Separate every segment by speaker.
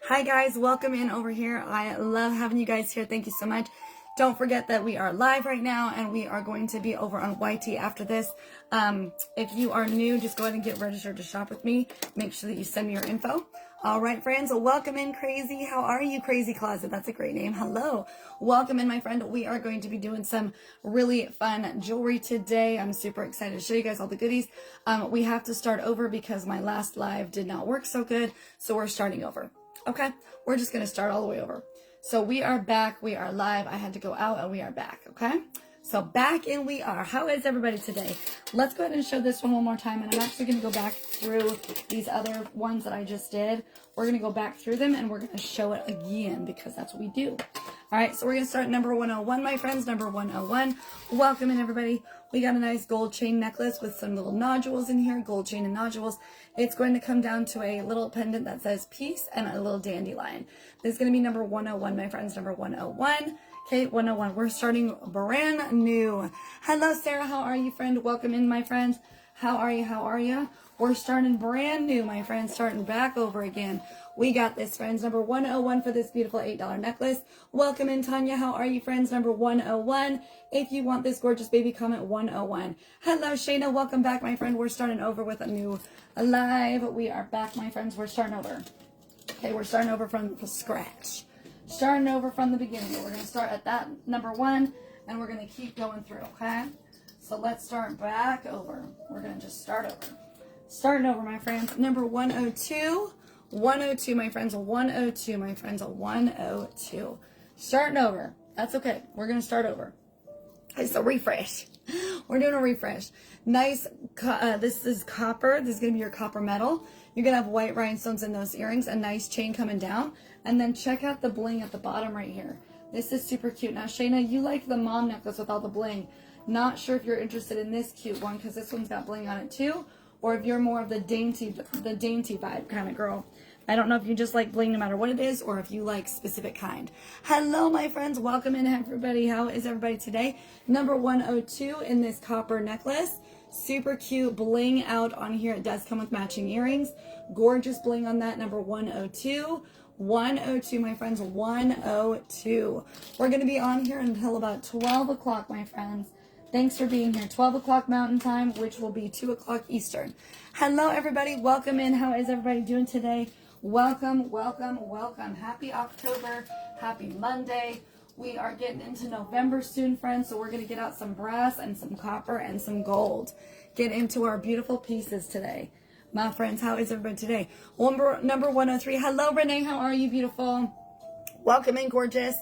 Speaker 1: Hi guys, welcome in over here. I love having you guys here. Thank you so much. Don't forget that we are live right now and we are going to be over on YT after this. If you are new, just go ahead and get registered to shop with me. Make sure that you send me your info. All right, friends, welcome in, Crazy. How are you, Crazy Closet? That's a great name. Hello. Welcome in, my friend. We are going to be doing some really fun jewelry today. I'm super excited to show you guys all the goodies. We have to start over because my last live did not work so good, so we're starting over. Okay, we're just going to start all the way over. So we are back. We are live. I had to go out and we are back. Okay, so back in we are. How is everybody today? Let's go ahead and show this one more time. And I'm actually going to go back through these other ones that I just did. We're going to go back through them and we're going to show it again because that's what we do. All right, so we're going to start at number 101, my friends. Number 101. Welcome in, everybody. We got a nice gold chain necklace with some little nodules in here, gold chain and nodules. It's going to come down to a little pendant that says peace and a little dandelion. This is going to be number 101, my friends, number 101. Okay, 101. We're starting brand new. Hello, Sarah. How are you, friend? Welcome in, my friends. How are you? How are you? We're starting brand new, my friends, starting back over again. We got this, friends. Number 101 for this beautiful $8 necklace. Welcome in, Tanya. How are you, friends? Number 101. If you want this gorgeous baby, comment 101. Hello, Shayna. Welcome back, my friend. We're starting over with a new live. We are back, my friends. We're starting over. Okay, we're starting over from scratch. Starting over from the beginning. We're going to start at that number 1, and we're going to keep going through, okay? So let's start back over. We're going to just start over. Starting over, my friends. Number 102. 102, my friends. 102, my friends. 102. Starting over. That's okay. We're going to start over. It's a refresh. We're doing a refresh. Nice. This is copper. This is going to be your copper metal. You're going to have white rhinestones in those earrings. A nice chain coming down. And then check out the bling at the bottom right here. This is super cute. Now, Shayna, you like the mom necklace with all the bling. Not sure if you're interested in this cute one because this one's got bling on it too. Or if you're more of the dainty vibe kind of girl. I don't know if you just like bling no matter what it is or if you like specific kind. Hello, my friends. Welcome in, everybody. How is everybody today? Number 102 in this copper necklace. Super cute bling out on here. It does come with matching earrings. Gorgeous bling on that. Number 102. 102, my friends. 102. We're going to be on here until about 12 o'clock, my friends. Thanks for being here. 12 o'clock Mountain Time, which will be 2 o'clock Eastern. Hello, everybody. Welcome in. How is everybody doing today? Welcome, welcome, welcome. Happy October. Happy Monday. We are getting into November soon, friends, so we're going to get out some brass and some copper and some gold. Get into our beautiful pieces today. My friends, how is everybody today? Number 103. Hello, Renee. How are you, beautiful? Welcome in, gorgeous.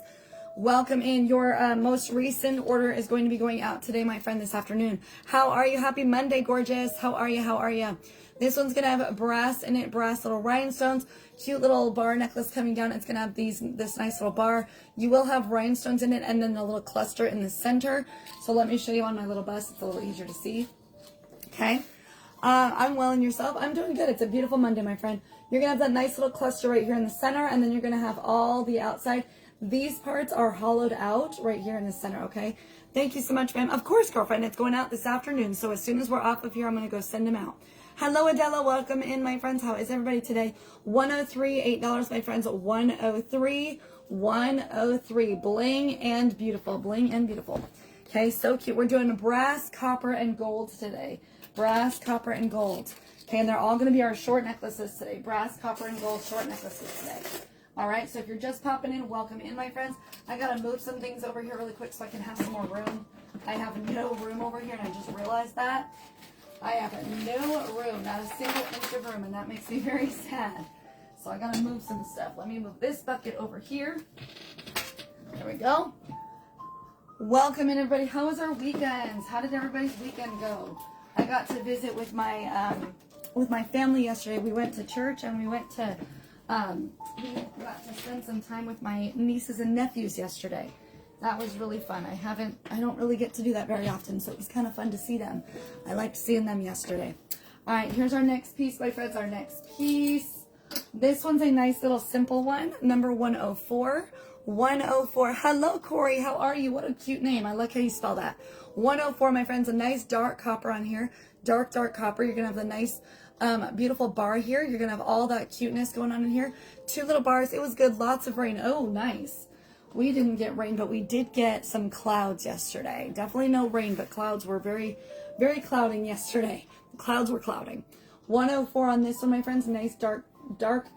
Speaker 1: Welcome in. Your most recent order is going to be going out today, my friend, this afternoon. How are you? Happy Monday, gorgeous. How are you? How are you? This one's going to have brass in it, brass little rhinestones, cute little bar necklace coming down. It's going to have this nice little bar. You will have rhinestones in it and then a little cluster in the center. So let me show you on my little bust. It's a little easier to see. Okay. I'm well, and yourself? I'm doing good. It's a beautiful Monday, my friend. You're going to have that nice little cluster right here in the center, and then you're going to have all the outside. These parts are hollowed out right here in the center, okay? Thank you so much, ma'am. Of course, girlfriend. It's going out this afternoon, so as soon as we're off of here, I'm going to go send them out. Hello, Adela. Welcome in, my friends. How is everybody today? 103, $8, my friends. 103, 103. Bling and beautiful. Bling and beautiful. Okay, so cute. We're doing brass, copper, and gold today. Brass, copper, and gold. Okay, and they're all going to be our short necklaces today. Brass, copper, and gold short necklaces today. All right, so if you're just popping in, welcome in, my friends. I got to move some things over here really quick so I can have some more room. I have no room over here, and I just realized that. I have no room, not a single inch of room, and that makes me very sad. So I got to move some stuff. Let me move this bucket over here. There we go. Welcome in, everybody. How was our weekends? How did everybody's weekend go? I got to visit with my family yesterday. We went to church, and we got to spend some time with my nieces and nephews yesterday. That was really fun. I don't really get to do that very often, so it was kind of fun to see them. I liked seeing them yesterday. All right, here's our next piece, my friends, our next piece. This one's a nice little simple one, number 104. 104. Hello, Corey. How are you? What a cute name. I like how you spell that. 104, my friends, a nice dark copper on here. Dark copper. You're going to have the nice beautiful bar here. You're going to have all that cuteness going on in here. 2 little bars. It was good. Lots of rain. Oh, nice. We didn't get rain, but we did get some clouds yesterday. Definitely no rain, but clouds were very, very clouding yesterday. The clouds were clouding. 104 on this one, my friends. Nice dark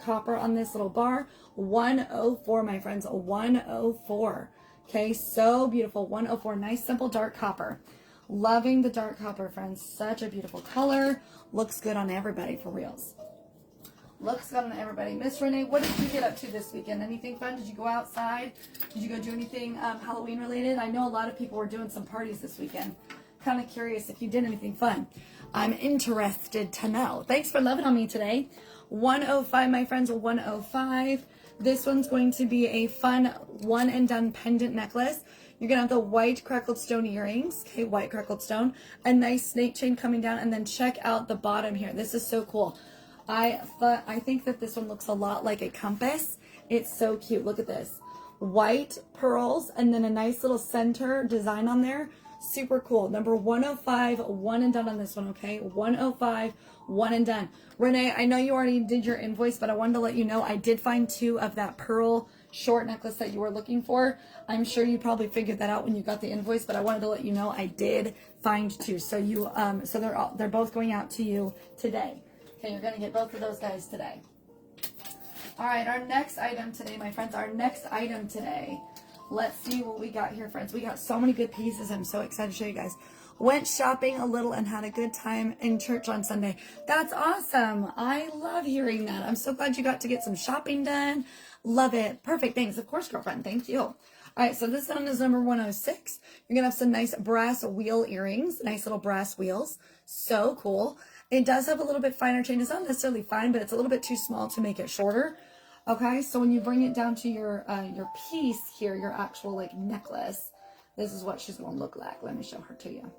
Speaker 1: copper on this little bar. 104, my friends. 104. Okay, so beautiful. 104. Nice, simple, dark copper. Loving the dark copper, friends. Such a beautiful color. Looks good on everybody, for reals. Looks good on everybody. Miss Renee, what did you get up to this weekend? Anything fun? Did you go outside? Did you go do anything Halloween related? I know a lot of people were doing some parties this weekend. Kind of curious if you did anything fun. I'm interested to know. Thanks for loving on me today. 105, my friends. 105. This one's going to be a fun one and done pendant necklace. You're going to have the white crackled stone earrings. Okay, white crackled stone. A nice snake chain coming down. And then check out the bottom here. This is so cool. I think that this one looks a lot like a compass. It's so cute. Look at this. White pearls and then a nice little center design on there. Super cool. Number 105, one and done on this one, okay? 105, one and done. Renee, I know you already did your invoice, but I wanted to let you know I did find 2 of that pearl short necklace that you were looking for. I'm sure you probably figured that out when you got the invoice, but I wanted to let you know I did find 2. So you so they're both going out to you today. Okay, you're going to get both of those guys today. All right, our next item today, my friends, our next item today. Let's see what we got here, friends. We got so many good pieces. I'm so excited to show you guys. Went shopping a little and had a good time in church on Sunday. That's awesome. I love hearing that. I'm so glad you got to get some shopping done. Love it. Perfect. Thanks. Of course, girlfriend. Thank you. All right, so this one is number 106. You're going to have some nice brass wheel earrings. Nice little brass wheels. So cool. It does have a little bit finer chain. It's not necessarily fine, but it's a little bit too small to make it shorter. Okay, so when you bring it down to your piece here, your actual like necklace, this is what she's going to look like. Let me show her to you.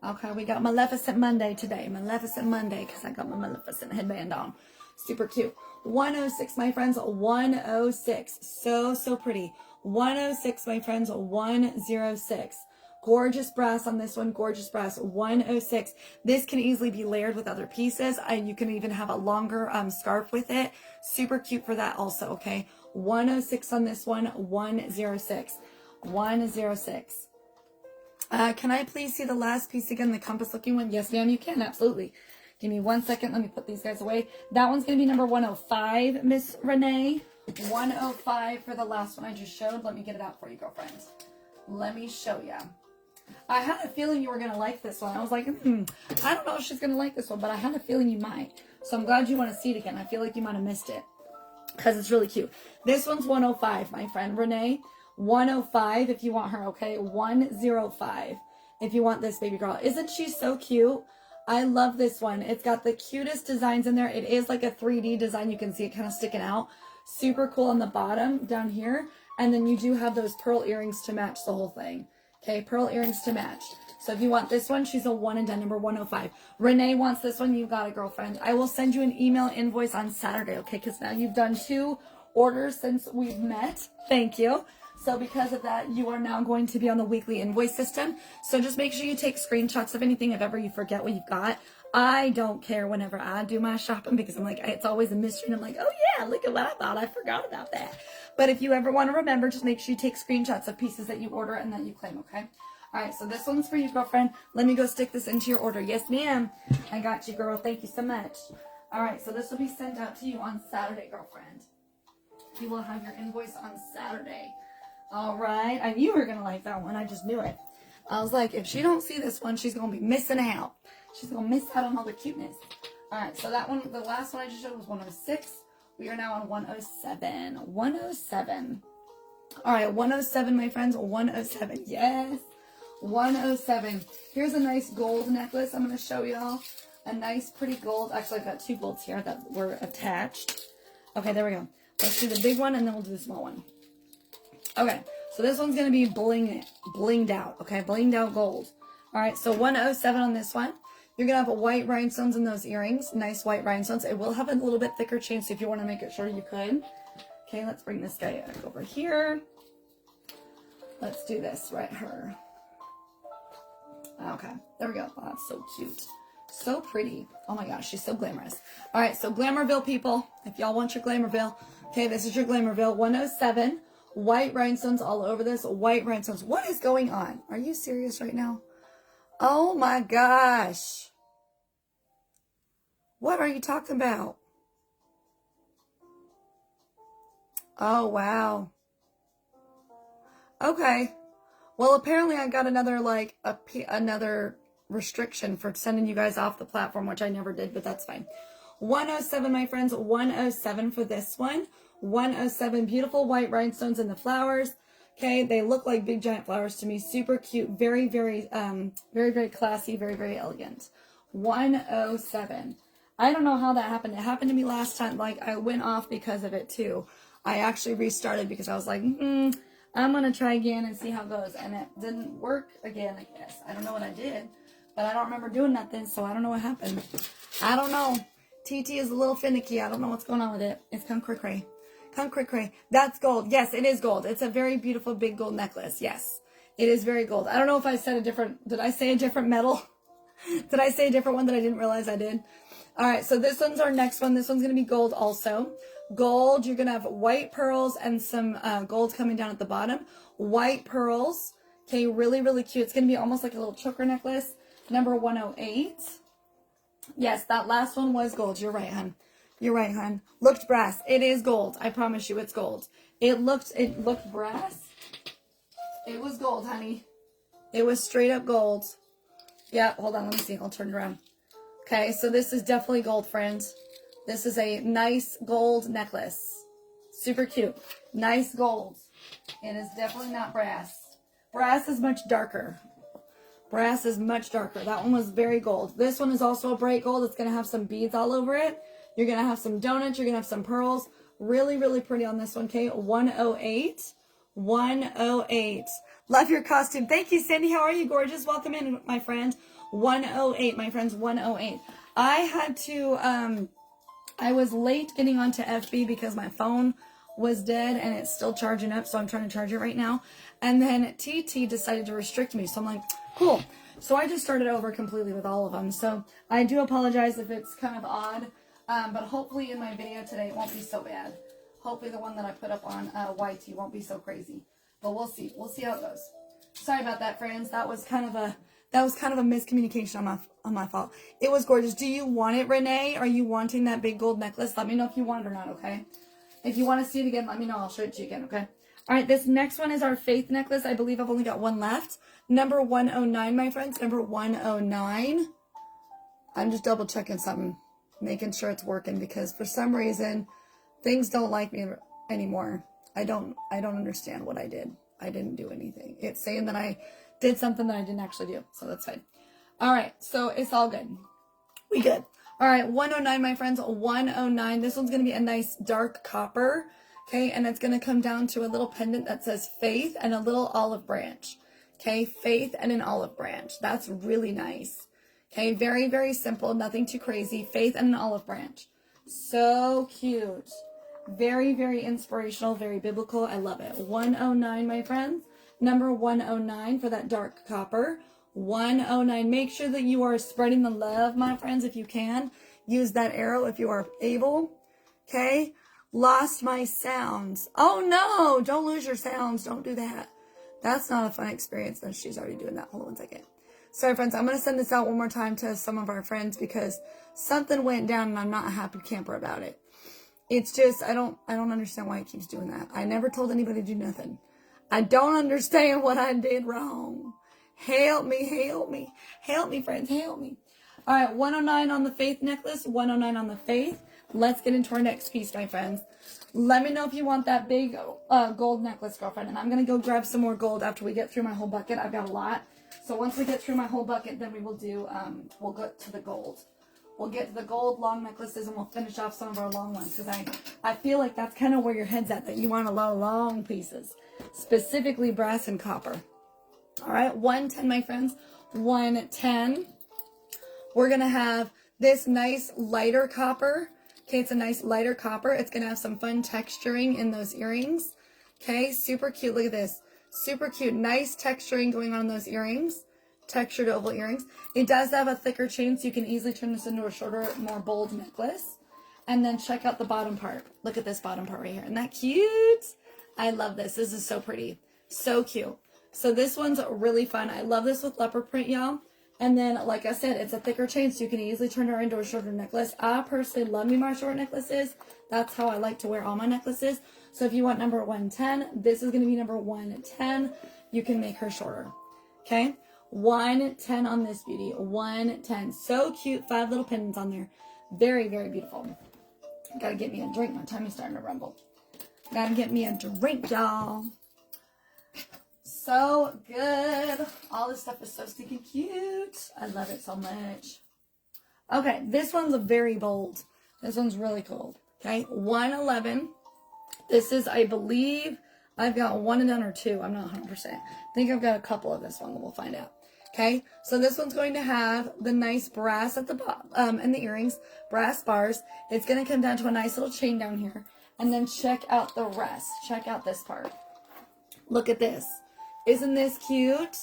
Speaker 1: Okay, we got Maleficent Monday today. Maleficent Monday, because I got my Maleficent headband on. Super cute. 106, my friends. 106. So pretty. 106, my friends. 106. Gorgeous brass on this one. Gorgeous brass. 106. This can easily be layered with other pieces. And you can even have a longer scarf with it. Super cute for that also, okay? 106 on this one. 106. 106. Can I please see the last piece again, the compass looking one? Yes, ma'am, you can. Absolutely. Give me 1 second. Let me put these guys away. That one's going to be number 105, Miss Renee. 105 for the last one I just showed. Let me get it out for you, girlfriend. Let me show you. I had a feeling you were going to like this one. I was like, I don't know if she's going to like this one, but I had a feeling you might. So I'm glad you want to see it again. I feel like you might have missed it because it's really cute. This one's 105, my friend Renee. 105 if you want her, okay? 105 if you want this baby girl. Isn't she so cute? I love this one. It's got the cutest designs in there. It is like a 3D design. You can see it kind of sticking out. Super cool on the bottom down here. And then you do have those pearl earrings to match the whole thing. Okay, pearl earrings to match. So if you want this one, she's a one and done, number 105. Renee wants this one. You got it, girlfriend. I will send you an email invoice on Saturday, okay? Because now you've done 2 orders since we've met. Thank you. So because of that, you are now going to be on the weekly invoice system. So just make sure you take screenshots of anything if ever you forget what you've got. I don't care whenever I do my shopping because I'm like, it's always a mystery. And I'm like, oh yeah, look at what I thought. I forgot about that. But if you ever want to remember, just make sure you take screenshots of pieces that you order and that you claim, okay? All right, so this one's for you, girlfriend. Let me go stick this into your order. Yes, ma'am. I got you, girl. Thank you so much. All right, so this will be sent out to you on Saturday, girlfriend. You will have your invoice on Saturday. All right. I knew you were going to like that one. I just knew it. I was like, if she don't see this one, she's going to be missing out. She's going to miss out on all the cuteness. All right, so that one, the last one I just showed was 106. We are now on 107. 107. All right, 107, my friends. 107. Yes. 107. Here's a nice gold necklace I'm going to show y'all. A nice, pretty gold. Actually, I've got 2 golds here that were attached. Okay, there we go. Let's do the big one, and then we'll do the small one. Okay, so this one's going to be blinged out. Okay, blinged out gold. All right, so 107 on this one. You're going to have white rhinestones in those earrings. Nice white rhinestones. It will have a little bit thicker chain, so if you want to make it shorter, you could. Okay, let's bring this guy back over here. Let's do this right here. Okay, there we go. Oh, that's so cute. So pretty. Oh my gosh, she's so glamorous. All right, so Glamourville people, if y'all want your Glamourville, okay, this is your Glamourville 107. White rhinestones all over this. White rhinestones. What is going on? Are you serious right now? Oh my gosh. What are you talking about? Oh, wow. Okay. Well, apparently I got another, like, another restriction for sending you guys off the platform, which I never did, but that's fine. 107, my friends. 107 for this one. 107. Beautiful white rhinestones in the flowers. Okay, they look like big giant flowers to me. Super cute. Very, very, very classy. Very, very elegant. 107. I don't know how that happened. It happened to me last time. Like, I went off because of it, too. I actually restarted because I was like, I'm going to try again and see how it goes. And it didn't work again, I guess. I don't know what I did, but I don't remember doing nothing, so I don't know what happened. I don't know. TT is a little finicky. I don't know what's going on with it. It's come cray-cray. Come cray-cray. That's gold. Yes, it is gold. It's a very beautiful big gold necklace. Yes, it is very gold. I don't know if I said a different, did I say a different metal? Did I say a different one that I didn't realize I did? All right, so this one's our next one. This one's going to be gold also. Gold, you're going to have white pearls and some gold coming down at the bottom. White pearls. Okay, really, really cute. It's going to be almost like a little choker necklace. Number 108. Yes, that last one was gold. You're right, hon. You're right, hon. Looked brass. It is gold. I promise you it's gold. It looked brass. It was gold, honey. It was straight up gold. Yeah, hold on. Let me see. I'll turn it around. Okay, so this is definitely gold, friends. This is a nice gold necklace. Super cute. Nice gold. It is definitely not brass. Brass is much darker. Brass is much darker. That one was very gold. This one is also a bright gold. It's going to have some beads all over it. You're going to have some donuts. You're going to have some pearls. Really, really pretty on this one, okay? 108. 108. Love your costume. Thank you, Cindy. How are you, gorgeous? Welcome in, my friend. 108, my friends. 108. I had to, I was late getting onto FB because my phone was dead and it's still charging up, so I'm trying to charge it right now. And then TT decided to restrict me, so I'm like, cool. So I just started over completely with all of them. So I do apologize if it's kind of odd, but hopefully in my video today it won't be so bad. Hopefully the one that I put up on YT won't be so crazy. But we'll see. We'll see how it goes. Sorry about that, friends. That was kind of a miscommunication on my fault. It was gorgeous. Do you want it, Renee? Are you wanting that big gold necklace? Let me know if you want it or not, okay? If you want to see it again, let me know. I'll show it to you again, okay? All right, this next one is our Faith necklace. I believe I've only got one left. Number 109, my friends. Number 109. I'm just double checking something, making sure it's working, because for some reason things don't like me anymore. I don't understand what I did. I didn't do anything. It's saying that I did something that I didn't actually do, so that's fine. All right, so it's all good. We good. All right, 109, my friends. 109. This one's gonna be a nice dark copper. Okay, and it's going to come down to a little pendant that says Faith and a little olive branch. Okay, Faith and an olive branch. That's really nice. Okay, very, very simple. Nothing too crazy. Faith and an olive branch. So cute. Very, very inspirational. Very biblical. I love it. 109, my friends. Number 109 for that dark copper. 109. Make sure that you are spreading the love, my friends, if you can. Use that arrow if you are able. Okay. Lost my sounds. Oh no, don't lose your sounds. Don't do that. That's not a fun experience. No, she's already doing that. Hold on one second. Sorry, friends. I'm going to send this out one more time to some of our friends because something went down and I'm not a happy camper about it. It's just, I don't understand why it keeps doing that. I never told anybody to do nothing. I don't understand what I did wrong. Help me, help me. Help me, friends. Help me. All right, 109 on the Faith necklace. 109 on the Faith. Let's get into our next piece, my friends. Let me know if you want that big gold necklace, girlfriend. And I'm going to go grab some more gold after we get through my whole bucket. I've got a lot. So once we get through my whole bucket, then we will do, we'll go to the gold. We'll get to the gold long necklaces and we'll finish off some of our long ones. Because I feel like that's kind of where your head's at, that you want a lot of long pieces. Specifically brass and copper. All right, 110, my friends. 110. We're going to have this nice lighter copper. Okay, it's a nice lighter copper. It's going to have some fun texturing in those earrings. Okay, super cute. Look at this. Super cute. Nice texturing going on in those earrings. textured oval earrings. It does have a thicker chain, so you can easily turn this into a shorter, more bold necklace. And then check out the bottom part. Look at this bottom part right here. Isn't that cute? I love this. This is so pretty. So cute. So this one's really fun. I love this with leopard print, y'all. And then, like I said, it's a thicker chain, so you can easily turn her into a shorter necklace. I personally love me my short necklaces. That's how I like to wear all my necklaces. So if you want number 110, this is going to be number 110. You can make her shorter. Okay? 110 on this beauty. 110. So cute. 5 little pendants on there. Very, very beautiful. Gotta get me a drink. My tummy's starting to rumble. Gotta get me a drink, y'all. So good. All this stuff is so stinking cute. I love it so much. Okay, this one's very bold. This one's really cool. Okay, 111. This is, I believe, I've got one and done or two. I'm not 100%. I think I've got a couple of this one, but we'll find out. Okay, so this one's going to have the nice brass at the bottom, and the earrings, brass bars. It's going to come down to a nice little chain down here. And then check out the rest. Check out this part. Look at this. Isn't this cute?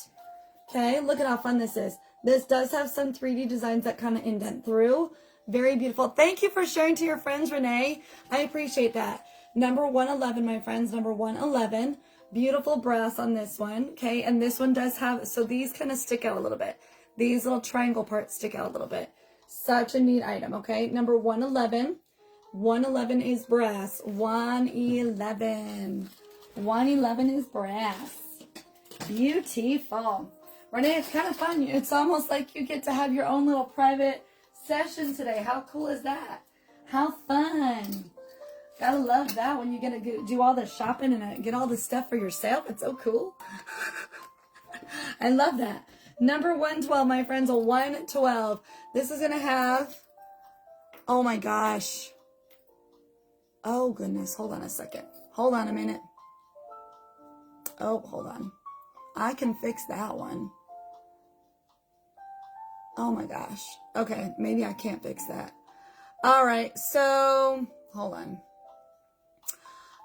Speaker 1: Okay, look at how fun this is. This does have some 3D designs that kind of indent through. Very beautiful. Thank you for sharing to your friends, Renee. I appreciate that. Number 111, my friends. Number 111. Beautiful brass on this one. Okay, and this one does have, so these kind of stick out a little bit. These little triangle parts stick out a little bit. Such a neat item, okay? Number 111. 111 is brass. 111. 111 is brass. Beautiful. Renee, it's kind of fun. It's almost like you get to have your own little private session today. How cool is that? How fun. Gotta love that when you get to do all the shopping and get all the stuff for yourself. It's so cool. I love that. Number 112, my friends, a 112. This is going to have, oh my gosh. Oh goodness. Hold on a second. Hold on a minute. Oh, hold on. I can fix that one. Oh my gosh. Okay, maybe I can't fix that. All right, so hold on.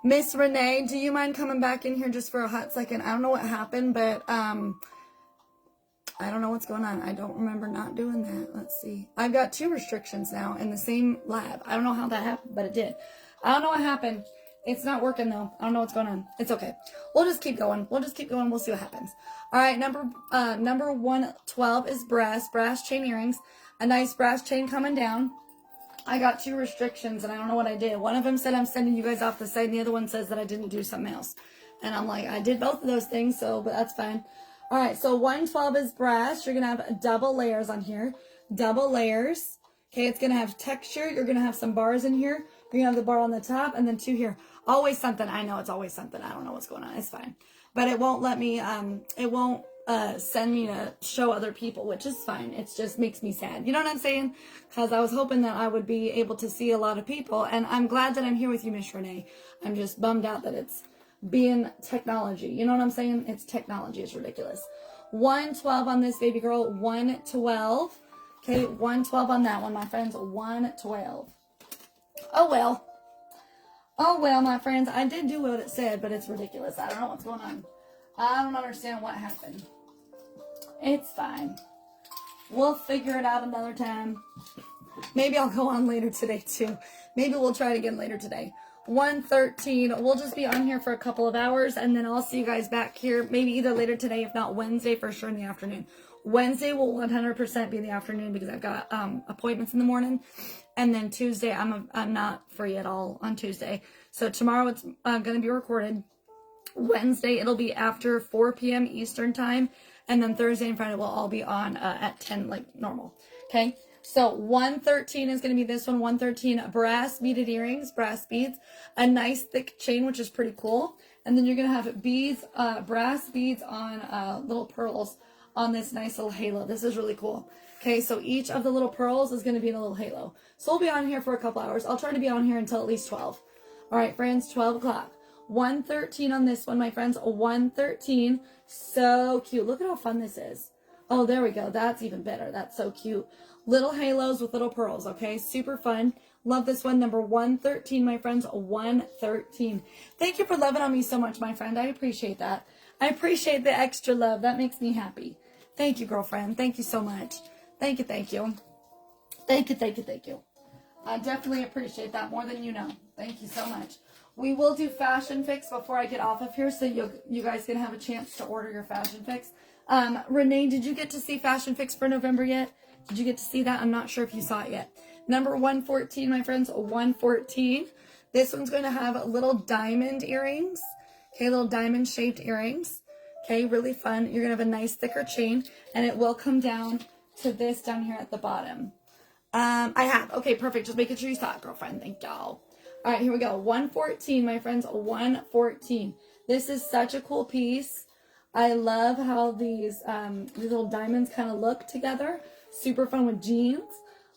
Speaker 1: Miss Renee, do you mind coming back in here just for a hot second? I don't know what happened, but I don't know what's going on. I don't remember not doing that. Let's see. I've got 2 restrictions now in the same lab. I don't know how that happened, but it did. I don't know what happened. It's not working though. I don't know what's going on. It's okay. We'll just keep going. We'll just keep going. We'll see what happens. All right, number 112 is brass chain earrings. A nice brass chain coming down. I got 2 restrictions and I don't know what I did. One of them said I'm sending you guys off the site, and the other one says that I didn't do something else. And I'm like, I did both of those things, so but that's fine. All right, so 112 is brass. You're gonna have double layers on here. Double layers. Okay, it's gonna have texture. You're gonna have some bars in here. You're gonna have the bar on the top and then 2 here. Always something. I know it's always something. I don't know what's going on. It's fine. But it won't let me, it won't send me to show other people, which is fine. It just makes me sad. You know what I'm saying? Because I was hoping that I would be able to see a lot of people. And I'm glad that I'm here with you, Miss Renee. I'm just bummed out that it's being technology. You know what I'm saying? It's technology. It's ridiculous. 112 on this baby girl. 112. Okay, 112 on that one, my friends. 112. Oh, well. Oh, well, my friends, I did do what it said, but it's ridiculous. I don't know what's going on. I don't understand what happened. It's fine. We'll figure it out another time. Maybe I'll go on later today, too. Maybe we'll try it again later today. 113. We'll just be on here for a couple of hours, and then I'll see you guys back here maybe either later today, if not Wednesday, for sure in the afternoon. Wednesday will 100% be in the afternoon because I've got appointments in the morning. And then Tuesday, I'm not free at all on Tuesday. So tomorrow it's going to be recorded. Wednesday, it'll be after 4 p.m. Eastern time. And then Thursday and Friday will all be on at 10 like normal. Okay? So 113 is going to be this one. 113 brass beaded earrings, brass beads. A nice thick chain, which is pretty cool. And then you're going to have beads, brass beads on little pearls on this nice little halo. This is really cool. Okay, so each of the little pearls is going to be in a little halo. So we'll be on here for a couple hours. I'll try to be on here until at least 12. All right, friends, 12 o'clock. 113 on this one, my friends. 113. So cute. Look at how fun this is. Oh, there we go. That's even better. That's so cute. Little halos with little pearls, okay? Super fun. Love this one. Number 113, my friends. 113. Thank you for loving on me so much, my friend. I appreciate that. I appreciate the extra love. That makes me happy. Thank you, girlfriend. Thank you so much. Thank you, thank you. Thank you, thank you, thank you. I definitely appreciate that more than you know. Thank you so much. We will do fashion fix before I get off of here, so you guys can have a chance to order your fashion fix. Renee, did you get to see fashion fix for November yet? Did you get to see that? I'm not sure if you saw it yet. Number 114, my friends, 114. This one's going to have little diamond earrings. Okay, little diamond shaped earrings. Okay, really fun. You're going to have a nice thicker chain, and it will come down to this down here at the bottom. I have. Okay, perfect. Just making sure you saw it, girlfriend. Thank y'all. All right, here we go. 114, my friends. 114. This is such a cool piece. I love how these little diamonds kind of look together. Super fun with jeans.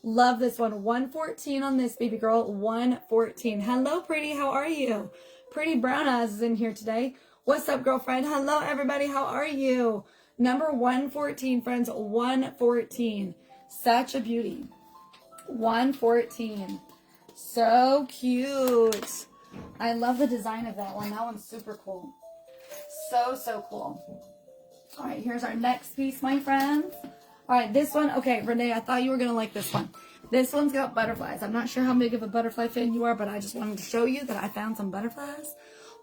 Speaker 1: Love this one. 114 on this, baby girl. 114. Hello, pretty. How are you? Pretty brown eyes is in here today. What's up, girlfriend? Hello, everybody. How are you? Number 114, friends. 114. Such a beauty. 114. So cute. I love the design of that one. That one's super cool. So cool. All right, here's our next piece, my friends. All right, this one. Okay, Renee, I thought you were going to like this one. This one's got butterflies. I'm not sure how big of a butterfly fan you are, but I just wanted to show you that I found some butterflies.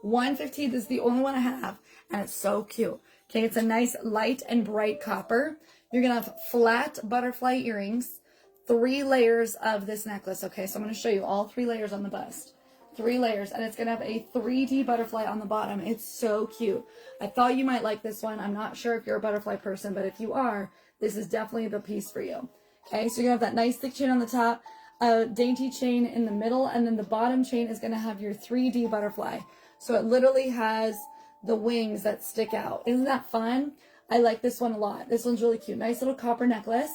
Speaker 1: 115. This is the only one I have, and it's so cute. Okay, it's a nice light and bright copper. You're going to have flat butterfly earrings. 3 layers of this necklace. Okay, so I'm going to show you all 3 layers on the bust. 3 layers, and it's going to have a 3D butterfly on the bottom. It's so cute. I thought you might like this one. I'm not sure if you're a butterfly person, but if you are, this is definitely the piece for you. Okay, so you're going to have that nice thick chain on the top, a dainty chain in the middle, and then the bottom chain is going to have your 3D butterfly. So it literally has the wings that stick out. Isn't that fun? I like this one a lot. This one's really cute. Nice little copper necklace.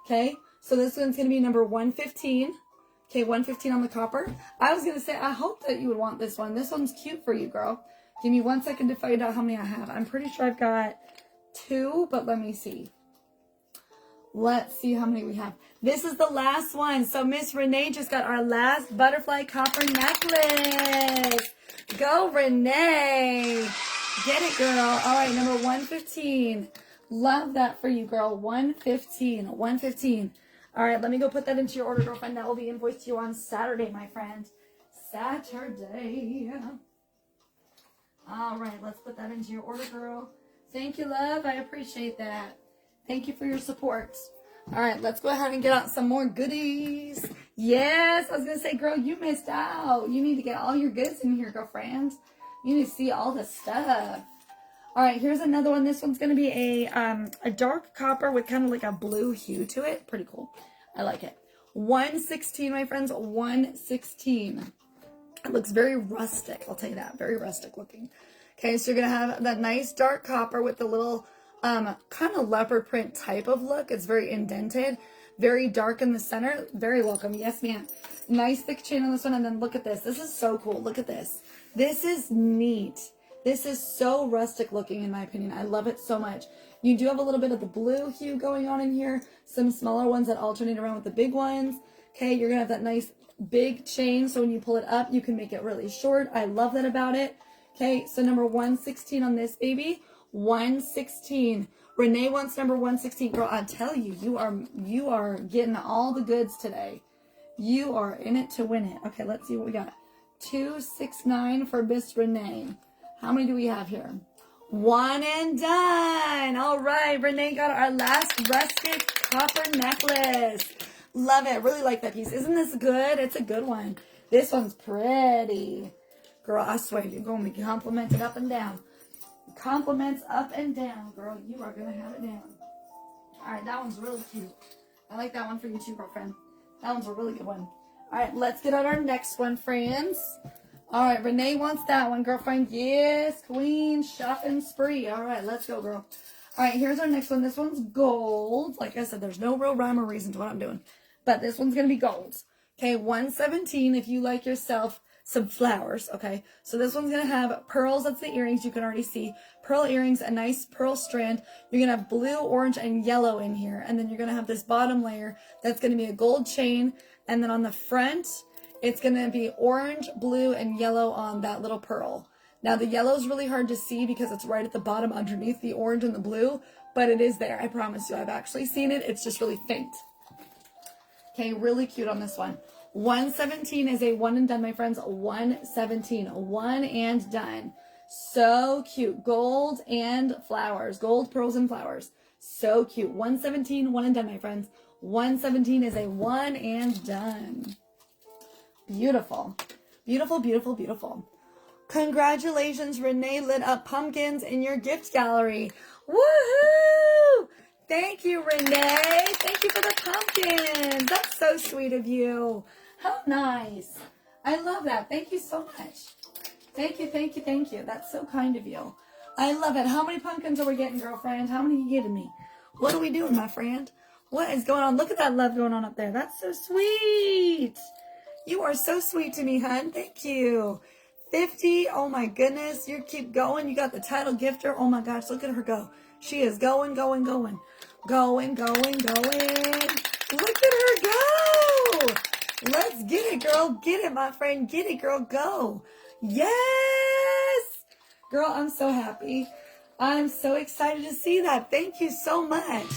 Speaker 1: Okay, so this one's going to be number 115. Okay, 115 on the copper. I was going to say, I hope that you would want this one. This one's cute for you, girl. Give me 1 second to find out how many I have. I'm pretty sure I've got 2, but let me see. Let's see how many we have. This is the last one. So Miss Renee just got our last butterfly copper necklace. Go, Renee. Get it, girl. All right, number 115. Love that for you, girl. 115. 115. All right, let me go put that into your order, girlfriend. That will be invoiced to you on Saturday, my friend. Saturday. All right, let's put that into your order, girl. Thank you, love. I appreciate that. Thank you for your support. All right, let's go ahead and get out some more goodies. Yes, I was going to say, girl, you missed out. You need to get all your goods in here, girlfriend. You need to see all the stuff. All right, here's another one. This one's going to be a dark copper with kind of like a blue hue to it. Pretty cool. I like it. 116, my friends. 116. It looks very rustic. I'll tell you that. Very rustic looking. Okay, so you're going to have that nice dark copper with the little kind of leopard print type of look. It's very indented. Very dark in the center. Very welcome. Yes, ma'am. Nice thick chain on this one. And then look at this. This is so cool. Look at this. This is neat. This is so rustic looking in my opinion. I love it so much. You do have a little bit of the blue hue going on in here. Some smaller ones that alternate around with the big ones. Okay, you're going to have that nice big chain. So when you pull it up, you can make it really short. I love that about it. Okay, so number 116 on this baby. 116. Renee wants number 116. Girl, I tell you, you are getting all the goods today. You are in it to win it. Okay, let's see what we got. 269 for Miss Renee. How many do we have here? 1 and done. All right, Renee got our last rustic copper necklace. Love it. Really like that piece. Isn't this good? It's a good one. This one's pretty. Girl, I swear, you're going to be complimented up and down. Compliments up and down, girl. You are going to have it down. All right, that one's really cute. I like that one for you too, girlfriend. That one's a really good one. All right, let's get on our next one, friends. All right, Renee wants that one, girlfriend. Yes, queen, shopping spree. All right, let's go, girl. All right, here's our next one. This one's gold. Like I said, there's no real rhyme or reason to what I'm doing. But this one's going to be gold. Okay, 117 if you like yourself some flowers. Okay, so this one's going to have pearls. That's the earrings. You can already see. Pearl earrings, a nice pearl strand. You're going to have blue, orange, and yellow in here. And then you're going to have this bottom layer that's going to be a gold chain. And then on the front, it's going to be orange, blue, and yellow on that little pearl. Now the yellow is really hard to see because it's right at the bottom underneath the orange and the blue, but it is there. I promise you, I've actually seen it. It's just really faint. Okay, really cute on this one. 117 is a one and done, my friends. 117, one and done. So cute. Gold and flowers. Gold, pearls, and flowers. So cute. 117, one and done, my friends. 117 is a one and done. Beautiful. Beautiful, beautiful, beautiful. Congratulations, Renee lit up pumpkins in your gift gallery. Woohoo! Thank you, Renee. Thank you for the pumpkins. That's so sweet of you. How nice. I love that. Thank you so much. Thank you, thank you, thank you. That's so kind of you. I love it. How many pumpkins are we getting, girlfriend? How many are you giving me? What are we doing, my friend? What is going on? Look at that love going on up there. That's so sweet. You are so sweet to me, hun. Thank you. 50. Oh, my goodness. You keep going. You got the title gifter. Oh, my gosh. Look at her go. She is going, going, going. Going, going, going. Look at her go. Let's get it, girl. Get it, my friend. Get it, girl. Go. Yes. Girl, I'm so happy. I'm so excited to see that. Thank you so much.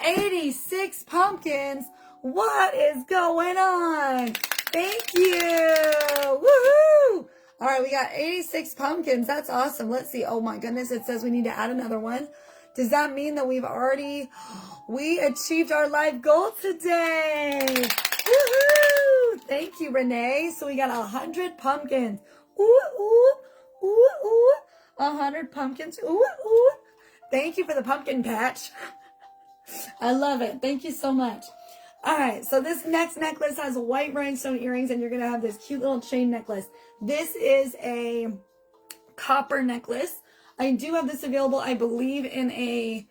Speaker 1: 86 pumpkins. What is going on? Thank you. Woohoo. All right, we got 86 pumpkins. That's awesome. Let's see. Oh my goodness. It says we need to add another one. Does that mean that we achieved our life goal today? Woohoo. Thank you, Renee. So we got 100 pumpkins. Ooh, ooh, ooh, ooh. 100 pumpkins. Ooh, ooh. Thank you for the pumpkin patch. I love it. Thank you so much. All right, so this next necklace has white rhinestone earrings, and you're going to have this cute little chain necklace. This is a copper necklace. I do have this available, I believe I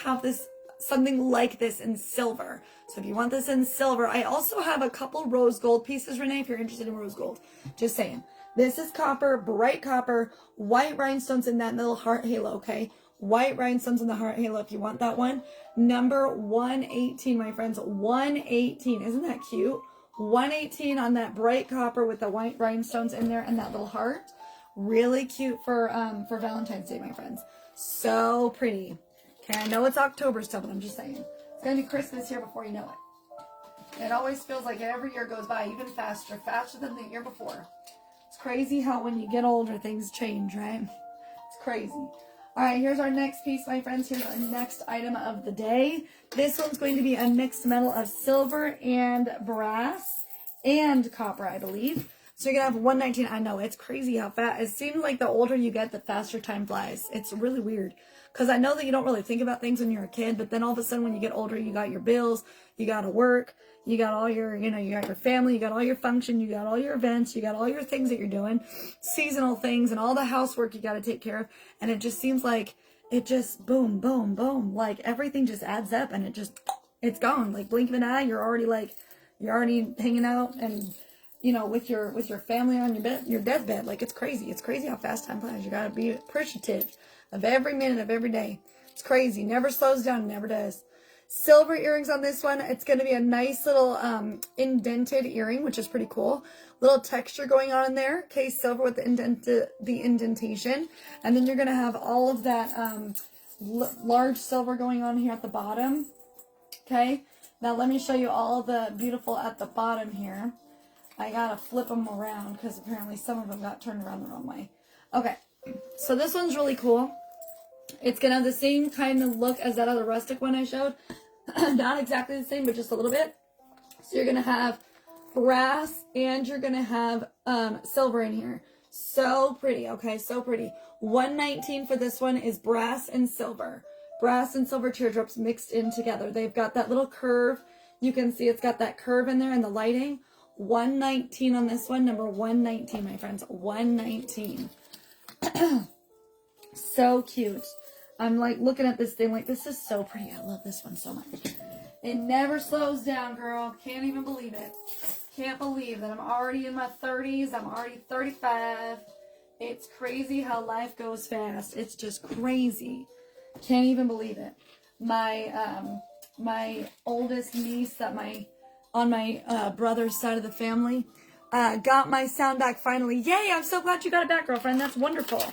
Speaker 1: have this, something like this in silver. So if you want this in silver, I also have a couple rose gold pieces, Renee, if you're interested in rose gold. Just saying. This is copper, bright copper, white rhinestones in that little heart halo, okay? White rhinestones in the heart halo if you want that one. Number 118, my friends. 118. Isn't that cute? 118 on that bright copper with the white rhinestones in there and that little heart. Really cute for Valentine's Day, my friends. So pretty. Okay, I know it's October still, but I'm just saying. It's going to be Christmas here before you know it. It always feels like every year goes by even faster than the year before. It's crazy how when you get older, things change, right? It's crazy. All right, here's our next piece, my friends. Here's our next item of the day. This one's going to be a mixed metal of silver and brass and copper, I believe. So you're going to have 119. I know, it's crazy how fast. It seems like the older you get, the faster time flies. It's really weird. Because I know that you don't really think about things when you're a kid, but then all of a sudden when you get older, you got your bills, you got to work, you got all your, you got your family, you got all your function, you got all your events, you got all your things that you're doing, seasonal things, and all the housework you got to take care of. And it just seems like it just boom, boom, boom. Like everything just adds up and it's gone. Like blink of an eye, you're already hanging out and, with your family on your deathbed. Like it's crazy. It's crazy how fast time flies. You got to be appreciative of every minute of every day. It's crazy. Never slows down. Never does. Silver earrings on this one. It's going to be a nice little indented earring, which is pretty cool. Little texture going on in there. Okay, silver with the indentation. And then you're going to have all of that large silver going on here at the bottom. Okay. Now let me show you all the beautiful at the bottom here. I got to flip them around because apparently some of them got turned around the wrong way. Okay. So this one's really cool. It's going to have the same kind of look as that other rustic one I showed. Not exactly the same, but just a little bit. So you're going to have brass and you're going to have silver in here. So pretty, okay? So pretty. 119 for this one is brass and silver. Brass and silver teardrops mixed in together. They've got that little curve. You can see it's got that curve in there in the lighting. 119 on this one. Number 119, my friends. 119. So cute. I'm like looking at this thing like this is so pretty. I love this one so much. It never slows down, girl. Can't even believe it. Can't believe that I'm already in my 30s. I'm already 35. It's crazy how life goes fast. It's just crazy. Can't even believe it. My oldest niece on my brother's side of the family, got my sound back finally. Yay, I'm so glad you got it back, girlfriend. That's wonderful.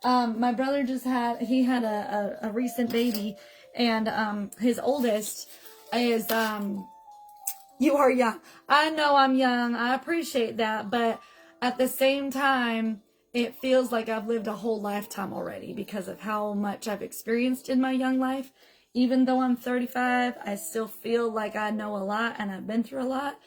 Speaker 1: My brother just had a recent baby, and his oldest is, you are young. I know I'm young. I appreciate that. But at the same time, it feels like I've lived a whole lifetime already because of how much I've experienced in my young life. Even though I'm 35, I still feel like I know a lot and I've been through a lot.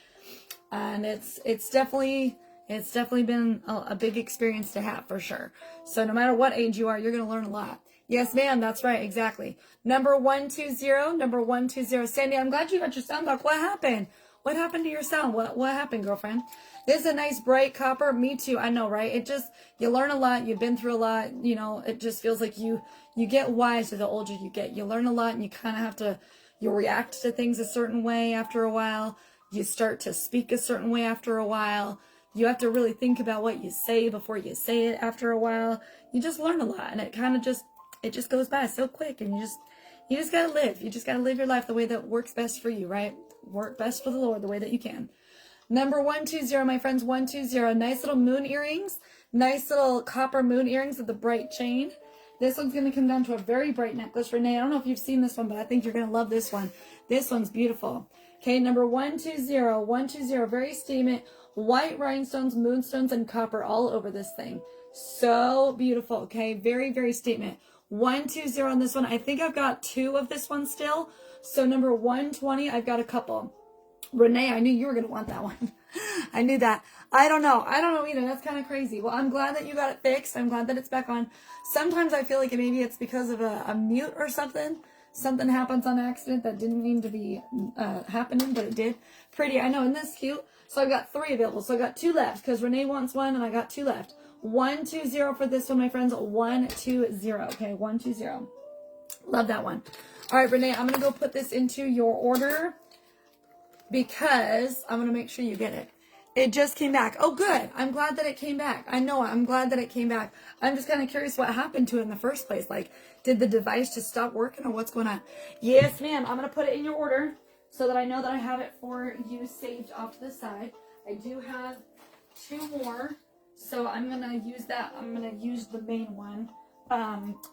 Speaker 1: And it's definitely been a big experience to have, for sure. So no matter what age you are, you're going to learn a lot. Yes, ma'am. That's right. Exactly. Number 120. Sandy, I'm glad you got your sound back. What happened? What happened to your sound? What happened, girlfriend? This is a nice bright copper. Me too. I know, right? You learn a lot. You've been through a lot. You know, it just feels like you get wiser the older you get. You learn a lot, and you kind of have to, you react to things a certain way after a while. You start to speak a certain way after a while. You have to really think about what you say before you say it after a while. You just learn a lot, and it kind of just goes by so quick, and you just gotta live. You just gotta live your life the way that works best for you, right? Work best for the Lord the way that you can. Number 120, my friends, 120. Nice little moon earrings. Nice little copper moon earrings with the bright chain. This one's going to come down to a very bright necklace. Renee, I don't know if you've seen this one, but I think you're going to love this one. This one's beautiful. Okay, number 120, very statement. White rhinestones, moonstones, and copper all over this thing. So beautiful, okay? Very, very statement. 120 on this one. I think I've got 2 of this one still. So number 120, I've got a couple. Renee, I knew you were going to want that one. I knew that. I don't know either. That's kind of crazy. Well, I'm glad that you got it fixed. I'm glad that it's back on. Sometimes I feel like maybe it's because of a mute or something. Something happens on accident that didn't mean to be happening, but it did. Pretty, I know. Isn't this cute? So I've got 3 available. So I got 2 left because Renee wants one and I got 2 left. 120 for this one, my friends. 120. Okay, 120. Love that one. All right, Renee, I'm going to go put this into your order, because I'm going to make sure you get it. It just came back. Oh, good. I'm glad that it came back. I know. I'm glad that it came back. I'm just kind of curious what happened to it in the first place. Like, did the device just stop working or what's going on? Yes, ma'am. I'm going to put it in your order so that I know that I have it for you saved off to the side. I do have 2 more. So I'm going to use that. I'm going to use the main one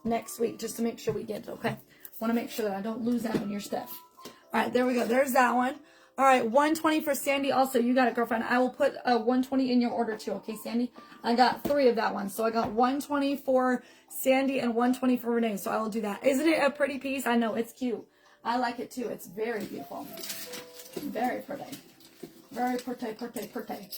Speaker 1: next week just to make sure we get it, okay? I want to make sure that I don't lose out on your stuff. All right, there we go. There's that one. All right, 120 for Sandy. Also, you got it, girlfriend. I will put 120 in your order too, okay, Sandy? I got 3 of that one. So I got 120 for Sandy and 120 for Renee. So I will do that. Isn't it a pretty piece? I know, it's cute. I like it too. It's very beautiful. Very pretty. Very pretty, pretty, pretty.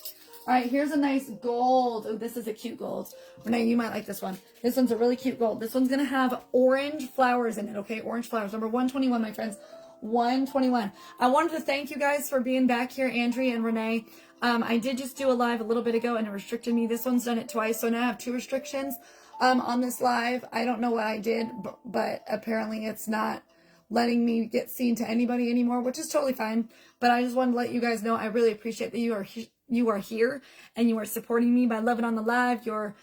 Speaker 1: All right, here's a nice gold. Oh, this is a cute gold. Renee, you might like this one. This one's a really cute gold. This one's going to have orange flowers in it, okay? Orange flowers. Number 121, my friends. 121. I wanted to thank you guys for being back here, Andrea and Renee. I did just do a live a little bit ago and it restricted me. This one's done it twice, so now I have 2 restrictions on this live. I don't know what I did, but apparently it's not letting me get seen to anybody anymore, which is totally fine. But I just wanted to let you guys know I really appreciate that you are here and you are supporting me by loving on the live. You're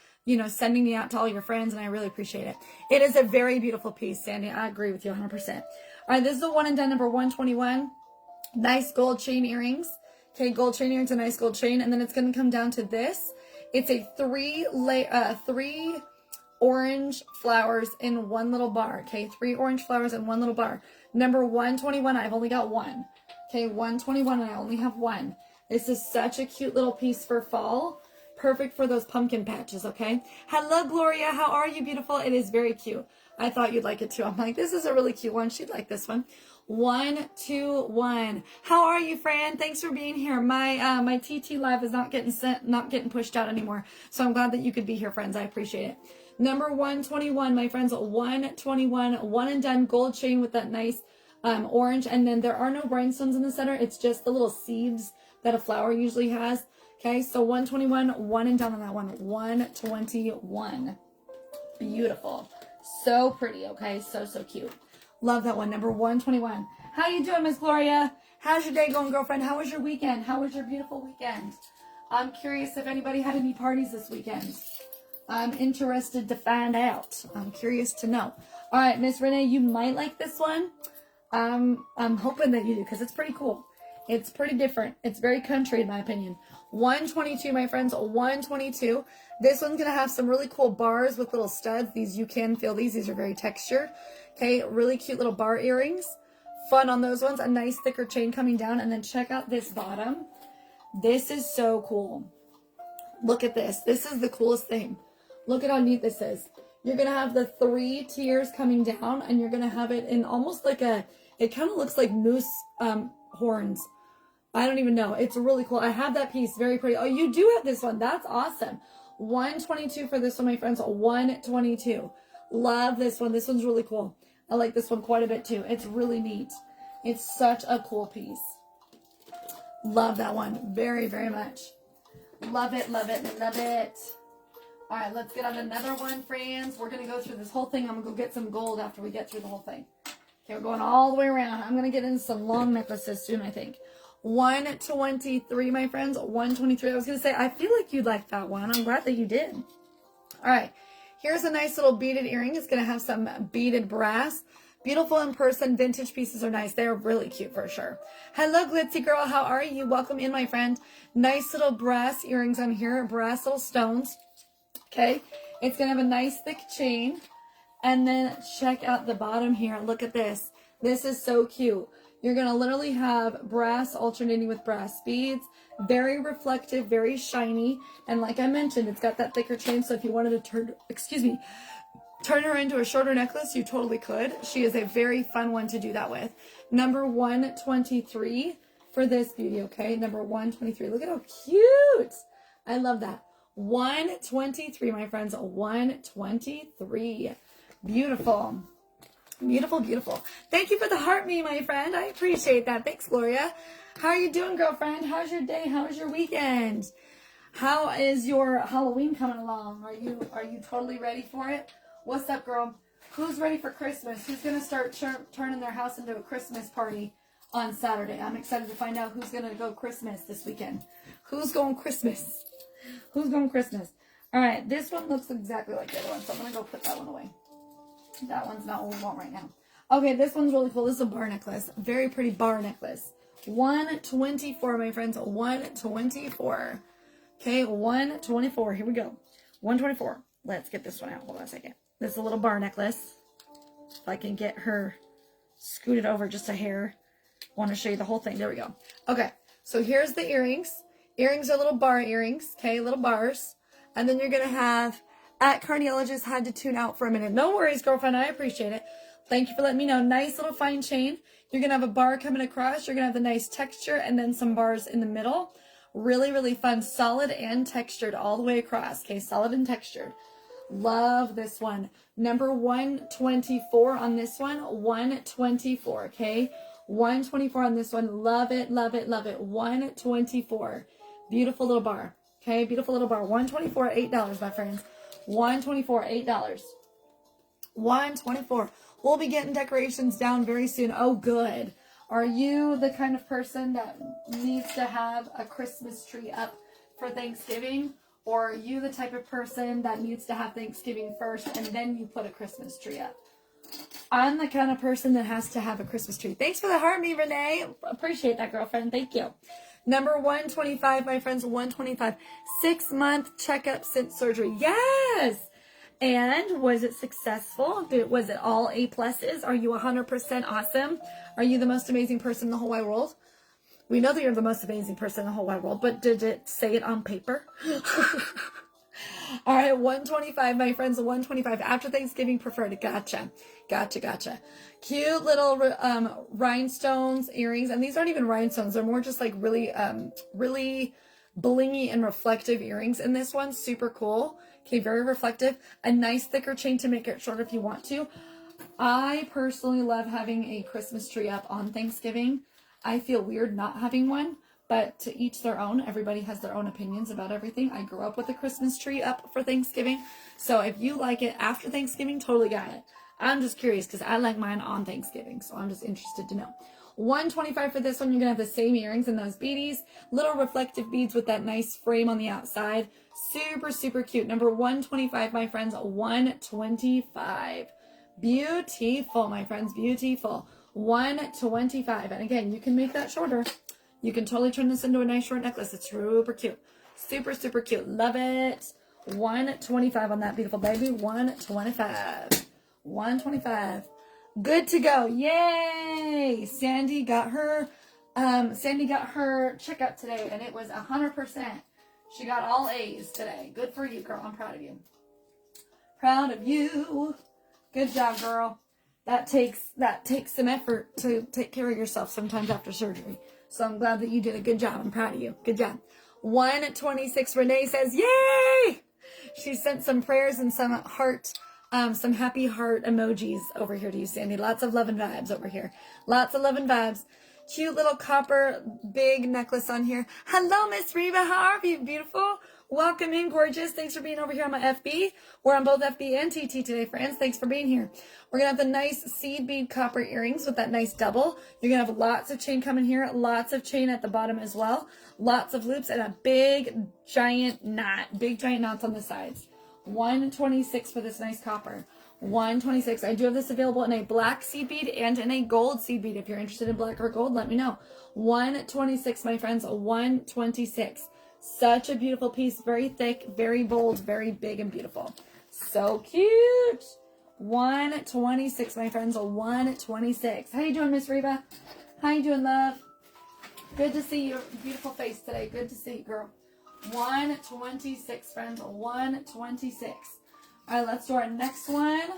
Speaker 1: sending me out to all your friends, and I really appreciate it. It is a very beautiful piece, Sandy. I agree with you 100%. All right, this is the one and done, number 121. Nice gold chain earrings. Okay, gold chain earrings, a nice gold chain. And then it's going to come down to this. It's a 3 orange flowers in 1 little bar. Okay, 3 orange flowers in 1 little bar. Number 121, I've only got 1. Okay, 121, and I only have 1. This is such a cute little piece for fall. Perfect for those pumpkin patches, okay? Hello, Gloria. How are you, beautiful? It is very cute. I thought you'd like it too. I'm like, this is a really cute one. She'd like this one. 121. How are you, Fran? Thanks for being here. My TT live is not getting pushed out anymore. So I'm glad that you could be here, friends. I appreciate it. Number 121, my friends. 121. One and done gold chain with that nice orange. And then there are no rhinestones in the center. It's just the little seeds that a flower usually has. Okay, so 121, 1 and done on that one. 121. Beautiful. So pretty, okay? So cute. Love that one. Number 121. How you doing, Miss Gloria? How's your day going, girlfriend? How was your weekend? How was your beautiful weekend? I'm curious if anybody had any parties this weekend. I'm interested to find out. I'm curious to know. All right, Miss Renee, you might like this one. I'm hoping that you do because it's pretty cool. It's pretty different. It's very country in my opinion. 122, my friends, 122. This one's going to have some really cool bars with little studs. These, you can feel these. These are very textured. Okay, really cute little bar earrings. Fun on those ones. A nice thicker chain coming down. And then check out this bottom. This is so cool. Look at this. This is the coolest thing. Look at how neat this is. You're going to have the 3 tiers coming down, and you're going to have it in almost like a, it kind of looks like moose horns. I don't even know. It's really cool. I have that piece. Very pretty. Oh, you do have this one. That's awesome. 122 for this one, my friends. 122. Love this one. This one's really cool. I like this one quite a bit too. It's really neat. It's such a cool piece. Love that one very, very much. Love it, love it, love it. All right, let's get on another one, friends. We're going to go through this whole thing. I'm going to go get some gold after we get through the whole thing. Okay, we're going all the way around. I'm going to get into some long necklaces soon, I think. 123, my friends. 123. I was going to say, I feel like you'd like that one. I'm glad that you did. All right. Here's a nice little beaded earring. It's going to have some beaded brass. Beautiful in person. Vintage pieces are nice. They're really cute for sure. Hello, Glitzy Girl. How are you? Welcome in, my friend. Nice little brass earrings on here. Brass little stones. Okay. It's going to have a nice thick chain. And then check out the bottom here. Look at this. This is so cute. You're going to literally have brass alternating with brass beads. Very reflective, very shiny. And like I mentioned, it's got that thicker chain. So if you wanted to turn her into a shorter necklace, you totally could. She is a very fun one to do that with. Number 123 for this beauty, okay? Number 123. Look at how cute. I love that. 123, my friends. 123. Beautiful. Beautiful, beautiful. Thank you for the heart me, my friend. I appreciate that. Thanks, Gloria. How are you doing, girlfriend? How's your day? How's your weekend? How is your Halloween coming along? Are you totally ready for it? What's up, girl? Who's ready for Christmas? Who's going to start turning their house into a Christmas party on Saturday? I'm excited to find out who's going to go Christmas this weekend. Who's going Christmas? Who's going Christmas? All right, this one looks exactly like the other one, so I'm going to go put that one away. That one's not what we want right now. Okay, this one's really cool. This is a bar necklace. Very pretty bar necklace. 124, my friends. 124. Okay, 124. Here we go. 124. Let's get this one out. Hold on a second. This is a little bar necklace. If I can get her scooted over just a hair. I want to show you the whole thing. There we go. Okay, so here's the earrings. Earrings are little bar earrings. Okay, little bars. And then you're going to have... At Carniella just had to tune out for a minute. No worries, girlfriend. I appreciate it. Thank you for letting me know. Nice little fine chain. You're going to have a bar coming across. You're going to have the nice texture and then some bars in the middle. Really, really fun. Solid and textured all the way across. Okay, solid and textured. Love this one. Number 124 on this one. 124, okay? 124 on this one. Love it, love it, love it. 124. Beautiful little bar. Okay, beautiful little bar. 124, $8, my friends. 124, $8. 124. We'll be getting decorations down very soon. Oh, good. Are you the kind of person that needs to have a Christmas tree up for Thanksgiving? Or are you the type of person that needs to have Thanksgiving first and then you put a Christmas tree up? I'm the kind of person that has to have a Christmas tree. Thanks for the heart, me, Renee. Appreciate that, girlfriend. Thank you. Number 125, my friends, 125. 6-month checkup since surgery. Yes! And was it successful? Was it all A+? Are you 100% awesome? Are you the most amazing person in the whole wide world? We know that you're the most amazing person in the whole wide world, but did it say it on paper? All right, 125, my friends, 125. After Thanksgiving preferred. Gotcha. Gotcha, gotcha. Cute little rhinestones, earrings. And these aren't even rhinestones. They're more just like really, really blingy and reflective earrings in this one. Super cool. Okay, very reflective. A nice thicker chain to make it shorter if you want to. I personally love having a Christmas tree up on Thanksgiving. I feel weird not having one. But to each their own. Everybody has their own opinions about everything. I grew up with a Christmas tree up for Thanksgiving. So if you like it after Thanksgiving, totally got it. I'm just curious because I like mine on Thanksgiving. So I'm just interested to know. 125 for this one. You're going to have the same earrings and those beadies. Little reflective beads with that nice frame on the outside. Super, super cute. Number 125, my friends. 125. Beautiful, my friends. Beautiful. 125. And again, you can make that shorter. You can totally turn this into a nice short necklace. It's super cute. Super, super cute. Love it. $125 on that beautiful baby. $125. $125. Good to go. Yay! Sandy got her checkup today, and it was 100%. She got all A's today. Good for you, girl. I'm proud of you. Proud of you. Good job, girl. That takes some effort to take care of yourself sometimes after surgery. So I'm glad that you did a good job. I'm proud of you. Good job. 126. Renee says, yay! She sent some prayers and some heart, some happy heart emojis over here to you, Sandy. Lots of love and vibes over here. Lots of love and vibes. Cute little copper big necklace on here. Hello, Miss Reba. How are you? Beautiful. Welcome in, gorgeous. Thanks for being over here on my FB. We're on both FB and TT today, friends. Thanks for being here. We're going to have the nice seed bead copper earrings with that nice double. You're going to have lots of chain coming here. Lots of chain at the bottom as well. Lots of loops and a big, giant knot. Big, giant knots on the sides. 126 for this nice copper. 126. I do have this available in a black seed bead and in a gold seed bead. If you're interested in black or gold, let me know. 126, my friends. 126. Such a beautiful piece. Very thick, very bold, very big and beautiful. So cute. 126, my friends. 126. How you doing, Miss Reba? How you doing, love? Good to see your beautiful face today. Good to see you, girl. 126, friends. 126. All right, let's do our next one.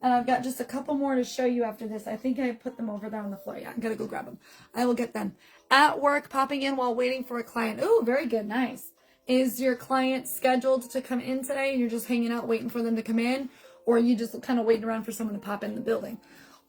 Speaker 1: And I've got just a couple more to show you after this. I think I put them over there on the floor. Yeah, I'm going to go grab them. I will get them. At work, popping in while waiting for a client. Ooh, very good. Nice. Is your client scheduled to come in today and you're just hanging out waiting for them to come in? Or are you just kind of waiting around for someone to pop in the building?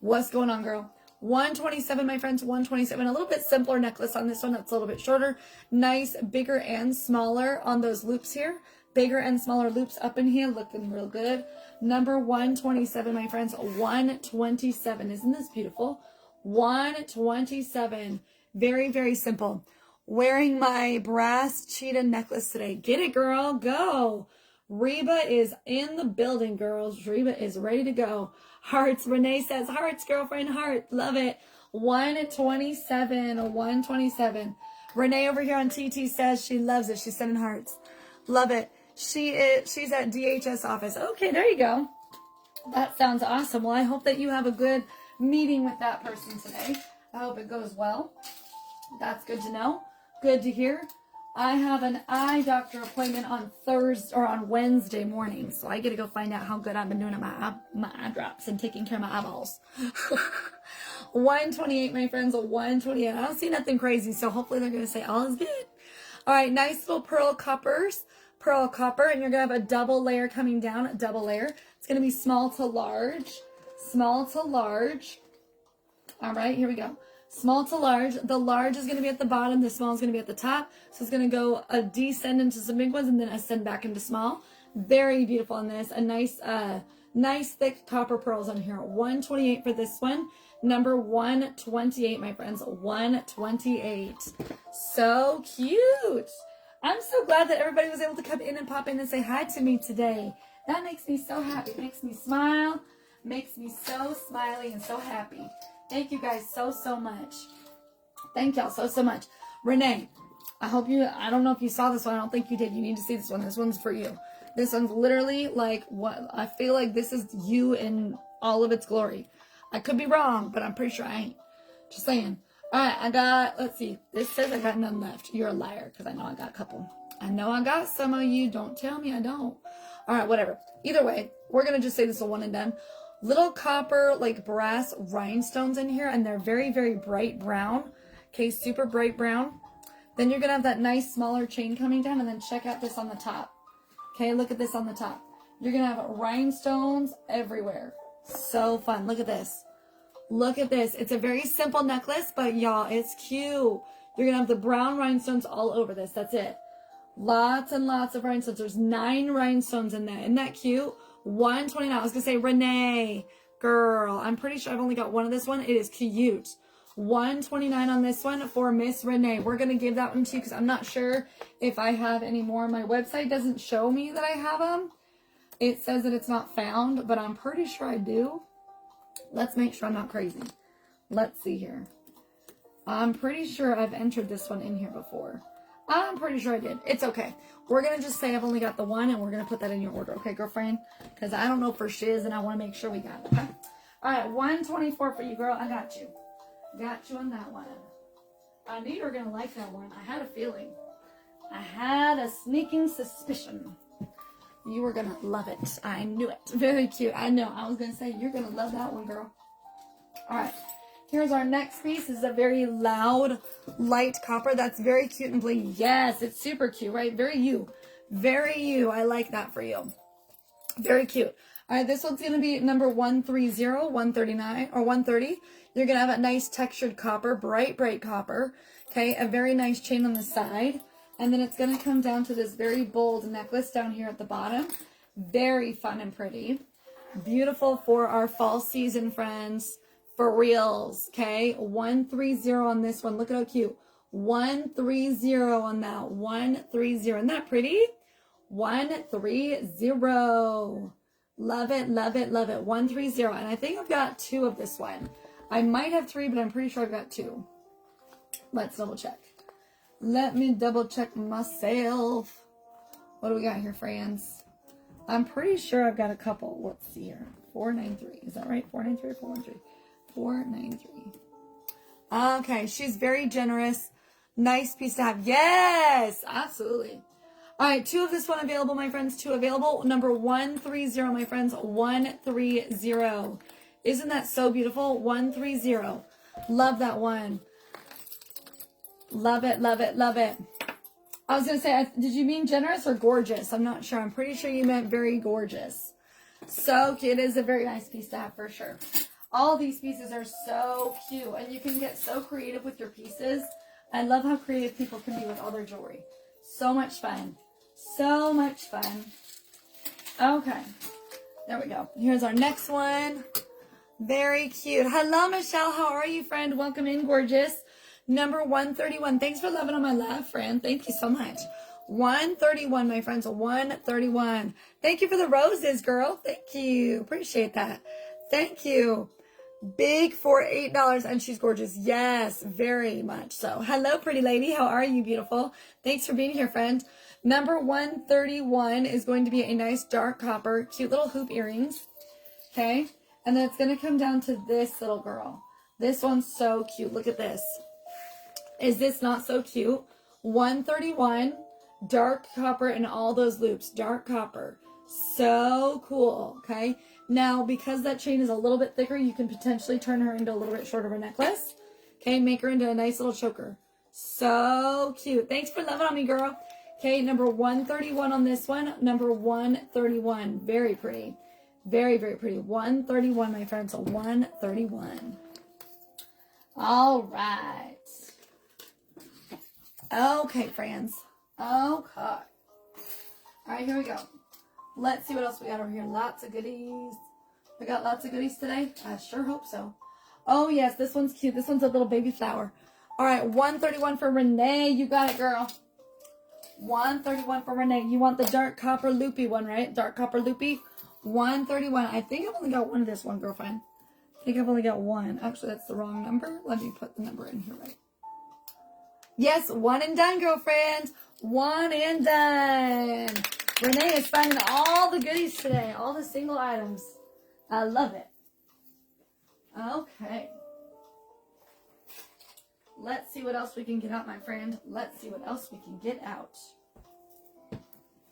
Speaker 1: What's going on, girl? 127, my friends. 127. A little bit simpler necklace on this one. That's a little bit shorter. Nice, bigger and smaller on those loops here. Bigger and smaller loops up in here, looking real good. Number 127, my friends. 127. Isn't this beautiful? 127. Very, very simple. Wearing my brass cheetah necklace today. Get it, girl. Go. Reba is in the building, girls. Reba is ready to go. Hearts. Renee says, hearts, girlfriend, heart. Love it. 127. 127. Renee over here on TT says she loves it. She's sending hearts. Love it. She's at DHS office. Okay, there you go. That sounds awesome. Well, I hope that you have a good meeting with that person today. I hope it goes well. That's good to know. Good to hear. I have an eye doctor appointment on Thursday or on Wednesday morning, so I get to go find out how good I've been doing at my eye drops and taking care of my eyeballs. 128, my friends. 128. I don't see nothing crazy, so hopefully they're going to say all is good. All right, nice little pearl coppers. Pearl copper, and you're going to have a double layer coming down, a double layer. It's going to be small to large, small to large. All right, here we go. Small to large. The large is going to be at the bottom. The small is going to be at the top. So it's going to go descend into some big ones and then ascend back into small. Very beautiful on this. A nice, nice thick copper pearls on here. 128 for this one. Number 128, my friends. 128. So cute. I'm so glad that everybody was able to come in and pop in and say hi to me today. That makes me so happy. It makes me smile. Makes me so smiley and so happy. Thank you guys so, so much. Thank y'all so, so much. Renee, I don't know if you saw this one. I don't think you did. You need to see this one. This one's for you. This one's literally like what I feel like this is you in all of its glory. I could be wrong, but I'm pretty sure I ain't. Just saying. All right, I got, let's see. This says I got none left. You're a liar because I know I got a couple. I know I got some of you. Don't tell me I don't. All right, whatever. Either way, we're going to just say this a one and done. Little copper, like brass rhinestones in here, and they're very, very bright brown. Okay, super bright brown. Then you're going to have that nice smaller chain coming down, and then check out this on the top. Okay, look at this on the top. You're going to have rhinestones everywhere. So fun. Look at this. Look at this. It's a very simple necklace, but y'all, it's cute. You're going to have the brown rhinestones all over this. That's it. Lots and lots of rhinestones. There's 9 rhinestones in that. Isn't that cute? 129. I was going to say, Renee, girl, I'm pretty sure I've only got one of this one. It is cute. 129 on this one for Miss Renee. We're going to give that one to you because I'm not sure if I have any more. My website doesn't show me that I have them. It says that it's not found, but I'm pretty sure I do. Let's make sure I'm not crazy. Let's see here. I'm pretty sure I've entered this one in here before. I'm pretty sure I did. It's okay. We're going to just say I've only got the one, and we're going to put that in your order. Okay, girlfriend? Because I don't know for shiz, and I want to make sure we got it. Okay? All right, 124 for you, girl. I got you. Got you on that one. I knew you were going to like that one. I had a feeling. I had a sneaking suspicion. You were going to love it. I knew it. Very cute. I know. I was going to say, you're going to love that one, girl. All right. Here's our next piece. This is a very loud, light copper. That's very cute and bling. Yes, it's super cute, right? Very you. Very you. I like that for you. Very cute. All right, this one's going to be number 130, 139, or 130. You're going to have a nice textured copper, bright, bright copper. Okay, a very nice chain on the side. And then it's going to come down to this very bold necklace down here at the bottom. Very fun and pretty. Beautiful for our fall season friends. For reals, okay? 130 on this one. Look at how cute. 130 on that. 130. Isn't that pretty? 130. Love it, love it, love it. 130. And I think I've got two of this one. I might have three, but I'm pretty sure I've got two. Let's double check. Let me double check myself. What do we got here, friends? I'm pretty sure I've got a couple. Let's see here. 493. Is that right? 493 or 413? 493. Okay, she's very generous. Nice piece to have. Yes, absolutely. All right, two of this one available, my friends. Two available. Number 130, my friends. 130. Isn't that so beautiful? 130. Love that one. Love it, love it, love it. I was going to say, did you mean generous or gorgeous? I'm not sure. I'm pretty sure you meant very gorgeous. So cute. It is a very nice piece to have for sure. All these pieces are so cute, and you can get so creative with your pieces. I love how creative people can be with all their jewelry. So much fun. So much fun. Okay. There we go. Here's our next one. Very cute. Hello, Michelle. How are you, friend? Welcome in, gorgeous. Number 131. Thanks for loving on my live, friend. Thank you so much. 131, my friends. 131. Thank you for the roses, girl. Thank you. Appreciate that. Thank you. Big for $8, and she's gorgeous. Yes, very much so. Hello, pretty lady. How are you, beautiful? Thanks for being here, friend. Number 131 is going to be a nice dark copper, cute little hoop earrings. Okay, and then it's going to come down to this little girl. This one's so cute. Look at this. Is this not so cute? 131, dark copper and all those loops. Dark copper. So cool, okay? Now, because that chain is a little bit thicker, you can potentially turn her into a little bit shorter of a necklace. Okay, make her into a nice little choker. So cute. Thanks for loving on me, girl. Okay, number 131 on this one. Number 131. Very pretty. Very, very pretty. 131, my friends. So 131. All right. Okay, friends. Okay. All right, here we go. Let's see what else we got over here. Lots of goodies. We got lots of goodies today. I sure hope so. Oh, yes. This one's cute. This one's a little baby flower. All right. 131 for Renee. You got it, girl. 131 for Renee. You want the dark copper loopy one, right? Dark copper loopy. 131. I think I've only got one of this one, girlfriend. I think I've only got one. Actually, that's the wrong number. Let me put the number in here right. Yes, one and done, girlfriend. One and done. Renee is finding all the goodies today. All the single items. I love it. Okay. Let's see what else we can get out, my friend. Let's see what else we can get out.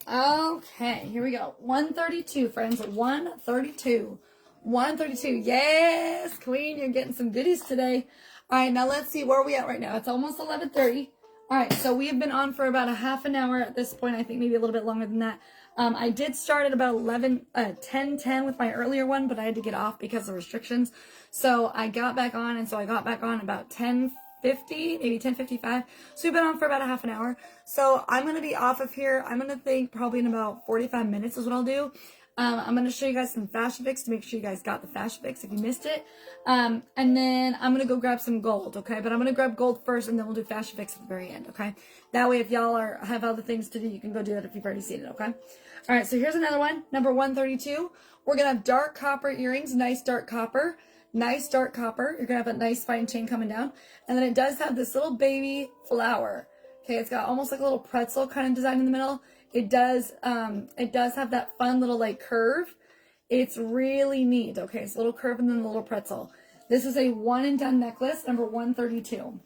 Speaker 1: Okay, here we go. 132, friends. 132. 132. Yes, queen, you're getting some goodies today. All right, now let's see where are we at right now. It's almost 11:30. All right, so we have been on for about a half an hour at this point. I think maybe a little bit longer than that. I did start at about 10:10 with my earlier one, but I had to get off because of restrictions. So I got back on, and so I got back on about 10:50, maybe 10:55. So we've been on for about a half an hour. So I'm going to be off of here. I'm going to think probably in about 45 minutes is what I'll do. I'm going to show you guys some fashion fix to make sure you guys got the fashion fix if you missed it. And then I'm going to go grab some gold, okay? But I'm going to grab gold first, and then we'll do fashion fix at the very end, okay? That way, if y'all have other things to do, you can go do that if you've already seen it, okay? All right, so here's another one. Number 132. We're going to have dark copper earrings, nice dark copper. Nice dark copper. You're going to have a nice fine chain coming down. And then it does have this little baby flower. Okay, it's got almost like a little pretzel kind of design in the middle. It does have that fun little like curve. It's really neat. Okay, it's a little curve and then a little pretzel. This is a one and done necklace, number 132.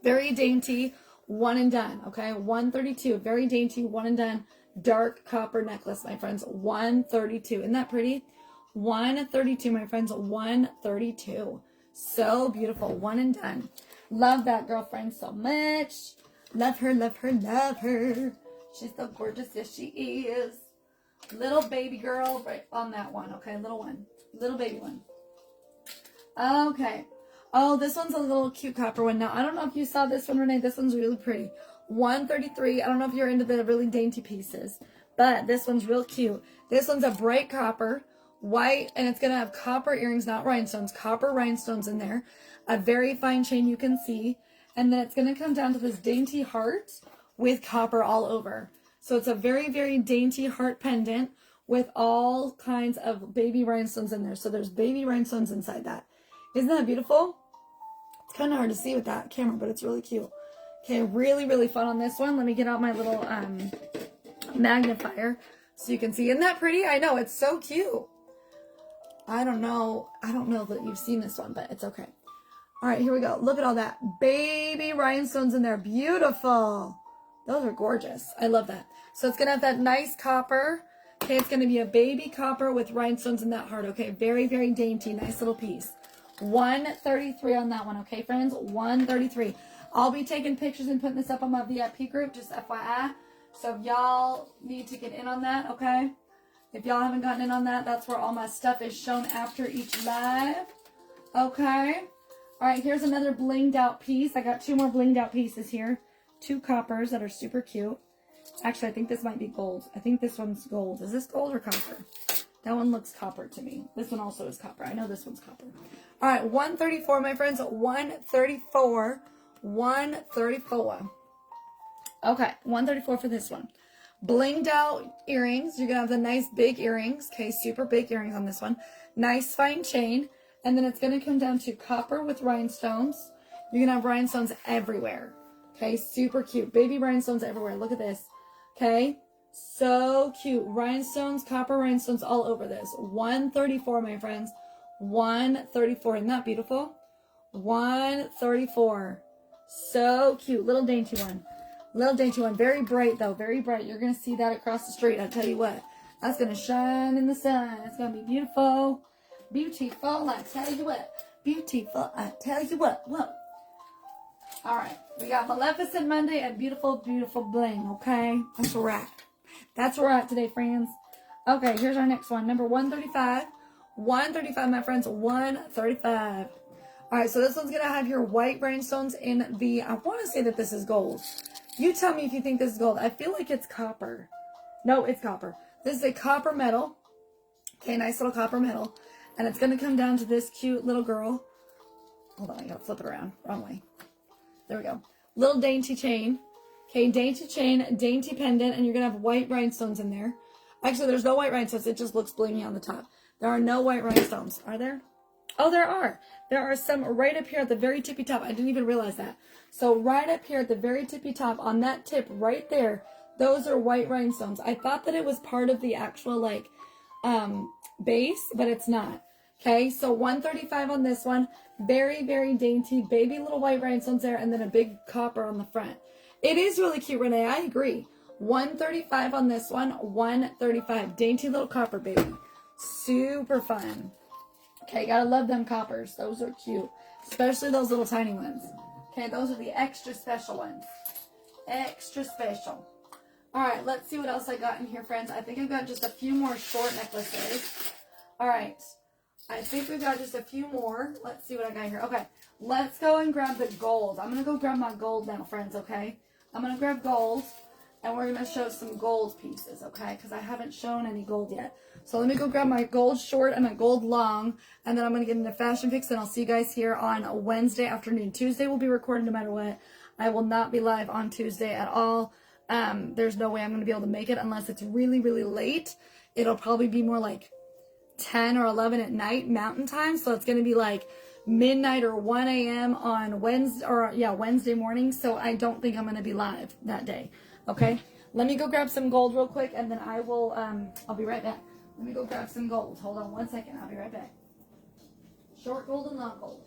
Speaker 1: Very dainty, one and done. Okay, 132. Very dainty, one and done, dark copper necklace, my friends. 132. Isn't that pretty? 132, my friends. 132. So beautiful. One and done. Love that girlfriend so much. Love her, love her, love her. She's so gorgeous. Yes, she is. Little baby girl right on that one. Okay, little one. Little baby one. Okay. Oh, this one's a little cute copper one. Now, I don't know if you saw this one, Renee. This one's really pretty. 133. I don't know if you're into the really dainty pieces, but this one's real cute. This one's a bright copper, white, and it's going to have copper earrings, not rhinestones, copper rhinestones in there. A very fine chain you can see. And then it's going to come down to this dainty heart with copper all over. So it's a very, very dainty heart pendant with all kinds of baby rhinestones in there. So there's baby rhinestones inside that. Isn't that beautiful? It's kind of hard to see with that camera, but it's really cute. Okay, really, really fun on this one. Let me get out my little magnifier so you can see. Isn't that pretty? I know, it's so cute. I don't know that you've seen this one, but it's okay. All right, here we go. Look at all that baby rhinestones in there. Beautiful. Those are gorgeous. I love that. So it's going to have that nice copper. Okay, it's going to be a baby copper with rhinestones in that heart. Okay, very, very dainty. Nice little piece. 133 on that one. Okay, friends? 133. I'll be taking pictures and putting this up on my VIP group, just FYI. So if y'all need to get in on that, okay? If y'all haven't gotten in on that, that's where all my stuff is shown after each live. Okay? All right, here's another blinged out piece. I got two more blinged out pieces here. Two coppers that are super cute. Actually, I think this might be gold. I think this one's gold. Is this gold or copper? That one looks copper to me. This one also is copper. I know this one's copper. All right, 134, my friends. 134. 134. Okay, 134 for this one. Blinged out earrings. You're going to have the nice big earrings. Okay, super big earrings on this one. Nice fine chain. And then it's going to come down to copper with rhinestones. You're going to have rhinestones everywhere. Okay, super cute. Baby rhinestones everywhere. Look at this. Okay, so cute. Rhinestones, copper rhinestones all over this. 134, my friends. 134. Isn't that beautiful? 134. So cute. Little dainty one. Little dainty one. Very bright, though. Very bright. You're going to see that across the street. I tell you what. That's going to shine in the sun. It's going to be beautiful. Beautiful, I tell you what. Beautiful, I tell you what. Whoa. All right. We got Maleficent Monday and beautiful, beautiful bling, okay? That's where we're at. That's where we're at today, friends. Okay, here's our next one. Number 135. 135, my friends. 135. All right, so this one's going to have your white rhinestones in the... I want to say that this is gold. You tell me if you think this is gold. I feel like it's copper. No, it's copper. This is a copper metal. Okay, nice little copper metal. And it's going to come down to this cute little girl. Hold on, I got to flip it around. Wrong way. There we go. Little dainty chain. Okay, dainty chain, dainty pendant, and you're going to have white rhinestones in there. Actually, there's no white rhinestones. It just looks blingy on the top. There are no white rhinestones. Are there? Oh, there are. There are some right up here at the very tippy top. I didn't even realize that. So right up here at the very tippy top, on that tip right there, those are white rhinestones. I thought that it was part of the actual, like, base, but it's not. Okay, so 135 on this one. Very, very dainty. Baby little white rhinestones there, and then a big copper on the front. It is really cute, Renee. I agree. 135 on this one. 135. Dainty little copper, baby. Super fun. Okay, gotta love them coppers. Those are cute. Especially those little tiny ones. Okay, those are the extra special ones. Extra special. Alright, let's see what else I got in here, friends. I think I've got just a few more short necklaces. Alright. I think we've got just a few more. Let's see what I got here. Okay, let's go and grab the gold. I'm going to go grab my gold now, friends, okay? I'm going to grab gold, and we're going to show some gold pieces, okay? Because I haven't shown any gold yet. So let me go grab my gold short and my gold long, and then I'm going to get into fashion picks, and I'll see you guys here on Wednesday afternoon. Tuesday will be recorded no matter what. I will not be live on Tuesday at all. There's no way I'm going to be able to make it unless it's really, really late. It'll probably be more like 10 or 11 at night Mountain Time. So it's going to be like midnight or 1 a.m. on Wednesday morning. So I don't think I'm going to be live that day. Okay. Let me go grab some gold real quick, and then I will, I'll be right back. Let me go grab some gold. Hold on 1 second. I'll be right back. Short gold and long gold.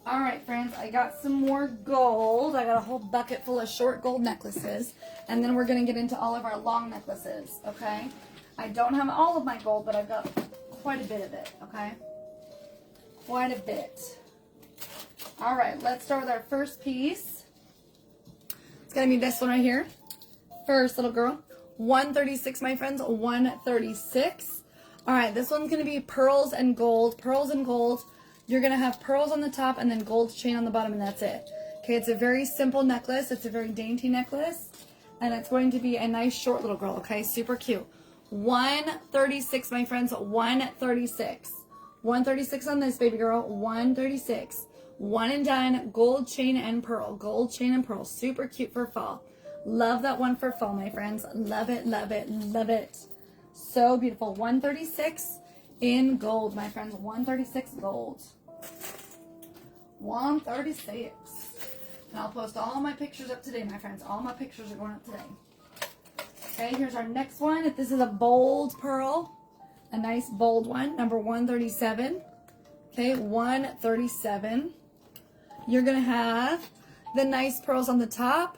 Speaker 1: All right, friends, I got some more gold. I got a whole bucket full of short gold necklaces. And then we're going to get into all of our long necklaces, okay? I don't have all of my gold, but I've got quite a bit of it, okay? Quite a bit. All right, let's start with our first piece. It's going to be this one right here. First, little girl. 136, my friends, 136. All right, this one's going to be pearls and gold. Pearls and gold. You're going to have pearls on the top and then gold chain on the bottom, and that's it. Okay, it's a very simple necklace. It's a very dainty necklace. And it's going to be a nice short little girl, okay? Super cute. 136, my friends. 136. 136 on this, baby girl. 136. One and done. Gold chain and pearl. Gold chain and pearl. Super cute for fall. Love that one for fall, my friends. Love it, love it, love it. So beautiful. 136 in gold, my friends. 136 gold. 136. And I'll post all my pictures up today, my friends. All my pictures are going up today. Okay, here's our next one. If this is a bold pearl, a nice bold one, number 137. Okay, 137. You're going to have the nice pearls on the top.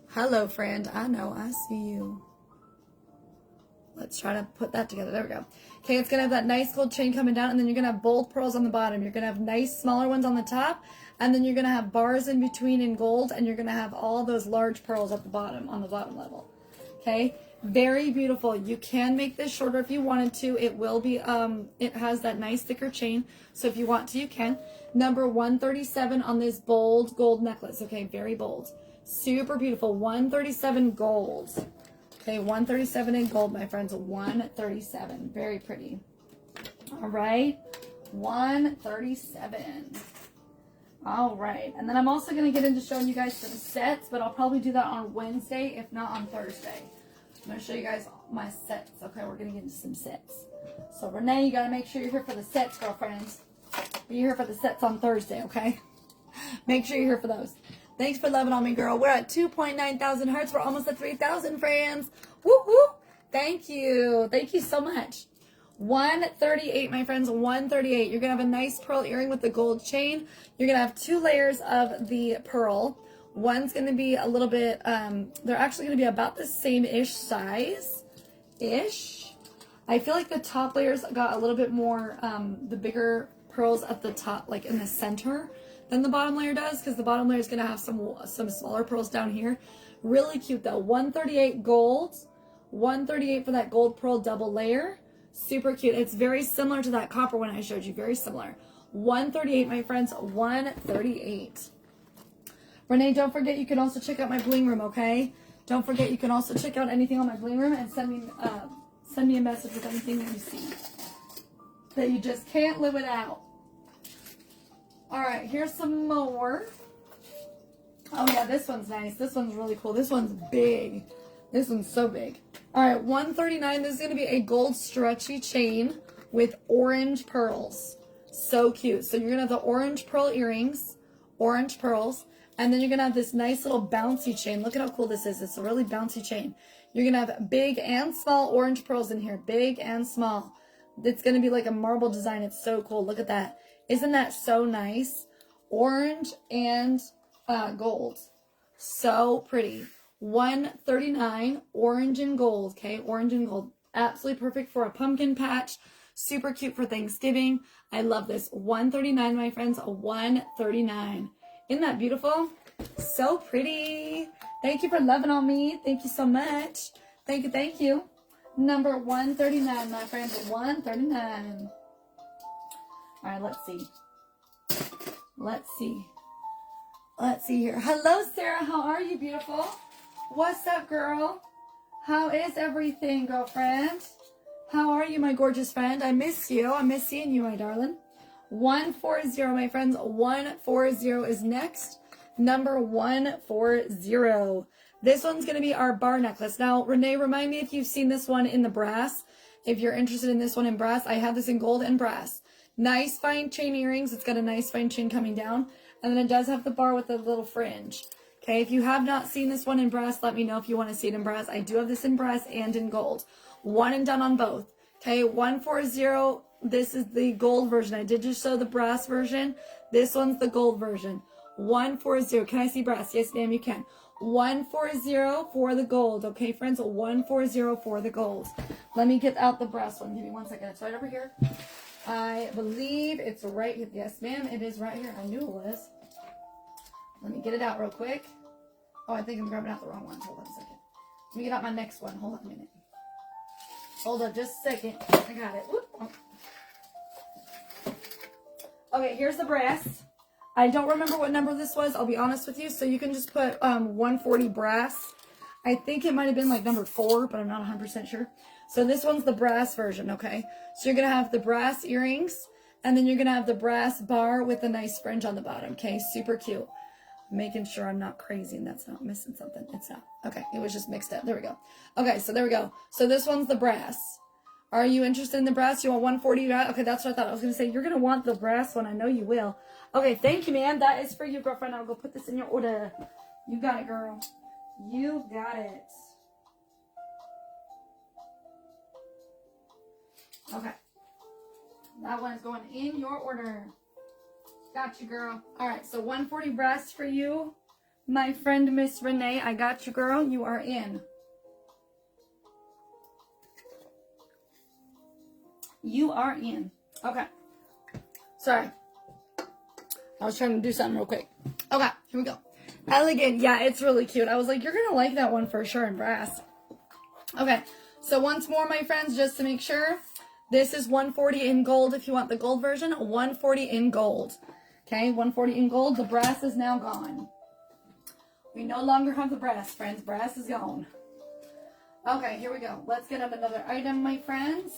Speaker 1: Hello, friend. I know. I see you. Let's try to put that together. There we go. Okay, it's going to have that nice gold chain coming down, and then you're going to have bold pearls on the bottom. You're going to have nice smaller ones on the top, and then you're going to have bars in between in gold, and you're going to have all those large pearls at the bottom, on the bottom level. Okay, very beautiful. You can make this shorter if you wanted to. It will be, it has that nice thicker chain, so if you want to, you can. Number 137 on this bold gold necklace. Okay, very bold. Super beautiful. 137 gold. Okay, 137 in gold, my friends. 137. Very pretty. All right. 137. All right. And then I'm also going to get into showing you guys some sets, but I'll probably do that on Wednesday, if not on Thursday. I'm going to show you guys my sets. Okay, we're going to get into some sets. So, Renee, you got to make sure you're here for the sets, girlfriends. You're here for the sets on Thursday, okay? Make sure you're here for those. Thanks for loving on me, girl. We're at 2.9 thousand hearts. We're almost at 3,000, friends. Woo, woo. Thank you. Thank you so much. 138, my friends. 138. You're going to have a nice pearl earring with the gold chain. You're going to have 2 layers of the pearl. One's going to be a little bit, they're actually going to be about the same-ish size-ish. I feel like the top layers got a little bit more, the bigger pearls at the top, like in the center, than the bottom layer does, because the bottom layer is going to have some smaller pearls down here. Really cute though. 138 gold, 138 for that gold pearl double layer. Super cute. It's very similar to that copper one I showed you. Very similar. 138, my friends. 138. Renee, don't forget you can also check out my bling room, okay? Don't forget you can also check out anything on my bling room and send me a message with anything that you see that you just can't live without. All right, here's some more. Oh yeah, this one's nice. This one's really cool. This one's big. This one's so big. All right, 139. This is going to be a gold stretchy chain with orange pearls. So cute. So you're going to have the orange pearl earrings, orange pearls, and then you're going to have this nice little bouncy chain. Look at how cool this is. It's a really bouncy chain. You're going to have big and small orange pearls in here. Big and small. It's going to be like a marble design. It's so cool. Look at that. Isn't that so nice? Orange and gold. So pretty. 139, orange and gold, okay? Orange and gold. Absolutely perfect for a pumpkin patch. Super cute for Thanksgiving. I love this. $139, my friends. $139. Isn't that beautiful? So pretty. Thank you for loving on me. Thank you so much. Thank you, thank you. Number 139, my friends. 139. All right, let's see. Let's see. Let's see here. Hello, Sarah. How are you, beautiful? What's up, girl? How is everything, girlfriend? How are you, my gorgeous friend? I miss you. I miss seeing you, my darling. 140, my friends. 140 is next. Number 140. This one's going to be our bar necklace. Now, Renee, remind me if you've seen this one in the brass. If you're interested in this one in brass, I have this in gold and brass. Nice fine chain earrings. It's got a nice fine chain coming down. And then it does have the bar with a little fringe. Okay, if you have not seen this one in brass, let me know if you want to see it in brass. I do have this in brass and in gold. One and done on both. Okay, 140. This is the gold version. I did just show the brass version. This one's the gold version. 140. Can I see brass? Yes, ma'am, you can. 140 for the gold. Okay, friends, 140 for the gold. Let me get out the brass one. Give me 1 second. It's right over here. I believe it's right here. Yes, ma'am, it is right here. I knew it was. Let me get it out real quick. Oh, I think I'm grabbing out the wrong one. Hold on a second. Let me get out my next one. Hold on a minute. Hold on just a second. I got it. Whoop. Oh. Okay, here's the brass. I don't remember what number this was. I'll be honest with you. So you can just put 140 brass. I think it might have been like number 4, but I'm not 100% sure. So this one's the brass version, okay? So you're going to have the brass earrings, and then you're going to have the brass bar with a nice fringe on the bottom, okay? Super cute. Making sure I'm not crazy and that's not missing something. It's not. Okay, it was just mixed up. There we go. Okay, so there we go. So this one's the brass. Are you interested in the brass? You want 140? Okay, that's what I thought. I was going to say, you're going to want the brass one. I know you will. Okay, thank you, ma'am. That is for you, girlfriend. I'll go put this in your order. You got it, girl. You got it. Okay. That one is going in your order. Got you, girl. All right, so 140 brass for you, my friend, Miss Renee. I got you, girl. You are in. You are in. Okay. Sorry. I was trying to do something real quick. Okay, here we go. Elegant. Yeah, it's really cute. I was like, you're going to like that one for sure in brass. Okay, so once more, my friends, just to make sure, this is 140 in gold if you want the gold version. 140 in gold. Okay, 140 in gold. The brass is now gone. We no longer have the brass, friends. Brass is gone. Okay, here we go. Let's get up another item, my friends.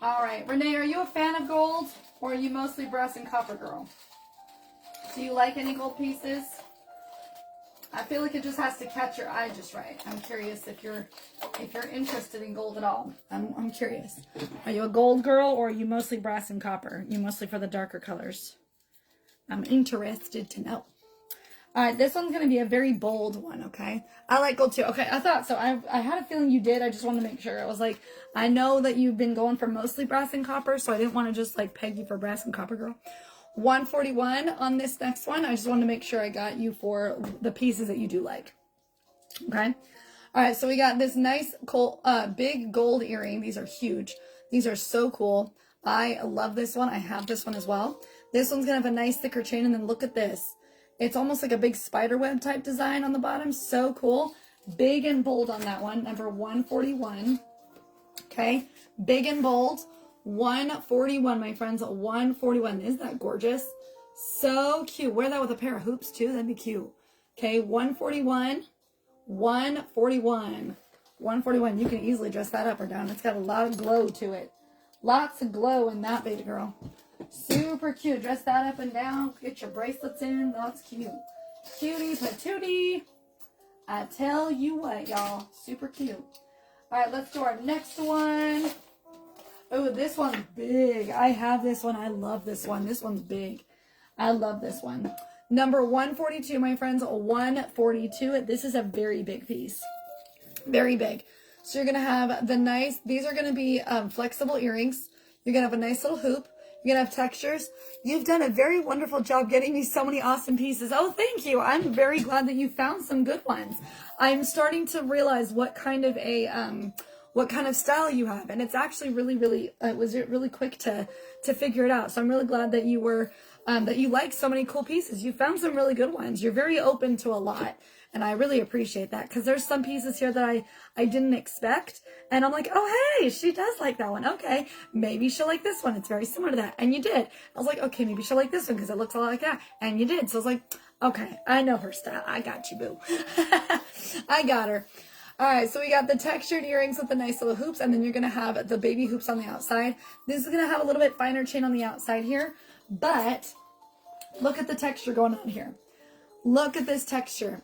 Speaker 1: All right, Renee, are you a fan of gold, or are you mostly brass and copper, girl? Do you like any gold pieces? I feel like it just has to catch your eye just right. I'm curious if you're interested in gold at all. I'm curious. Are you a gold girl, or are you mostly brass and copper? You mostly for the darker colors? I'm interested to know. All right, this one's going to be a very bold one, okay? I like gold too. Okay, I thought so. I had a feeling you did. I just wanted to make sure. I was like, I know that you've been going for mostly brass and copper, so I didn't want to just like peg you for brass and copper, girl. 141 on this next one. I just wanted to make sure I got you for the pieces that you do like. Okay? All right, so we got this nice big gold earring. These are huge. These are so cool. I love this one. I have this one as well. This one's going to have a nice thicker chain, and then look at this. It's almost like a big spider web type design on the bottom. So cool. Big and bold on that one. Number 141. Okay? Big and bold. 141, my friends. 141. Isn't that gorgeous? So cute. Wear that with a pair of hoops, too. That'd be cute. Okay, 141. 141. 141. You can easily dress that up or down. It's got a lot of glow to it. Lots of glow in that baby girl. Super cute. Dress that up and down. Get your bracelets in. That's cute. Cutie patootie. I tell you what, y'all. Super cute. All right, let's do our next one. Oh, this one's big. I have this one. I love this one. This one's big. I love this one. Number 142, my friends. 142. This is a very big piece. Very big. So you're going to have the nice, these are going to be flexible earrings. You're going to have a nice little hoop. You're going to have textures. You've done a very wonderful job getting me so many awesome pieces. Oh, thank you. I'm very glad that you found some good ones. I'm starting to realize what kind of a what kind of style you have. And it's actually really, it was really quick to figure it out. So I'm really glad that you were, that you like so many cool pieces. You found some really good ones. You're very open to a lot. And I really appreciate that, because there's some pieces here that I didn't expect. And I'm like, oh, hey, she does like that one. Okay, maybe she'll like this one. It's very similar to that. And you did. I was like, okay, maybe she'll like this one because it looks a lot like that. And you did. So I was like, okay, I know her style. I got you, boo. I got her. All right, so we got the textured earrings with the nice little hoops, and then you're going to have the baby hoops on the outside. This is going to have a little bit finer chain on the outside here, but look at the texture going on here. Look at this texture.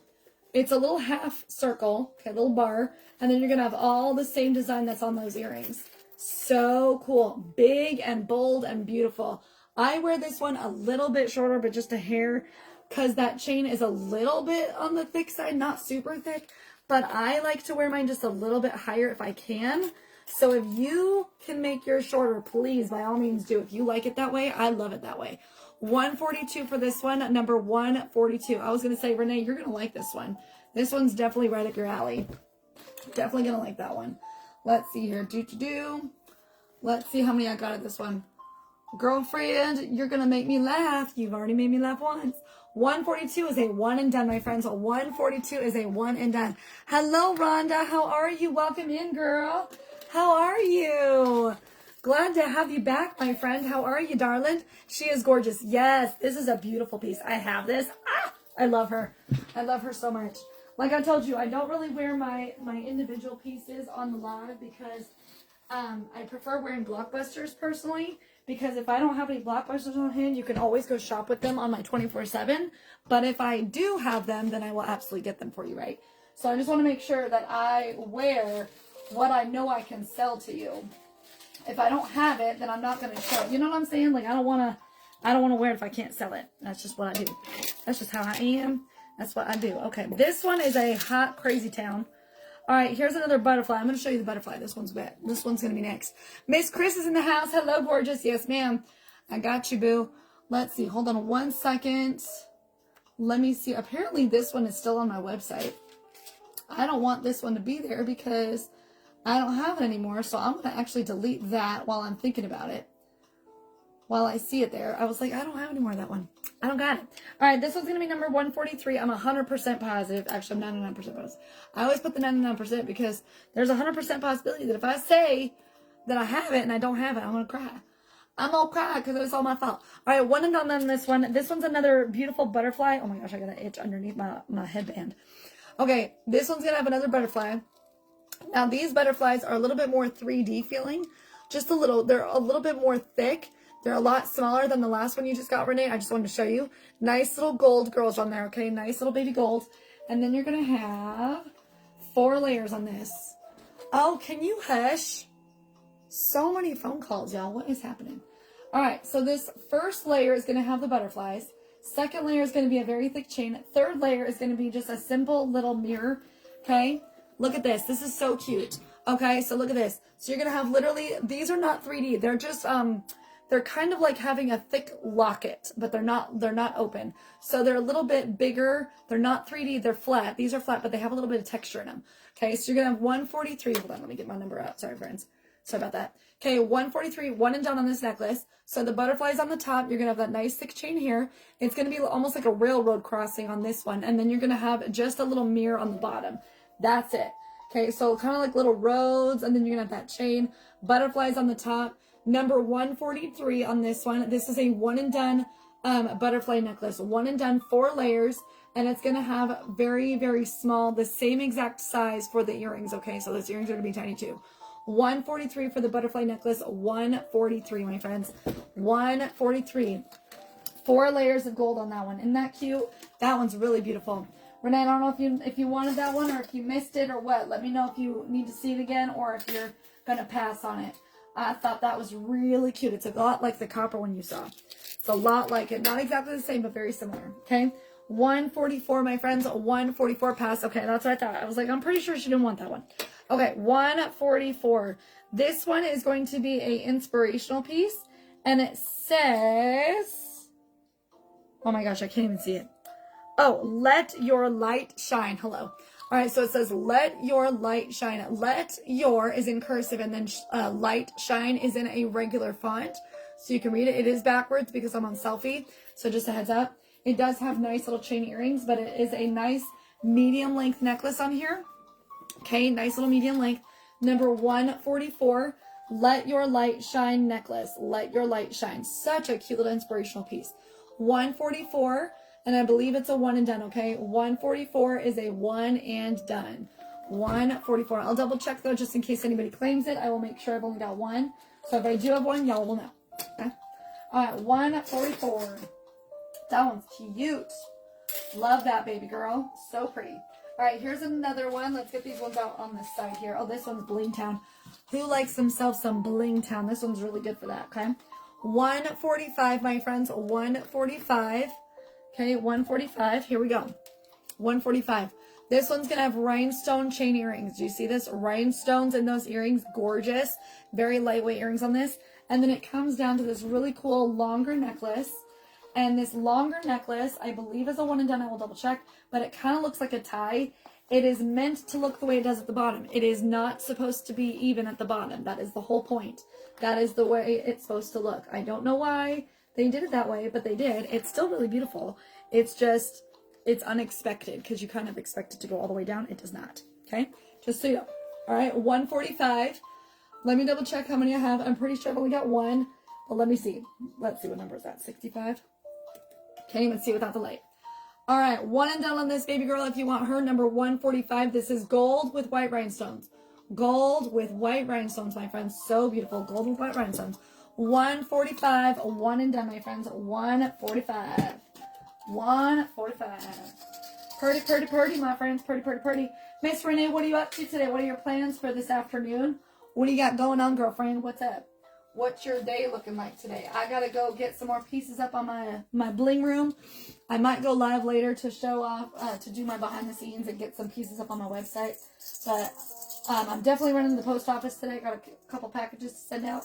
Speaker 1: It's a little half circle, okay, a little bar, and then you're going to have all the same design that's on those earrings. So cool. Big and bold and beautiful. I wear this one a little bit shorter, but just a hair, because that chain is a little bit on the thick side, not super thick, but I like to wear mine just a little bit higher if I can. So if you can make yours shorter, please, by all means do. If you like it that way, I love it that way. 142 for this one, number 142. I was going to say, Renee, you're going to like this one. This one's definitely right up your alley. Definitely going to like that one. Let's see here. Let's see how many I got at this one. Girlfriend, you're going to make me laugh. You've already made me laugh once. 142 is a one and done, my friends. 142 is a one and done. Hello, Rhonda. How are you? Welcome in, girl. How are you? Glad to have you back, my friend. How are you, darling? She is gorgeous. Yes, this is a beautiful piece. I have this. I love her. I love her so much. Like I told you, I don't really wear my individual pieces on the live because I prefer wearing blockbusters personally. Because if I don't have any blockbusters on hand, you can always go shop with them on my 24/7. But if I do have them, then I will absolutely get them for you, right? So I just want to make sure that I wear what I know I can sell to you. If I don't have it, then I'm not going to show it. You know what I'm saying? Like, I don't want to wear it if I can't sell it. That's just what I do. That's just how I am. That's what I do. Okay, this one is a hot, crazy town. All right, here's another butterfly. I'm going to show you the butterfly. This one's wet. This one's going to be next. Miss Chris is in the house. Hello, gorgeous. Yes, ma'am. I got you, boo. Let's see. Hold on 1 second. Let me see. Apparently, this one is still on my website. I don't want this one to be there because I don't have it anymore. So I'm going to actually delete that while I'm thinking about it. While I see it there. I was like, I don't have any more of that one. I don't got it. All right, this one's going to be number 143. I'm 100% positive. Actually, I'm 99% positive. I always put the 99% because there's 100% possibility that if I say that I have it and I don't have it, I'm going to cry. I'm going to cry because it's all my fault. All right, one and done on this one. This one's another beautiful butterfly. Oh my gosh, I got an itch underneath my headband. Okay, this one's going to have another butterfly. Now, these butterflies are a little bit more 3D feeling. Just a little. They're a little bit more thick. They're a lot smaller than the last one you just got, Renee. I just wanted to show you. Nice little gold girls on there, okay? Nice little baby gold. And then you're going to have 4 layers on this. Oh, can you hush? So many phone calls, y'all. What is happening? All right, so this first layer is going to have the butterflies. Second layer is going to be a very thick chain. Third layer is going to be just a simple little mirror, okay? Look at this. This is so cute. Okay, so look at this. So you're going to have literally, these are not 3D. They're just, they're kind of like having a thick locket, but they're not open. So they're a little bit bigger. They're not 3D, they're flat. These are flat, but they have a little bit of texture in them. Okay, so you're gonna have 143. Hold on, let me get my number out. Sorry, friends. Sorry about that. Okay, 143, one and done on this necklace. So the butterfly's on the top. You're gonna have that nice thick chain here. It's gonna be almost like a railroad crossing on this one. And then you're gonna have just a little mirror on the bottom. That's it. Okay, so kind of like little roads, and then you're gonna have that chain. Butterflies on the top. Number 143 on this one. This is a one and done butterfly necklace. One and done, 4 layers. And it's going to have very, very small, the same exact size for the earrings. Okay, so those earrings are going to be tiny too. 143 for the butterfly necklace. 143, my friends. 143. 4 layers of gold on that one. Isn't that cute? That one's really beautiful. Renee, I don't know if you wanted that one or if you missed it or what. Let me know if you need to see it again or if you're going to pass on it. I thought that was really cute. It's a lot like the copper one you saw. It's a lot like it. Not exactly the same, but very similar. Okay. 144, my friends. 144 pass. Okay, that's what I thought. I was like, I'm pretty sure she didn't want that one. Okay, 144. This one is going to be a inspirational piece. And it says... Oh my gosh, I can't even see it. Oh, let your light shine. Hello. All right, so it says, let your light shine. Let your is in cursive, and then light shine is in a regular font. So you can read it. It is backwards because I'm on selfie. So just a heads up. It does have nice little chain earrings, but it is a nice medium length necklace on here. Okay, nice little medium length. Number 144, let your light shine necklace. Let your light shine. Such a cute little inspirational piece. 144, and I believe it's a one and done, okay? 144 is a one and done. 144. I'll double check though, just in case anybody claims it. I will make sure I've only got one. So if I do have one, y'all will know. Okay. All right, 144. That one's cute. Love that, baby girl. So pretty. All right, here's another one. Let's get these ones out on this side here. Oh, this one's Bling Town. Who likes themselves some Bling Town? This one's really good for that, okay? 145, my friends. 145. Okay, 145. Here we go. 145. This one's going to have rhinestone chain earrings. Do you see this? Rhinestones in those earrings. Gorgeous. Very lightweight earrings on this. And then it comes down to this really cool longer necklace. And this longer necklace, I believe is a one and done. I will double check. But it kind of looks like a tie. It is meant to look the way it does at the bottom. It is not supposed to be even at the bottom. That is the whole point. That is the way it's supposed to look. I don't know why they did it that way, but they did. It's still really beautiful. It's just, it's unexpected because you kind of expect it to go all the way down. It does not. Okay? Just so you know. All right, 145. Let me double check how many I have. I'm pretty sure I've only got one, but let me see. Let's see what number is that. 65. Can't even see without the light. All right, one and done on this baby girl. If you want her, number 145. This is gold with white rhinestones. Gold with white rhinestones, my friends. So beautiful. Gold with white rhinestones. 145. One and done, my friends. 145. 145. Purdy, purdy, purdy, my friends. Purdy, purdy, purdy. Miss Renee, what are you up to today? What are your plans for this afternoon? What do you got going on, girlfriend? What's up? What's your day looking like today? I gotta go get some more pieces up on my bling room. I might go live later to show off, to do my behind the scenes and get some pieces up on my website. But I'm definitely running to the post office today. Got a couple packages to send out.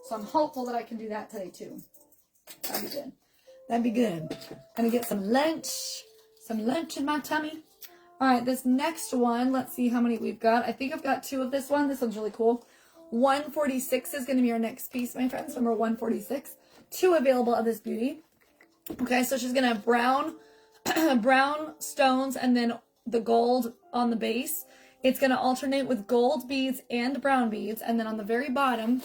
Speaker 1: So I'm hopeful that I can do that today too. That'd be good. That'd be good. Gonna get some lunch. Some lunch in my tummy. All right, this next one, let's see how many we've got. I think I've got two of this one. This one's really cool. 146 is going to be our next piece, my friends. Number 146. Two available of this beauty. Okay, so she's going to have brown, brown stones and then the gold on the base. It's going to alternate with gold beads and brown beads. And then on the very bottom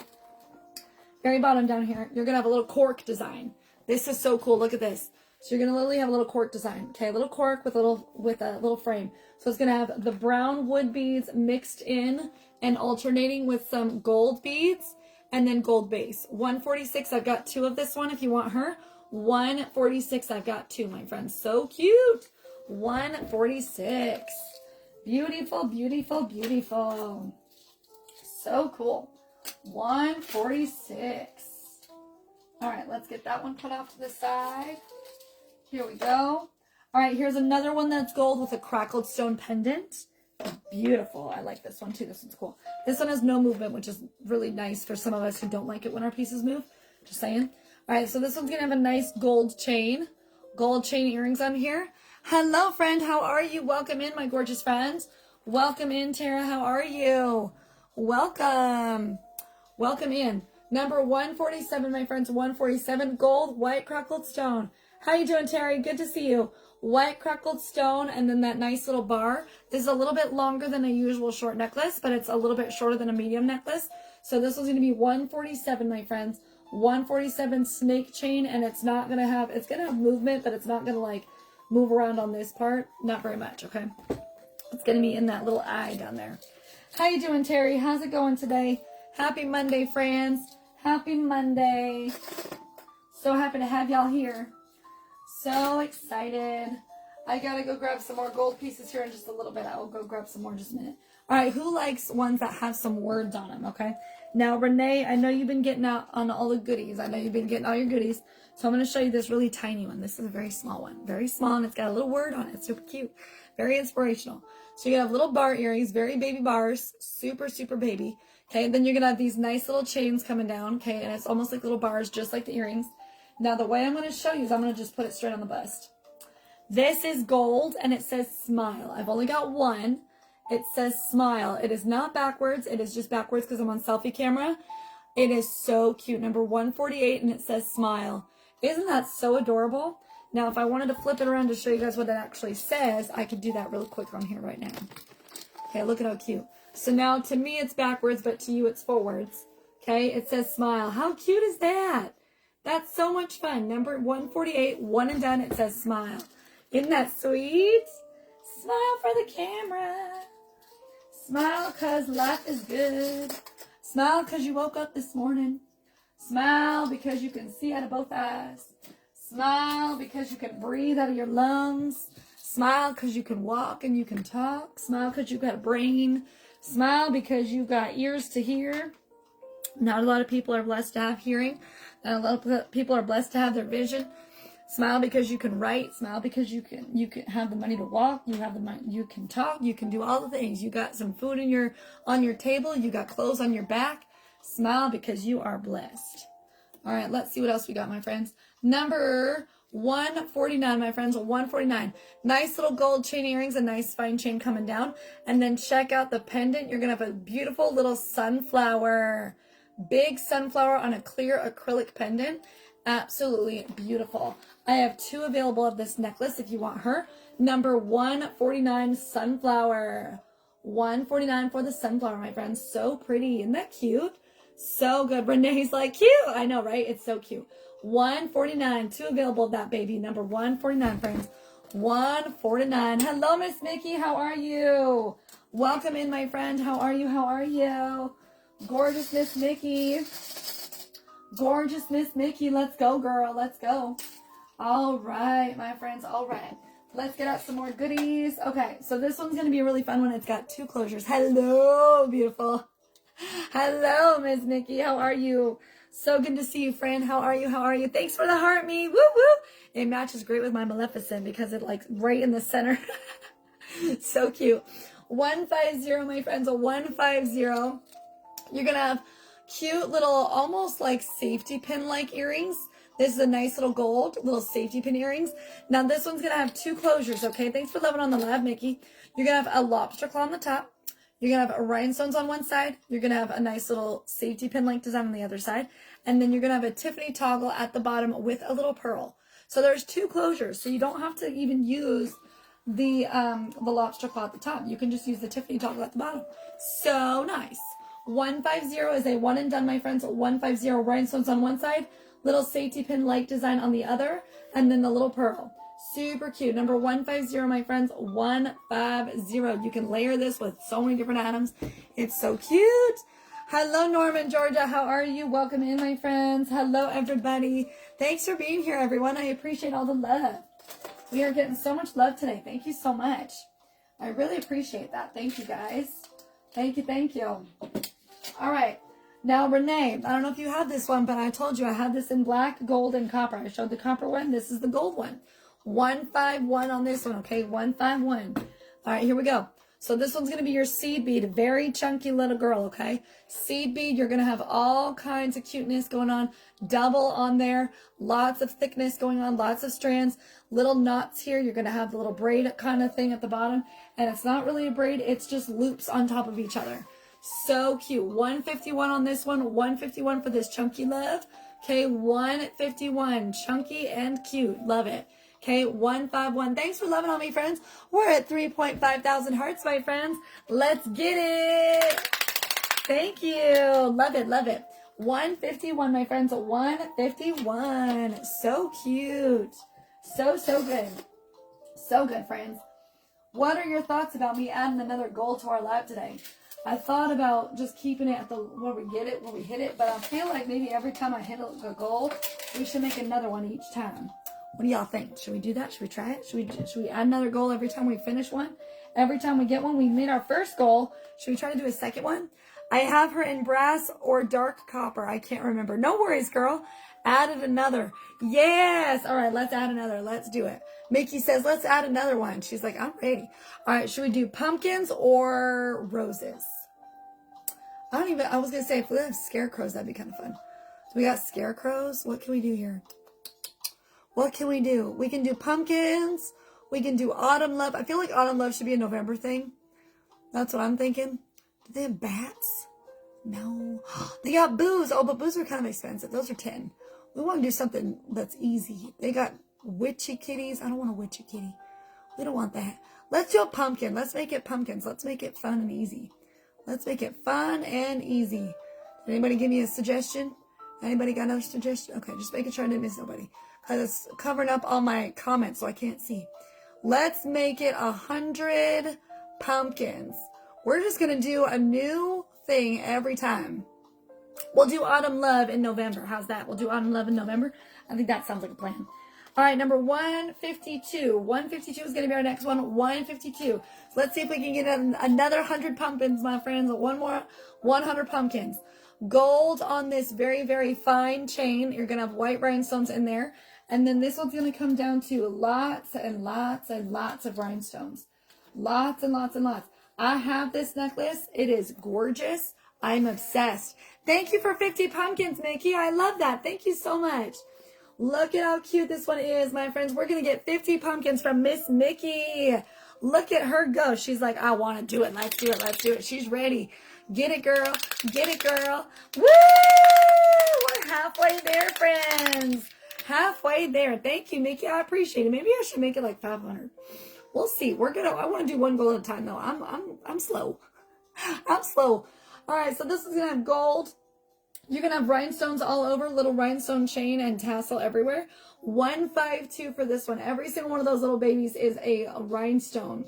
Speaker 1: down here, you're going to have a little cork design. This is so cool. Look at this. So you're going to literally have a little cork design. Okay, a little cork with a little frame. So it's going to have the brown wood beads mixed in and alternating with some gold beads and then gold base. 146, I've got two of this one if you want her. 146, I've got two, my friends. So cute. 146. Beautiful, beautiful, beautiful. So cool. 146. All right, let's get that one put off to the side. Here we go. All right, here's another one that's gold with a crackled stone pendant. Beautiful. I like this one too. This one's cool. This one has no movement, which is really nice for some of us who don't like it when our pieces move. Just saying. All right, so this one's going to have a nice gold chain earrings on here. Hello, friend. How are you? Welcome in, my gorgeous friends. Welcome in, Tara. How are you? Welcome. Welcome in. Number 147, my friends. 147, gold, white crackled stone. How you doing, Terry? Good to see you. White crackled stone and then that nice little bar. This is a little bit longer than a usual short necklace, but it's a little bit shorter than a medium necklace. So this one's going to be 147, my friends. 147 snake chain, and it's going to have movement, but it's not going to like move around on this part. Not very much, okay? It's going to be in that little eye down there. How you doing, Terry? How's it going today? Happy Monday, friends. Happy Monday. So happy to have y'all here. So excited. I gotta go grab some more gold pieces here in just a little bit. I will go grab some more in just a minute. All right, who likes ones that have some words on them, okay? Now, Renee, I know you've been getting out on all the goodies. I know you've been getting all your goodies. So I'm going to show you this really tiny one. This is a very small one. Very small, and it's got a little word on it. It's super cute. Very inspirational. So you're going to have little bar earrings, very baby bars. Super, super baby. Okay, and then you're going to have these nice little chains coming down, okay? And it's almost like little bars, just like the earrings. Now, the way I'm going to show you is I'm going to just put it straight on the bust. This is gold, and it says smile. I've only got one. It says smile. It is not backwards. It is just backwards because I'm on selfie camera. It is so cute. Number 148, and it says smile. Isn't that so adorable? Now, if I wanted to flip it around to show you guys what it actually says, I could do that real quick on here right now. Okay, look at how cute. So now, to me, it's backwards, but to you, it's forwards. Okay, it says smile. How cute is that? That's so much fun. Number 148, one and done, it says smile. Isn't that sweet? Smile for the camera. Smile because life is good. Smile because you woke up this morning. Smile because you can see out of both eyes. Smile because you can breathe out of your lungs. Smile because you can walk and you can talk. Smile because you got a brain. Smile because you got ears to hear. Not a lot of people are blessed to have hearing. Not a lot of people are blessed to have their vision. Smile because you can write. Smile because you can have the money to walk. You have the money. You can talk. You can do all the things. You got some food on your table. You got clothes on your back. Smile because you are blessed. All right, let's see what else we got, my friends. Number 149, my friends, 149. Nice little gold chain earrings, a nice fine chain coming down. And then check out the pendant. You're going to have a beautiful little sunflower. Big sunflower on a clear acrylic pendant. Absolutely beautiful. I have two available of this necklace if you want her. Number 149, sunflower. 149 for the sunflower, my friends. So pretty. Isn't that cute? So good. Renee's like, cute. I know, right? It's so cute. 149. Two available of that, baby. Number 149, friends. 149. Hello, Miss Mickey. How are you? Welcome in, my friend. How are you? How are you? Gorgeous Miss Mickey. Gorgeous Miss Mickey. Let's go, girl. Let's go. All right, my friends. All right. Let's get out some more goodies. Okay, so this one's going to be a really fun one. It's got two closures. Hello, beautiful. Hello, Miss Mickey. How are you? So good to see you, friend. How are you? How are you? Thanks for the heart, me. Woo, woo. It matches great with my Maleficent because it's like right in the center. So cute. 150, my friends. A 150. You're going to have cute little, almost like safety pin-like earrings. This is a nice little gold, little safety pin earrings. Now, this one's going to have two closures, okay? Thanks for loving on the lab, Mickey. You're going to have a lobster claw on the top. You're going to have rhinestones on one side. You're going to have a nice little safety pin-like design on the other side. And then you're going to have a Tiffany toggle at the bottom with a little pearl. So there's two closures. So you don't have to even use the lobster claw at the top. You can just use the Tiffany toggle at the bottom. So nice. 150 is a one and done, my friends. 150 rhinestones on one side, little safety pin-like design on the other, and then the little pearl. Super cute. Number 150, my friends. 150. You can layer this with so many different items. It's so cute. Hello, Norman, Georgia. How are you? Welcome in, my friends. Hello, everybody. Thanks for being here, everyone. I appreciate all the love. We are getting so much love today. Thank you so much. I really appreciate that. Thank you, guys. Thank you. Thank you. All right. Now, Renee, I don't know if you have this one, but I told you I have this in black, gold, and copper. I showed the copper one. This is the gold one. 151 on this one, okay? 151. All right, here we go. So this one's going to be your seed bead. Very chunky little girl, okay? Seed bead, you're going to have all kinds of cuteness going on. Double on there. Lots of thickness going on. Lots of strands. Little knots here. You're going to have the little braid kind of thing at the bottom. And it's not really a braid. It's just loops on top of each other. So cute. 151 on this one. 151 for this chunky love. Okay, 151. Chunky and cute. Love it. Okay, 151. Thanks for loving on me, friends. We're at 3.5 thousand hearts, my friends. Let's get it. Thank you. Love it, love it. 151, my friends. 151. So cute. So good. So good, friends. What are your thoughts about me adding another goal to our lab today? I thought about just keeping it at the where we hit it, but I feel like maybe every time I hit a goal, we should make another one each time. What do y'all think? Should we do that? Should we try it? Should we add another goal every time we finish one? Every time we get one, we made our first goal. Should we try to do a second one? I have her in brass or dark copper. I can't remember. No worries, girl. Added another. Yes. All right, let's add another. Let's do it. Mickey says, let's add another one. She's like, I'm ready. All right, should we do pumpkins or roses? I was going to say, if we have scarecrows, that'd be kind of fun. So we got scarecrows. What can we do here? What can we do? We can do pumpkins. We can do Autumn Love. I feel like Autumn Love should be a November thing. That's what I'm thinking. Do they have bats? No. They got boos. Oh, but boos are kind of expensive. Those are 10. We want to do something that's easy. They got witchy kitties. I don't want a witchy kitty. We don't want that. Let's do a pumpkin. Let's make it pumpkins. Let's make it fun and easy. Let's make it fun and easy. Anybody give me a suggestion? Anybody got another suggestion? Okay, just making sure I didn't miss nobody. Because it's covering up all my comments so I can't see. Let's make it 100 pumpkins. We're just going to do a new thing every time. We'll do Autumn Love in November. How's that? We'll do Autumn Love in November. I think that sounds like a plan. All right, number 152. 152 is going to be our next one. 152. So let's see if we can get another 100 pumpkins, my friends. One more 100 pumpkins. Gold on this very, very fine chain. You're going to have white rhinestones in there. And then this one's going to come down to lots and lots and lots of rhinestones. Lots and lots and lots. I have this necklace. It is gorgeous. I'm obsessed. Thank you for 50 pumpkins, Mickey. I love that. Thank you so much. Look at how cute this one is, my friends. We're going to get 50 pumpkins from Miss Mickey. Look at her go. She's like, I want to do it. Let's do it. Let's do it. She's ready. Get it, girl. Get it, girl. Woo! We're halfway there, friends. Halfway there. Thank you, Mickey. I appreciate it. Maybe I should make it like 500. We'll see. I want to do one gold at a time, though. I'm slow. I'm slow. All right, so this is going to have gold. You're going to have rhinestones all over, little rhinestone chain and tassel everywhere. 152 for this one. Every single one of those little babies is a rhinestone.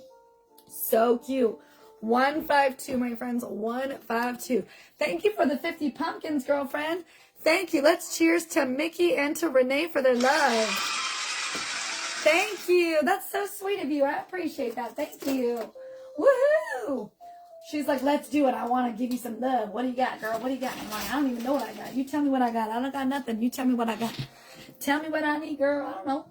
Speaker 1: So cute. 152, my friends. 152. Thank you for the 50 pumpkins, girlfriend. Thank you. Let's cheers to Mickey and to Renee for their love. Thank you. That's so sweet of you. I appreciate that. Thank you. Woohoo! She's like, let's do it. I want to give you some love. What do you got, girl? What do you got? I'm like, I don't even know what I got. You tell me what I got. I don't got nothing. You tell me what I got. Tell me what I need, girl. I don't know.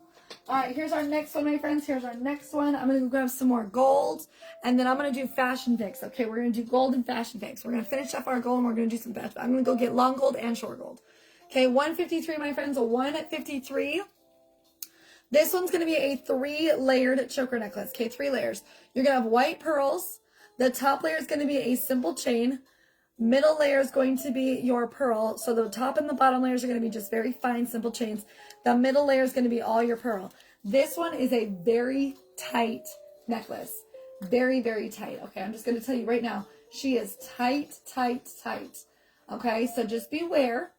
Speaker 1: All right, here's our next one, my friends. Here's our next one. I'm going to grab some more gold, and then I'm going to do fashion fix. Okay, we're going to do gold and fashion fix. We're going to finish off our gold, and we're going to do some fashion. I'm going to go get long gold and short gold. Okay, 153, my friends. 153. This one's going to be a 3-layered choker necklace. Okay, 3 layers. You're going to have white pearls. The top layer is going to be a simple chain. Middle layer is going to be your pearl. So the top and the bottom layers are going to be just very fine, simple chains. The middle layer is going to be all your pearl. This one is a very tight necklace. Very, very tight. Okay, I'm just going to tell you right now. She is tight, tight, tight. Okay, so just beware.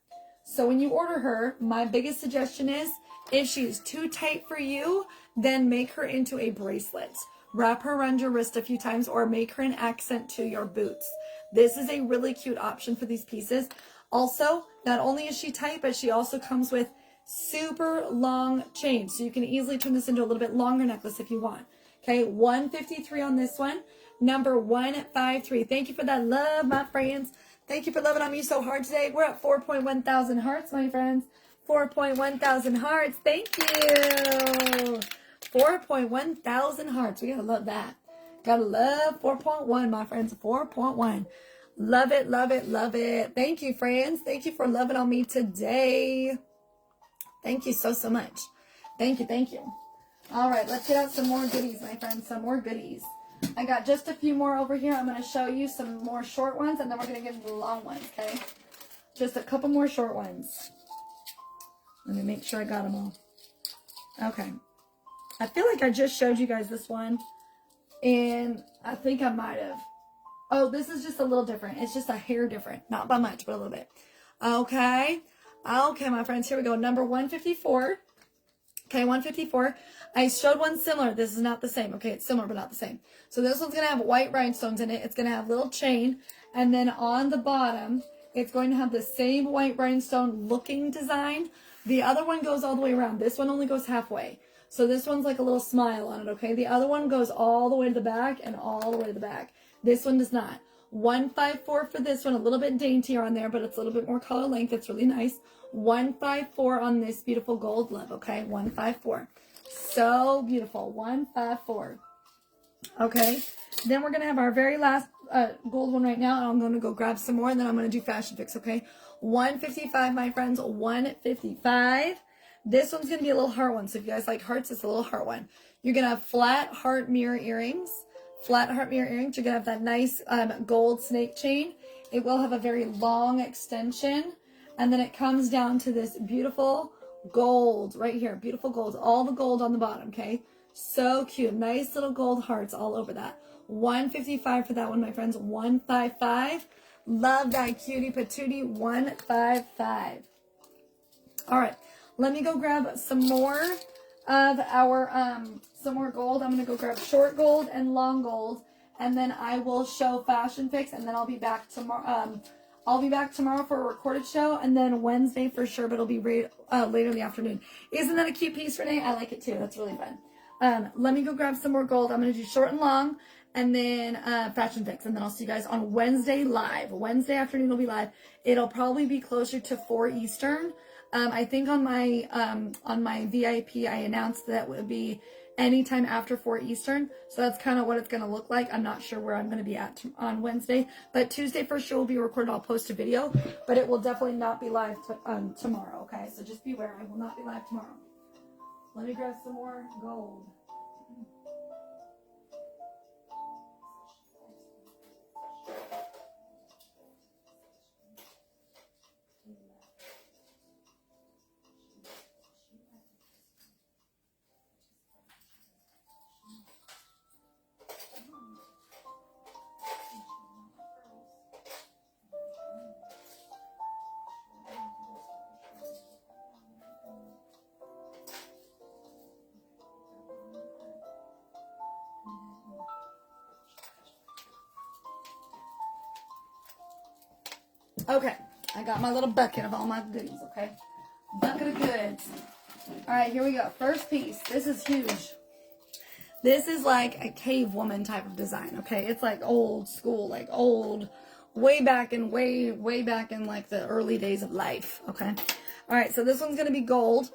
Speaker 1: So when you order her, my biggest suggestion is, if she's too tight for you, then make her into a bracelet. Wrap her around your wrist a few times or make her an accent to your boots. This is a really cute option for these pieces. Also, not only is she tight, but she also comes with super long chains. So you can easily turn this into a little bit longer necklace if you want. Okay, 153 on this one. Number 153. Thank you for that love, my friends. Thank you for loving on me so hard today. We're at 4.1 thousand hearts, my friends. 4.1 thousand hearts. Thank you. 4.1 thousand hearts. We gotta love that. Gotta love 4.1, my friends. 4.1. Love it, love it, love it. Thank you, friends. Thank you for loving on me today. Thank you so, so much. Thank you, thank you. All right, let's get out some more goodies, my friends. Some more goodies. I got just a few more over here. I'm going to show you some more short ones, and then we're going to get into the long ones, okay? Just a couple more short ones. Let me make sure I got them all. Okay. I feel like I just showed you guys this one, and I think I might have. Oh, this is just a little different. It's just a hair different. Not by much, but a little bit. Okay. Okay, my friends. Here we go. Number 154. Okay, 154. I showed one similar. This is not the same. Okay, it's similar, but not the same. So this one's going to have white rhinestones in it. It's going to have little chain. And then on the bottom, it's going to have the same white rhinestone looking design. The other one goes all the way around. This one only goes halfway. So this one's like a little smile on it, okay? The other one goes all the way to the back and all the way to the back. This one does not. 154 for this one. A little bit daintier on there, but it's a little bit more color length. It's really nice. 154 on this beautiful gold love, okay? 154. So beautiful. 154. Okay. Then we're going to have our very last gold one right now. And I'm going to go grab some more, and then I'm going to do fashion fix, okay? 155, my friends. 155. This one's going to be a little heart one. So if you guys like hearts, it's a little heart one. You're going to have flat heart mirror earrings. Flat heart mirror earrings. You're going to have that nice gold snake chain. It will have a very long extension. And then it comes down to this beautiful gold right here. Beautiful gold. All the gold on the bottom, okay? So cute. Nice little gold hearts all over that. $155 for that one, my friends. $155. Love that cutie patootie. $155. All right. Let me go grab some more of our, some more gold. I'm going to go grab short gold and long gold. And then I will show fashion pics. And then I'll be back tomorrow. I'll be back tomorrow for a recorded show. And then Wednesday for sure. But it'll be later in the afternoon. Isn't that a cute piece, Renee? I like it too. That's really fun. Let me go grab some more gold. I'm going to do short and long. And then fashion pics. And then I'll see you guys on Wednesday live. Wednesday afternoon will be live. It'll probably be closer to 4 Eastern. I think on my VIP, I announced that it would be anytime after 4 Eastern. So that's kind of what it's going to look like. I'm not sure where I'm going to be at on Wednesday. But Tuesday for sure will be recorded. I'll post a video. But it will definitely not be live tomorrow, okay? So just beware. I will not be live tomorrow. Let me grab some more gold. Okay, I got my little bucket of all my goodies, okay? Bucket of goods. All right, here we go. First piece. This is huge. This is like a cave woman type of design, okay? It's like old school, like old, way back in like the early days of life, okay? All right, so this one's going to be gold.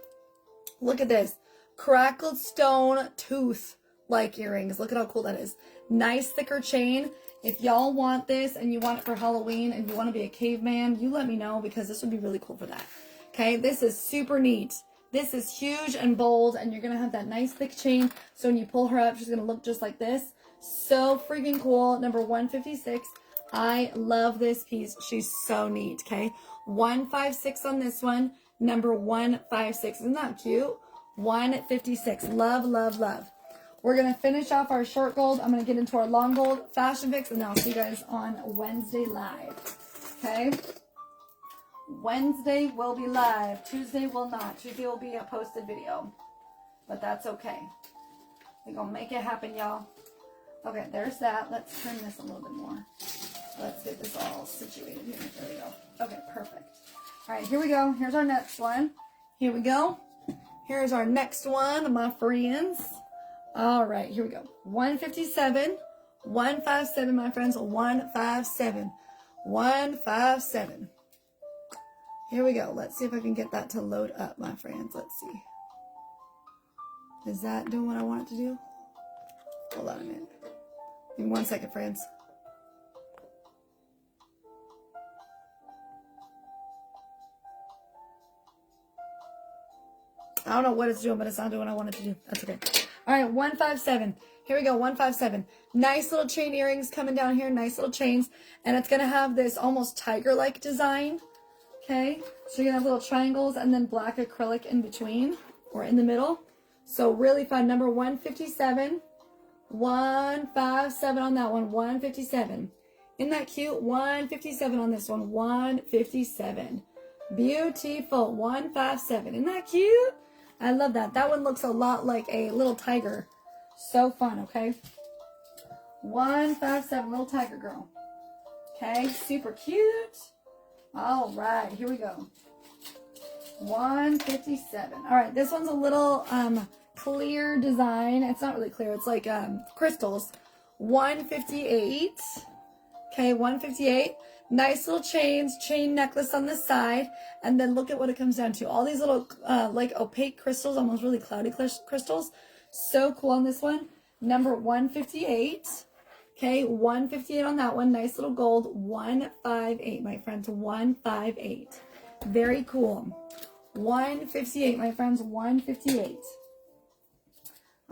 Speaker 1: Look at this. Crackled stone tooth like earrings. Look at how cool that is. Nice thicker chain. If y'all want this and you want it for Halloween and you want to be a caveman, you let me know because this would be really cool for that. Okay, this is super neat. This is huge and bold and you're going to have that nice thick chain. So when you pull her up, she's going to look just like this. So freaking cool. Number 156. I love this piece. She's so neat, okay? 156 on this one. Number 156. Isn't that cute? 156. Love, love, love. We're going to finish off our short gold. I'm going to get into our long gold fashion pics, and then I'll see you guys on Wednesday live. Okay? Wednesday will be live. Tuesday will not. Tuesday will be a posted video. But that's okay. We're going to make it happen, y'all. Okay, there's that. Let's turn this a little bit more. Let's get this all situated here. There we go. Okay, perfect. All right, here we go. Here's our next one. Here we go. Here's our next one, my friends. All right, here we go. 157, 157, my friends. 157, 157. Here we go. Let's see if I can get that to load up, my friends. Let's see. Is that doing what I want it to do? Hold on a minute. Give me 1 second, friends. I don't know what it's doing, but it's not doing what I want it to do. That's okay. All right, 157. Here we go, 157. Nice little chain earrings coming down here. Nice little chains. And it's going to have this almost tiger-like design. Okay? So you're going to have little triangles and then black acrylic in between or in the middle. So really fun. Number 157. 157 on that one. 157. Isn't that cute? 157 on this one. 157. Beautiful. 157. Isn't that cute? I love that. That one looks a lot like a little tiger. So fun, okay? 157, little tiger girl. Okay, super cute. All right, here we go. 157. All right, this one's a little clear design. It's not really clear. It's like crystals. 158. Okay, 158. Nice little chains, chain necklace on the side. And then look at what it comes down to. All these little like opaque crystals, almost really cloudy crystals. So cool on this one. Number 158. Okay, 158 on that one. Nice little gold. 158, my friends. 158. Very cool. $158, my friends, $158.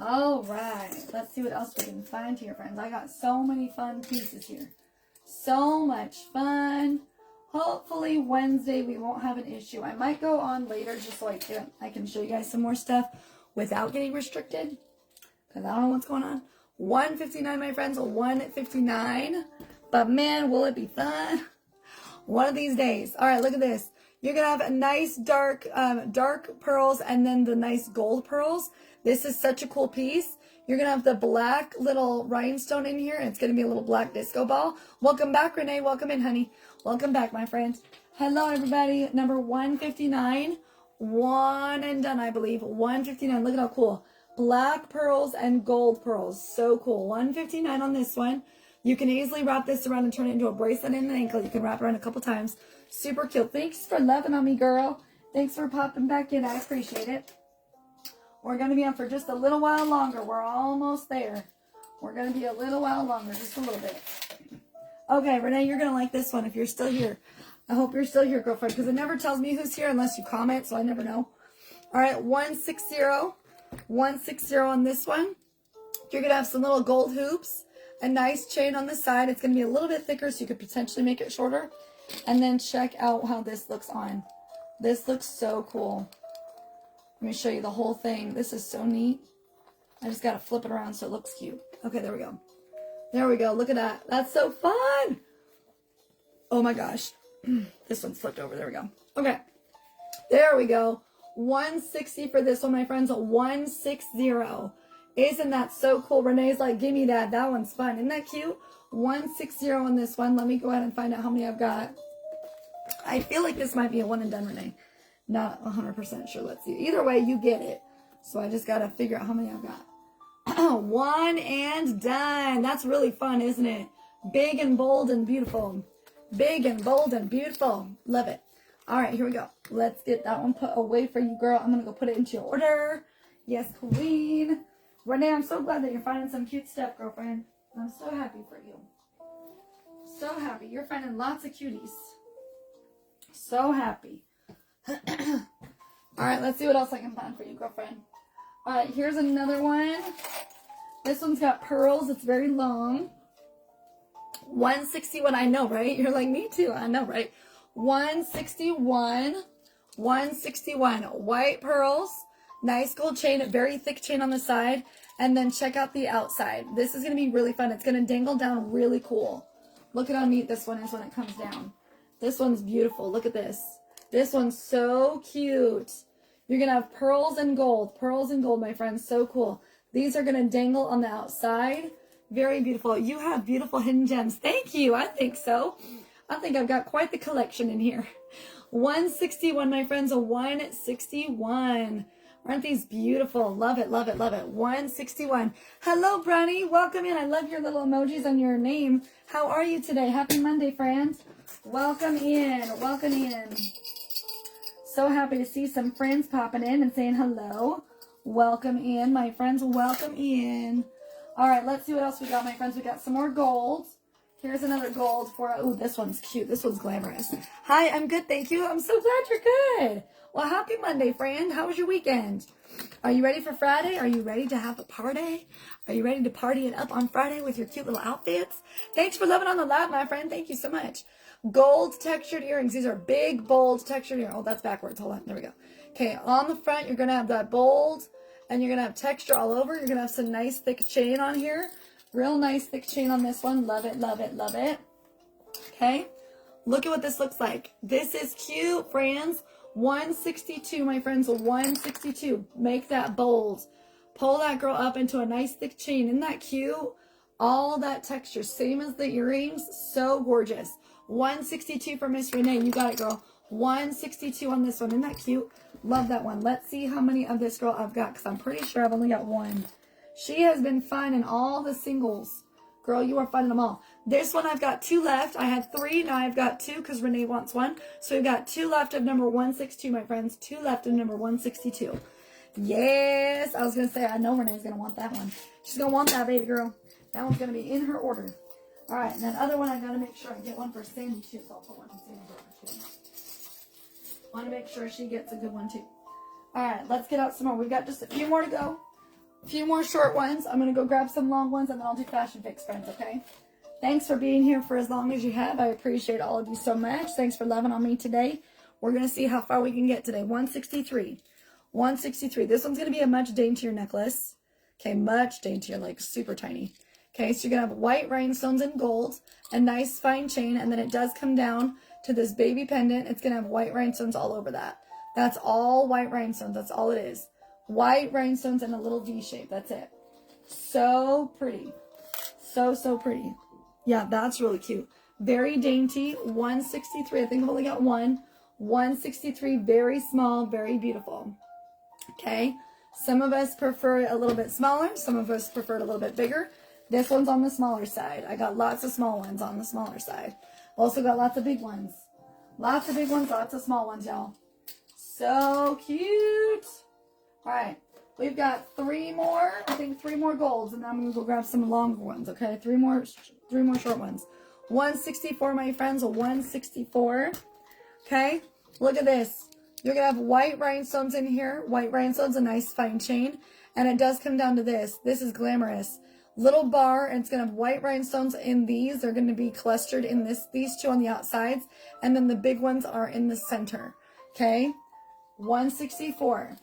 Speaker 1: All right, let's see what else we can find here, friends. I got so many fun pieces here. So much fun. Hopefully Wednesday we won't have an issue. I might go on later just so I can show you guys some more stuff without getting restricted, because I don't know what's going on. $159, my friends, $159. But man, will it be fun one of these days. All right, look at this. You're gonna have a nice dark pearls and then the nice gold pearls. This is such a cool piece. You're gonna have the black little rhinestone in here, and it's gonna be a little black disco ball. Welcome back, Renee. Welcome in, honey. Welcome back, my friend. Hello, everybody. Number 159. One and done, I believe. 159. Look at how cool. Black pearls and gold pearls. So cool. 159 on this one. You can easily wrap this around and turn it into a bracelet and an ankle. You can wrap it around a couple times. Super cute. Thanks for loving on me, girl. Thanks for popping back in. I appreciate it. We're going to be on for just a little while longer. We're almost there. We're going to be a little while longer, just a little bit. Okay, Renee, you're going to like this one if you're still here. I hope you're still here, girlfriend, because it never tells me who's here unless you comment, so I never know. All right, 160. 160 on this one. You're going to have some little gold hoops. A nice chain on the side. It's going to be a little bit thicker, so you could potentially make it shorter. And then check out how this looks on. This looks so cool. Let me show you the whole thing. This is so neat. I just got to flip it around so it looks cute. Okay, there we go. There we go. Look at that. That's so fun. Oh my gosh. This one's flipped over. There we go. Okay. There we go. 160 for this one, my friends. 160. Isn't that so cool? Renee's like, give me that. That one's fun. Isn't that cute? 160 on this one. Let me go ahead and find out how many I've got. I feel like this might be a one and done, Renee. Not 100% sure. Let's see. Either way, you get it. So I just got to figure out how many I've got. One and done. That's really fun, isn't it? Big and bold and beautiful. Big and bold and beautiful. Love it. All right, here we go. Let's get that one put away for you, girl. I'm going to go put it into your order. Yes, queen. Renee, I'm so glad that you're finding some cute stuff, girlfriend. I'm so happy for you. So happy. You're finding lots of cuties. So happy. All right, let's see what else I can find for you, girlfriend. All right, here's another one. This one's got pearls. It's very long. 161. I know, right? You're like, me too. I know, right? 161. 161. White pearls. Nice gold chain. Very thick chain on the side. And then check out the outside. This is going to be really fun. It's going to dangle down really cool. Look at how neat this one is when it comes down. This one's beautiful. Look at this. This one's so cute. You're going to have pearls and gold. Pearls and gold, my friends. So cool. These are going to dangle on the outside. Very beautiful. You have beautiful hidden gems. Thank you. I think so. I think I've got quite the collection in here. 161, my friends. A 161. Aren't these beautiful? Love it, love it, love it. 161. Hello, Brownie. Welcome in. I love your little emojis on your name. How are you today? Happy Monday, friends. Welcome in. Welcome in. So happy to see some friends popping in and saying hello. Welcome in, my friends. Welcome in. All right, let's see what else we got, my friends. We got some more gold. Here's another gold for, oh, this one's cute. This one's glamorous. Hi, I'm good, thank you. I'm so glad you're good. Well, happy Monday, friend. How was your weekend? Are you ready for Friday? Are you ready to have a party? Are you ready to party it up on Friday with your cute little outfits? Thanks for loving on the live, my friend. Thank you so much. Gold textured earrings. These are big, bold textured earrings. Oh, that's backwards. Hold on. There we go. Okay, on the front, you're going to have that bold, and you're going to have texture all over. You're going to have some nice, thick chain on here. Real nice, thick chain on this one. Love it, love it, love it. Okay, look at what this looks like. This is cute, friends. 162, my friends. 162. Make that bold. Pull that girl up into a nice, thick chain. Isn't that cute? All that texture. Same as the earrings. So gorgeous. 162 for Miss Renee. You got it, girl. 162 on this one. Isn't that cute? Love that one. Let's see how many of this girl I've got, because I'm pretty sure I've only got one. She has been finding all the singles. Girl, you are finding them all. This one, I've got 2 left. I had 3. Now I've got 2 because Renee wants 1. So we've got 2 left of number 162, my friends. 2 left of number 162. Yes. I was going to say, I know Renee's going to want that one. She's going to want that, baby girl. That one's going to be in her order. All right. And that other one, I got to make sure I get one for Sandy, too. So I'll put one in Sandy's order, too. Want to make sure she gets a good one too. All right, let's get out some more. We've got just a few more to go. A few more short ones. I'm going to go grab some long ones, and then I'll do fashion fix, friends, okay? Thanks for being here for as long as you have. I appreciate all of you so much. Thanks for loving on me today. We're going to see how far we can get today. 163. 163. This one's going to be a much daintier necklace. Okay, much daintier, like super tiny. Okay, so you're going to have white rhinestones and gold, a nice fine chain, and then it does come down to this baby pendant. It's going to have white rhinestones all over that. That's all white rhinestones. That's all it is. White rhinestones and a little V shape. That's it. So pretty. So, so pretty. Yeah, that's really cute. Very dainty. 163. I think I've only got one. 163. Very small. Very beautiful. Okay. Some of us prefer it a little bit smaller. Some of us prefer it a little bit bigger. This one's on the smaller side. I got lots of small ones on the smaller side. Also got lots of big ones. Lots of big ones, lots of small ones, y'all. So cute. All right. We've got three more. I think three more golds, and then I'm going to go grab some longer ones, okay? Three more short ones. 164, my friends. 164. Okay? Look at this. You're going to have white rhinestones in here. White rhinestones, a nice fine chain. And it does come down to this. This is glamorous. Little bar, and it's going to have white rhinestones in these. They're going to be clustered in these two on the outsides. And then the big ones are in the center. Okay? 164.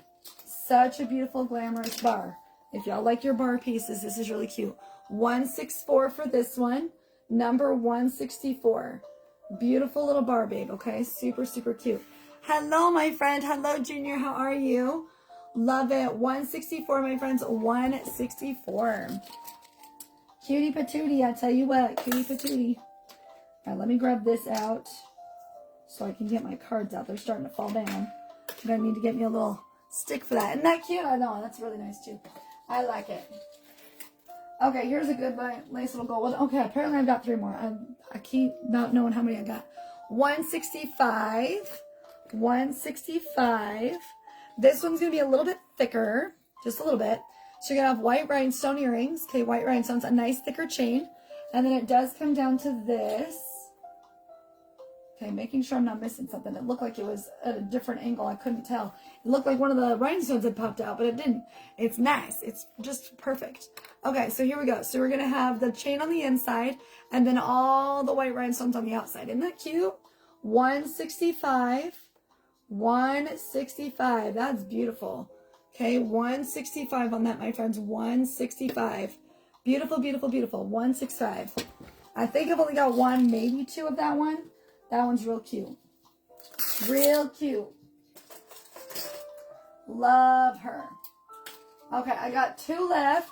Speaker 1: Such a beautiful, glamorous bar. If y'all like your bar pieces, this is really cute. 164 for this one. Number 164. Beautiful little bar, babe. Okay? Super, super cute. Hello, my friend. Hello, Junior. How are you? Love it. 164, my friends. 164. Cutie patootie. I tell you what. Cutie patootie. All right, let me grab this out so I can get my cards out. They're starting to fall down. I'm going to need to get me a little stick for that. Isn't that cute? I know. That's really nice, too. I like it. Okay, here's a good nice little gold one. Okay, apparently I've got three more. I keep not knowing how many I got. 165. 165. This one's going to be a little bit thicker. Just a little bit. So you're going to have white rhinestone earrings. Okay, white rhinestones. A nice thicker chain. And then it does come down to this. Okay, making sure I'm not missing something. It looked like it was at a different angle. I couldn't tell. It looked like one of the rhinestones had popped out, but it didn't. It's nice. It's just perfect. Okay, so here we go. So we're going to have the chain on the inside and then all the white rhinestones on the outside. Isn't that cute? 165. 165. That's beautiful. Okay, 165 on that, my friends. 165. Beautiful, beautiful, beautiful. 165. I think I've only got one, maybe two of that one. That one's real cute. Real cute. Love her. Okay, I got two left.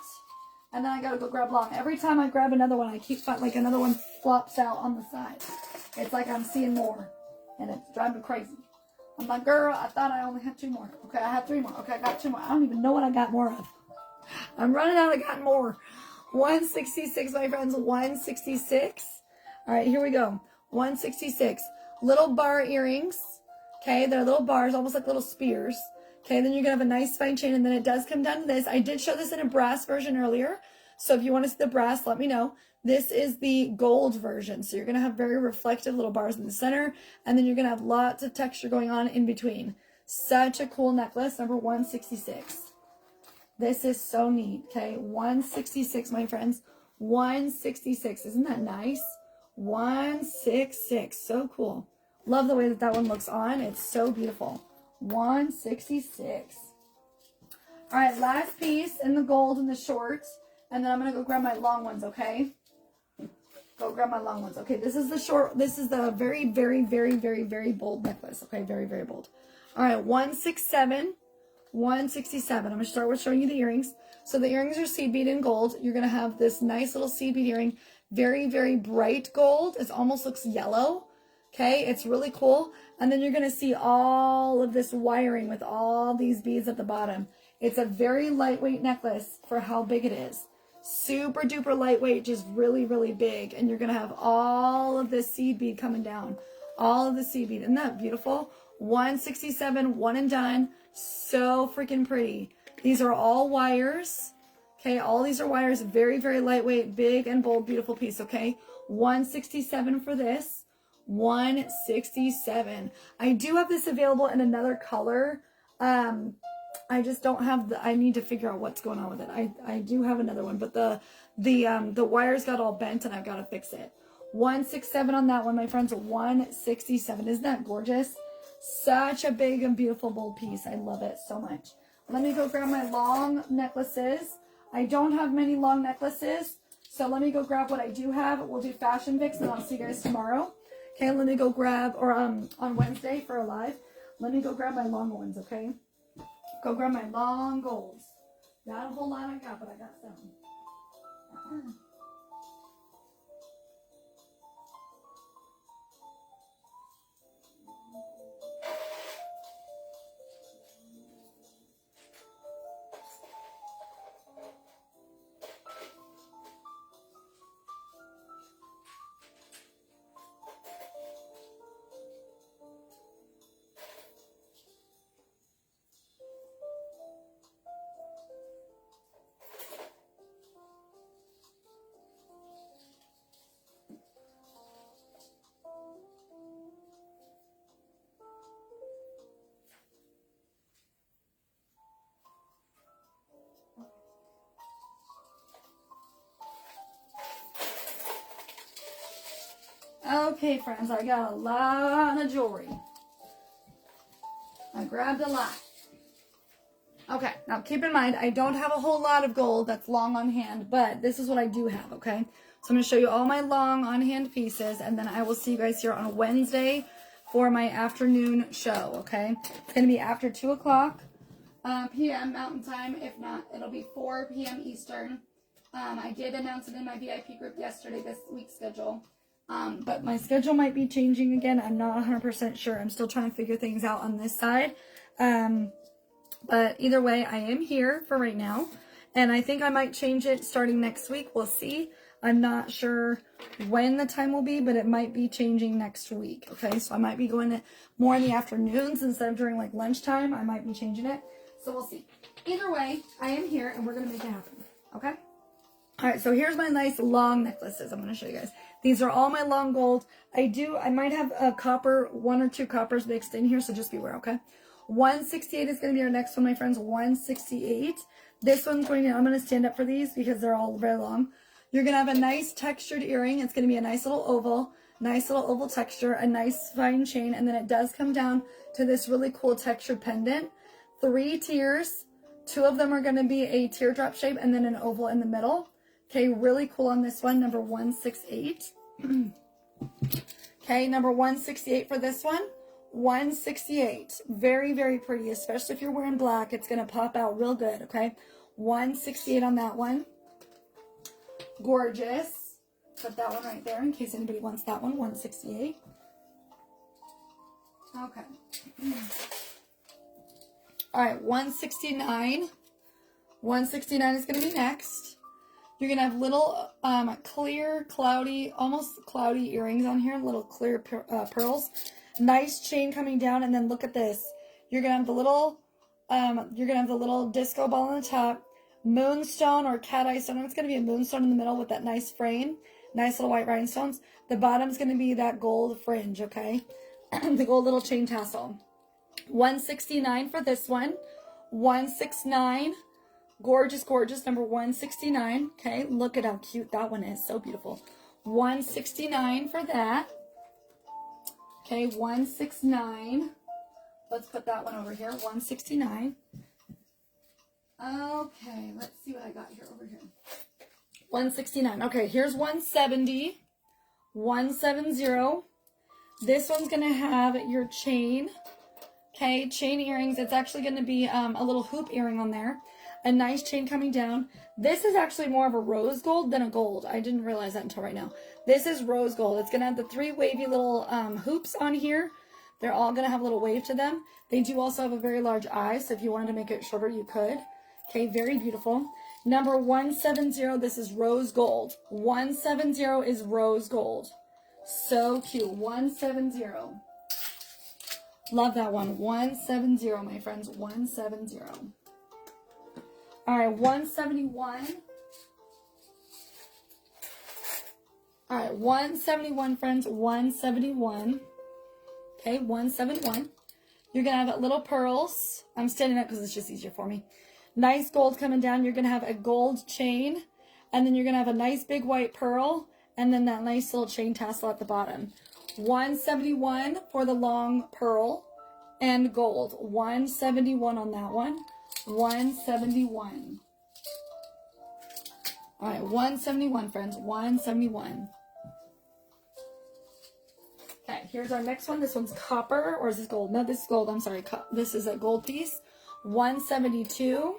Speaker 1: And then I gotta go grab long. Every time I grab another one, I keep finding like another one flops out on the side. It's like I'm seeing more. And it's driving me crazy. I'm like, girl, I thought I only had two more. Okay, I have three more. Okay, I got two more. I don't even know what I got more of. I'm running out. I got more. 166, my friends. 166. All right, here we go. 166. Little bar earrings. Okay, they're little bars, almost like little spears. Okay, then you're going to have a nice fine chain, and then it does come down to this. I did show this in a brass version earlier, so if you want to see the brass, let me know. This is the gold version, so you're going to have very reflective little bars in the center, and then you're going to have lots of texture going on in between. Such a cool necklace, number 166. This is so neat, okay? 166, my friends. 166. Isn't that nice? 166. So cool. Love the way that that one looks on. It's so beautiful. 166. All right, last piece in the gold and the shorts. And then I'm going to go grab my long ones, okay? Go grab my long ones. Okay, this is the short. This is the very, very, very, very, very bold necklace. Okay, very, very bold. All right, 167. 167. I'm going to start with showing you the earrings. So the earrings are seed bead in gold. You're going to have this nice little seed bead earring. Very, very bright gold. It almost looks yellow. Okay, it's really cool. And then you're going to see all of this wiring with all these beads at the bottom. It's a very lightweight necklace for how big it is. Super duper lightweight, just really, really big. And you're going to have all of this seed bead coming down. All of the seed bead. Isn't that beautiful? 167, one and done. So freaking pretty. These are all wires. Okay, all these are wires. Very, very lightweight, big and bold, beautiful piece. Okay, 167 for this. $167. I do have this available in another color. I just don't have the, I need to figure out what's going on with it. I do have another one, but the wires got all bent and I've got to fix it. 167 on that one, my friends. 167. Isn't that gorgeous? Such a big and beautiful bold piece. I love it so much. Let me go grab my long necklaces. I don't have many long necklaces, so let me go grab what I do have. We'll do fashion fix and I'll see you guys tomorrow. Okay, let me go grab, or on Wednesday for a live. Let me go grab my long ones, okay? Go grab my long golds. Not a whole lot I got, but I got some. Okay, friends, I got a lot of jewelry. I grabbed a lot. Okay, now keep in mind, I don't have a whole lot of gold that's long on hand, but this is what I do have, okay? So I'm going to show you all my long on hand pieces, and then I will see you guys here on Wednesday for my afternoon show, okay? It's going to be after 2 o'clock p.m. Mountain Time. If not, it'll be 4 p.m. Eastern. I did announce it in my VIP group yesterday, this week's schedule. But my schedule might be changing again. I'm not 100% sure. I'm still trying to figure things out on this side. But either way, I am here for right now. And I think I might change it starting next week. We'll see. I'm not sure when the time will be, but it might be changing next week. Okay, so I might be going to more in the afternoons instead of during like lunchtime. I might be changing it. So we'll see. Either way, I am here and we're going to make it happen. Okay? All right, so here's my nice long necklaces. I'm going to show you guys. These are all my long gold. I might have a copper, 1 or 2 coppers mixed in here, so just beware, okay? 168 is going to be our next one, my friends. 168. This one's going to, I'm going to stand up for these because they're all very long. You're going to have a nice textured earring. It's going to be a nice little oval texture, a nice fine chain, and then it does come down to this really cool textured pendant. 3 tiers. 2 of them are going to be a teardrop shape and then an oval in the middle. Okay, really cool on this one, number 168. Okay, number 168 for this one. 168. Very, very pretty, especially if you're wearing black. It's going to pop out real good, okay? 168 on that one. Gorgeous. Put that one right there in case anybody wants that one. 168. Okay. All right, 169. 169 is going to be next. You're going to have little clear, cloudy, almost cloudy earrings on here. Little clear pearls. Nice chain coming down. And then look at this. You're going to have the little disco ball on the top. Moonstone or cat eye stone. It's going to be a moonstone in the middle with that nice frame. Nice little white rhinestones. The bottom's going to be that gold fringe, okay? The gold little chain tassel. 169 for this one. 169. Gorgeous, gorgeous. Number 169. Okay, look at how cute that one is. So beautiful. 169 for that. Okay, 169. Let's put that one over here. 169. Okay, let's see what I got here over here. 169. Okay, here's 170. 170. This one's going to have your chain. Okay, chain earrings. It's actually going to be a little hoop earring on there. A nice chain coming down. This is actually more of a rose gold than a gold. I didn't realize that until right now. This is rose gold. It's going to have the 3 wavy little hoops on here. They're all going to have a little wave to them. They do also have a very large eye, so if you wanted to make it shorter, you could. Okay, very beautiful. Number 170, this is rose gold. 170 is rose gold. So cute. 170. Love that one. 170, my friends. 170. All right, 171. All right, 171, friends, 171. Okay, 171. You're going to have little pearls. I'm standing up because it's just easier for me. Nice gold coming down. You're going to have a gold chain. And then you're going to have a nice big white pearl. And then that nice little chain tassel at the bottom. 171 for the long pearl and gold. 171 on that one. 171. All right, 171, friends. 171. Okay, here's our next one. This one's copper, or is this gold? No, this is gold. I'm sorry. This is a gold piece. 172.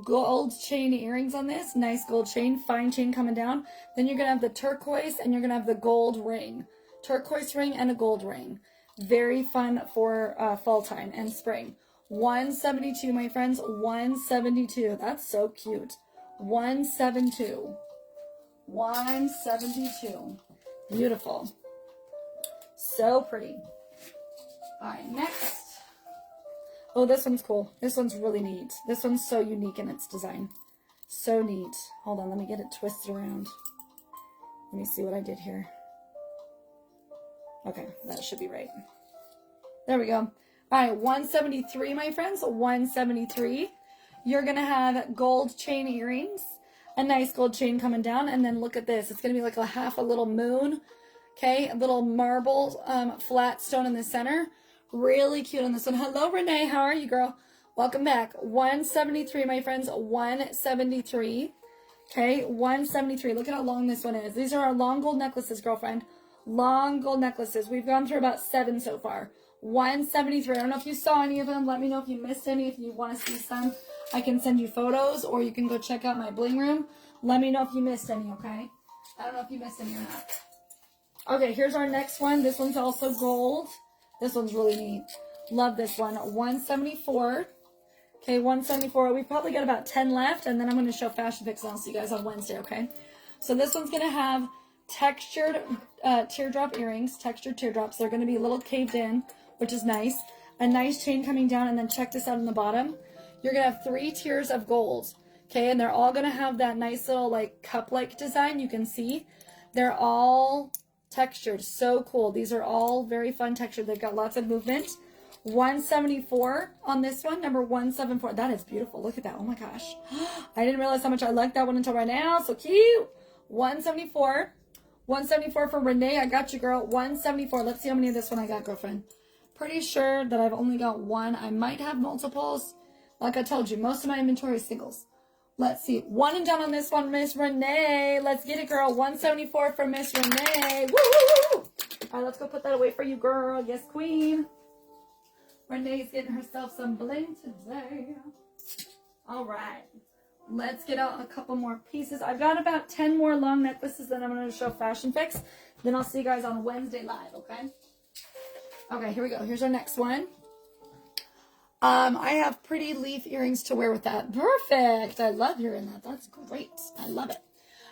Speaker 1: Gold chain earrings on this. Nice gold chain. Fine chain coming down. Then you're going to have the turquoise, and you're going to have the gold ring. Turquoise ring and a gold ring. Very fun for fall time and spring. 172, my friends. 172. That's so cute. 172. 172. Beautiful. So pretty. All right, next. Oh, this one's cool. This one's really neat. This one's so unique in its design. So neat. Hold on, let me get it twisted around. Let me see what I did here. Okay, that should be right. There we go. All right, 173, my friends. 173. You're going to have gold chain earrings. A nice gold chain coming down. And then look at this. It's going to be like a half a little moon. Okay, a little marble flat stone in the center. Really cute on this one. Hello, Renee. How are you, girl? Welcome back. 173, my friends. 173. Okay, 173. Look at how long this one is. These are our long gold necklaces, girlfriend. Long gold necklaces. We've gone through about 7 so far. 173. I don't know if you saw any of them. Let me know if you missed any. If you want to see some, I can send you photos, or you can go check out my bling room. Let me know if you missed any, okay? I don't know if you missed any or not. Okay, here's our next one. This one's also gold. This one's really neat. Love this one. 174. Okay, 174. We've probably got about 10 left, and then I'm going to show fashion pics, and I'll see you guys on Wednesday, okay? So this one's going to have textured teardrop earrings, textured teardrops. They're going to be a little caved in, which is nice. A nice chain coming down, and then check this out on the bottom. You're going to have 3 tiers of gold, okay? And they're all going to have that nice little, like, cup-like design you can see. They're all textured. So cool. These are all very fun textured. They've got lots of movement. 174 on this one. Number 174. That is beautiful. Look at that. Oh my gosh. I didn't realize how much I liked that one until right now. So cute. 174. 174 for Renee. I got you, girl. 174. Let's see how many of this one I got, girlfriend. Pretty sure that I've only got one. I might have multiples. Like I told you, most of my inventory is singles. Let's see. 1 and done on this one, Miss Renee. Let's get it, girl. 174 for Miss Renee. Woo, woo, woo. All right, let's go put that away for you, girl. Yes, queen. Renee's getting herself some bling today. All right. Let's get out a couple more pieces. I've got about 10 more long necklaces that I'm going to show fashion pics. Then I'll see you guys on Wednesday live, okay? Okay, here we go. Here's our next one. I have pretty leaf earrings to wear with that. Perfect. I love hearing that. That's great. I love it.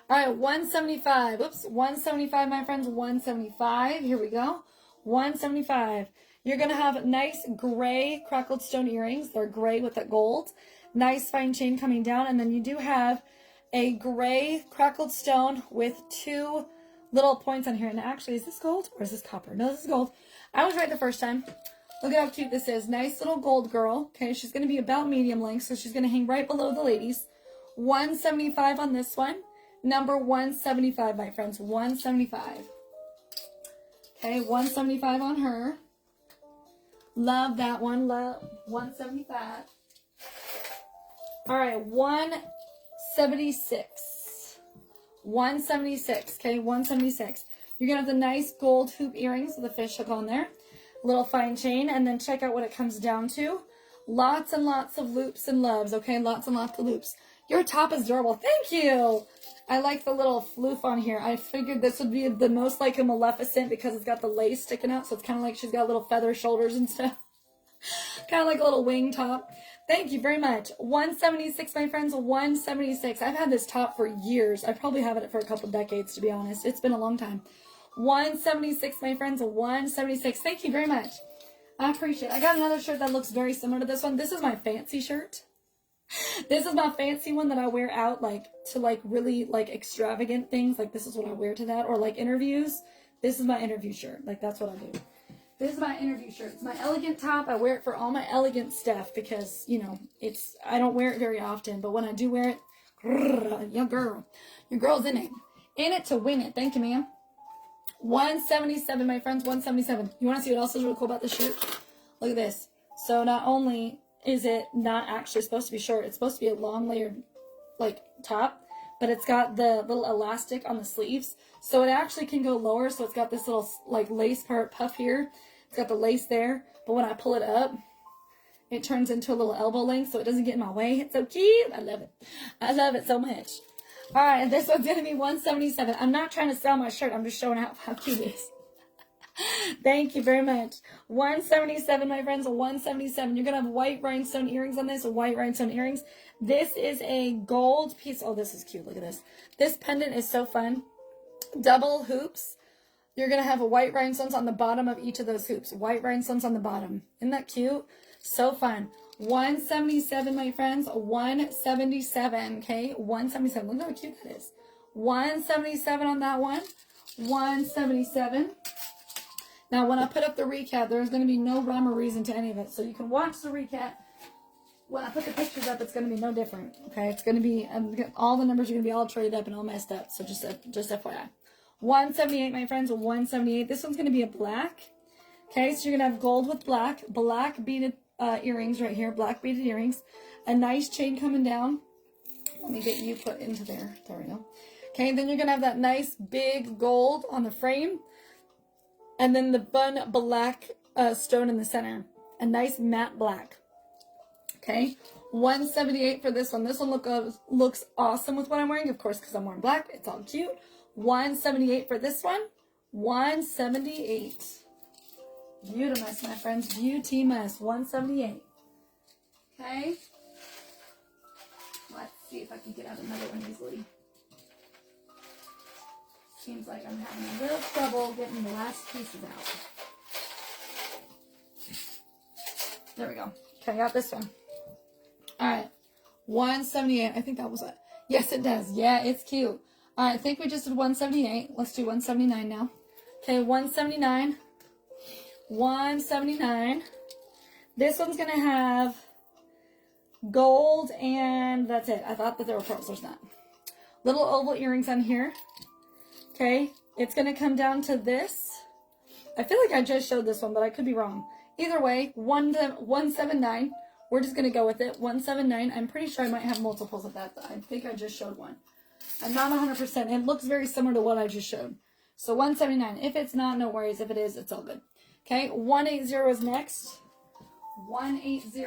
Speaker 1: All right, 175. Oops, 175, my friends. 175. Here we go. 175. You're going to have nice gray crackled stone earrings. They're gray with that gold. Nice fine chain coming down. And then you do have a gray crackled stone with 2 little points on here. And actually, is this gold or is this copper? No, this is gold. I was right the first time. Look at how cute this is. Nice little gold girl. Okay, she's going to be about medium length, so she's going to hang right below the ladies. 175 on this one. Number 175, my friends. 175. Okay, 175 on her. Love that one. Love 175. All right, 176. 176. Okay, 176. You're going to have the nice gold hoop earrings with a fish hook on there. Little fine chain, and then check out what it comes down to. Lots and lots of loops and loves, okay? Lots and lots of loops. Your top is adorable. Thank you. I like the little floof on here. I figured this would be the most like a Maleficent because it's got the lace sticking out, so it's kind of like she's got little feather shoulders and stuff. Kind of like a little wing top. Thank you very much. 176, my friends. 176. I've had this top for years. I probably have it for a couple decades, to be honest. It's been a long time. 176, my friends. 176. Thank you very much. I appreciate it. I got another shirt that looks very similar to this one. This is my fancy shirt. This is my fancy one that I wear out, like, to, like, really, like, extravagant things. Like, this is what I wear to that. Or, like, interviews. This is my interview shirt. Like, that's what I do. This is my interview shirt. It's my elegant top. I wear it for all my elegant stuff because, you know, I don't wear it very often. But when I do wear it, your girl's in it. In it to win it. Thank you, ma'am. 177, my friends, 177. You want to see what else is really cool about this shirt? Look at this. So not only is it not actually supposed to be short, it's supposed to be a long layered, like, top, but it's got the little elastic on the sleeves, so it actually can go lower. So it's got this little, like, lace part puff here. It's got the lace there, but when I pull it up, it turns into a little elbow length, so it doesn't get in my way. It's so cute. I love it. I love it so much. All right, and this one's gonna be 177. I'm not trying to sell my shirt. I'm just showing how cute it is. Thank you very much. 177, my friends, 177. You're going to have white rhinestone earrings on this, white rhinestone earrings. This is a gold piece. Oh, this is cute. Look at this. This pendant is so fun. Double hoops. You're going to have a white rhinestones on the bottom of each of those hoops. White rhinestones on the bottom. Isn't that cute? So fun. 177, my friends. 177, okay? 177. Look how cute that is. 177 on that one. 177. Now, when I put up the recap, there's going to be no rhyme or reason to any of it. So you can watch the recap. When I put the pictures up, it's going to be no different. Okay? It's going to be, all the numbers are going to be all traded up and all messed up. So just FYI. 178, my friends, 178. This one's going to be a black. Okay? So you're going to have gold with black. Black beaded earrings right here. Black beaded earrings. A nice chain coming down. Let me get you put into there. There we go. Okay? Then you're going to have that nice big gold on the frame. And then the bun black stone in the center. A nice matte black. Okay. 178 for this one. This one looks awesome with what I'm wearing. Of course, because I'm wearing black. It's all cute. 178 for this one. 178. Beautimus, my friends. Beautimus. 178. Okay. Let's see if I can get out another one easily. Seems like I'm having a little trouble getting the last pieces out. There we go. Okay, I got this one. Alright. 178. I think that was it. Yes, it does. Yeah, it's cute. Alright, I think we just did 178. Let's do 179 now. Okay, 179. 179. This one's going to have gold and that's it. I thought that there were pearls. There's not. Little oval earrings on here. Okay, it's going to come down to this. I feel like I just showed this one, but I could be wrong. Either way, 179. We're just going to go with it. 179. I'm pretty sure I might have multiples of that. I think I just showed one. I'm not 100%. It looks very similar to what I just showed. So 179. If it's not, no worries. If it is, it's all good. Okay, 180 is next. 180.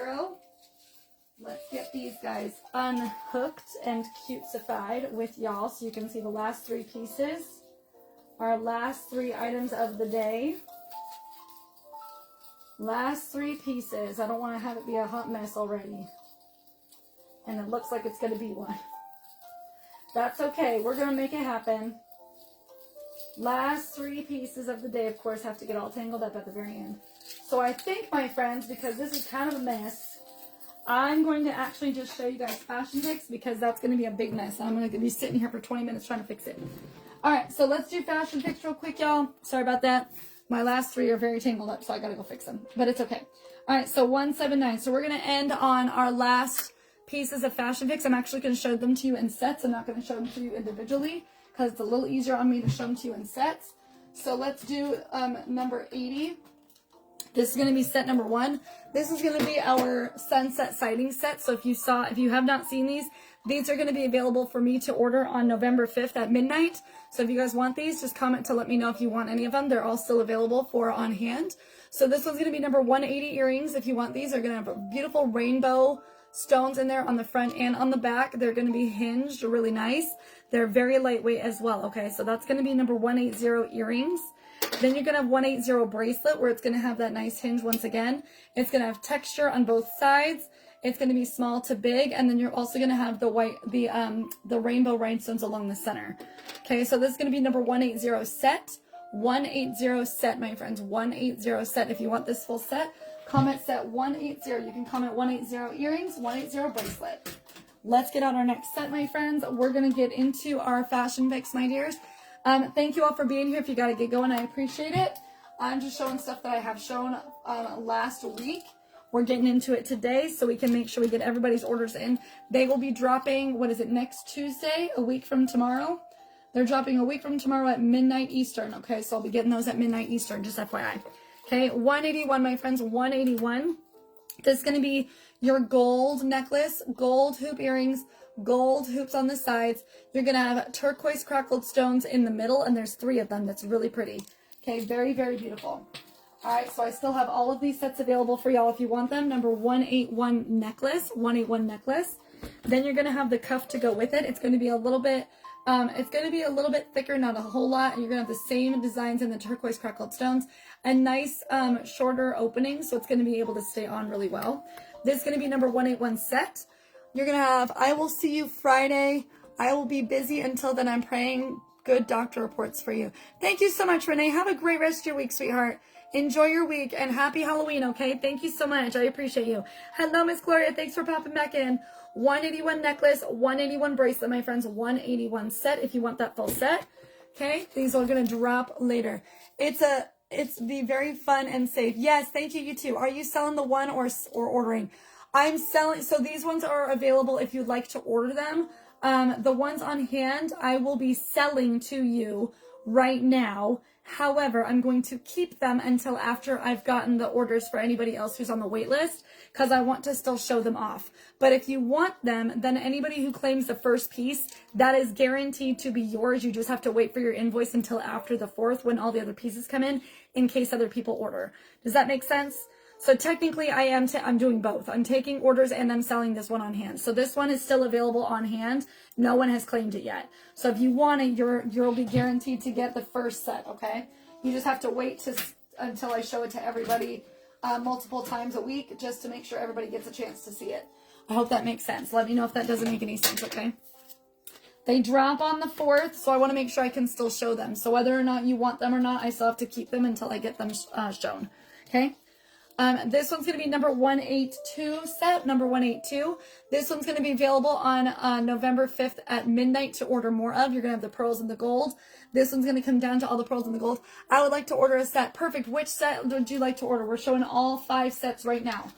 Speaker 1: Let's get these guys unhooked and cutesified with y'all so you can see the last three pieces. Our last three items of the day. Last three pieces. I don't want to have it be a hot mess already. And it looks like it's going to be one. That's okay. We're going to make it happen. Last three pieces of the day, of course, have to get all tangled up at the very end. So I think, my friends, because this is kind of a mess, I'm going to actually just show you guys fashion pics because that's going to be a big mess. I'm going to be sitting here for 20 minutes trying to fix it. All right, so let's do fashion pics real quick, y'all. Sorry about that. My last three are very tangled up, so I got to go fix them. But it's okay. All right, so 179. So we're going to end on our last pieces of fashion pics. I'm actually going to show them to you in sets. I'm not going to show them to you individually because it's a little easier on me to show them to you in sets. So let's do number 80. This is going to be set number 1. This is going to be our sunset sighting set. So if you have not seen these are going to be available for me to order on November 5th at midnight. So if you guys want these, just comment to let me know if you want any of them. They're all still available for on hand. So this one's going to be number 180 earrings. If you want these, they're going to have a beautiful rainbow stones in there on the front and on the back. They're going to be hinged, really nice. They're very lightweight as well. Okay, so that's going to be number 180 earrings. Then you're going to have 180 bracelet where it's going to have that nice hinge once again. It's going to have texture on both sides. It's going to be small to big, and then you're also going to have the rainbow rhinestones along the center. Okay, so this is going to be number 180 set. 180 set, my friends. 180 set. If you want this full set, Comment set 180. You can comment 180 earrings, 180 bracelet. Let's get on our next set, my friends. We're going to get into our fashion picks, my dears. Thank you all for being here. If you got to get going, I appreciate it. I'm just showing stuff that I have shown last week. We're getting into it today so we can make sure we get everybody's orders in. They will be dropping, what is it, next Tuesday, a week from tomorrow? They're dropping a week from tomorrow at midnight Eastern, okay? So I'll be getting those at midnight Eastern, just FYI. Okay, 181, my friends, 181. This is going to be your gold necklace, gold hoop earrings, gold hoops on the sides. You're going to have turquoise crackled stones in the middle, and there's 3 of them. That's really pretty. Okay, very, very beautiful. All right, so I still have all of these sets available for y'all if you want them. Number 181 necklace, 181 necklace. Then you're going to have the cuff to go with it. It's going to be a little bit, thicker, not a whole lot. And you're going to have the same designs in the turquoise crackled stones. A nice shorter opening, so it's going to be able to stay on really well. This is going to be number 181 set. You're going to have, I will see you Friday. I will be busy until then. I'm praying good doctor reports for you. Thank you so much, Renee. Have a great rest of your week, sweetheart. Enjoy your week and happy Halloween, okay? Thank you so much. I appreciate you. Hello, Miss Gloria. Thanks for popping back in. 181 necklace, 181 bracelet, my friends. 181 set if you want that full set. Okay? These are going to drop later. It's be very fun and safe. Yes, thank you, you too. Are you selling the one or ordering? I'm selling, so these ones are available if you'd like to order them. The ones on hand, I will be selling to you right now. However, I'm going to keep them until after I've gotten the orders for anybody else who's on the wait list, because I want to still show them off. But if you want them, then anybody who claims the first piece, that is guaranteed to be yours. You just have to wait for your invoice until after the 4th when all the other pieces come in case other people order. Does that make sense? So technically I'm doing both. I'm taking orders and I'm selling this one on hand. So this one is still available on hand. No one has claimed it yet. So if you want it, you'll be guaranteed to get the first set, okay? You just have to wait until I show it to everybody multiple times a week just to make sure everybody gets a chance to see it. I hope that makes sense. Let me know if that doesn't make any sense, okay? They drop on the 4th, so I want to make sure I can still show them. So whether or not you want them or not, I still have to keep them until I get them shown, okay? This one's going to be number 182 set, number 182. This one's going to be available on November 5th at midnight to order more of. You're going to have the pearls and the gold. This one's going to come down to all the pearls and the gold. I would like to order a set. Perfect. Which set would you like to order? We're showing all 5 sets right now.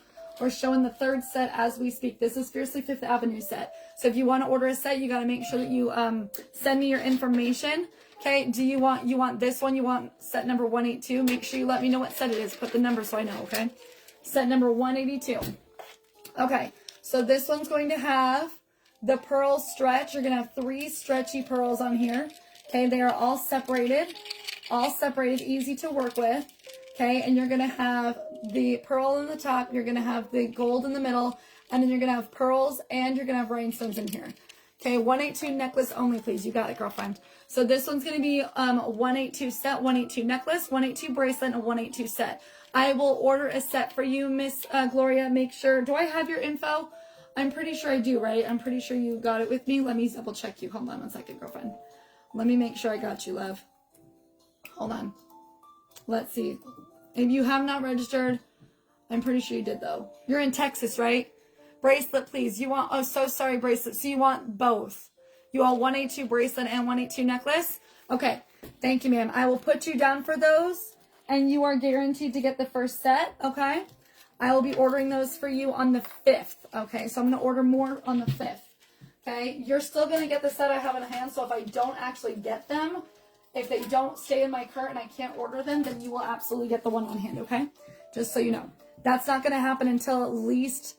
Speaker 1: We're showing the 3rd set as we speak. This is Fiercely 5th Avenue set. So if you want to order a set, you got to make sure that you send me your information. Okay, do you want this one? You want set number 182? Make sure you let me know what set it is. Put the number so I know, okay? Set number 182. Okay, so this one's going to have the pearl stretch. You're going to have 3 stretchy pearls on here. Okay, they are all separated, easy to work with. Okay, and you're going to have the pearl on the top. You're going to have the gold in the middle. And then you're going to have pearls and you're going to have rhinestones in here. Okay, 182 necklace only, please. You got it, girlfriend. So this one's going to be 182 set, 182 necklace, 182 bracelet, and a 182 set. I will order a set for you, Miss Gloria. Make sure. Do I have your info? I'm pretty sure I do, right? I'm pretty sure you got it with me. Let me double check you. Hold on one second, girlfriend. Let me make sure I got you, love. Hold on. Let's see. If you have not registered, I'm pretty sure you did, though. You're in Texas, right? Bracelet, please. You want, oh, so sorry, bracelet. So you want both. You want 182 bracelet and 182 necklace? Okay. Thank you, ma'am. I will put you down for those, and you are guaranteed to get the first set, okay? I will be ordering those for you on the 5th, okay? So I'm going to order more on the 5th, okay? You're still going to get the set I have in hand, so if I don't actually get them, if they don't stay in my cart and I can't order them, then you will absolutely get the one on hand, okay? Just so you know. That's not going to happen until at least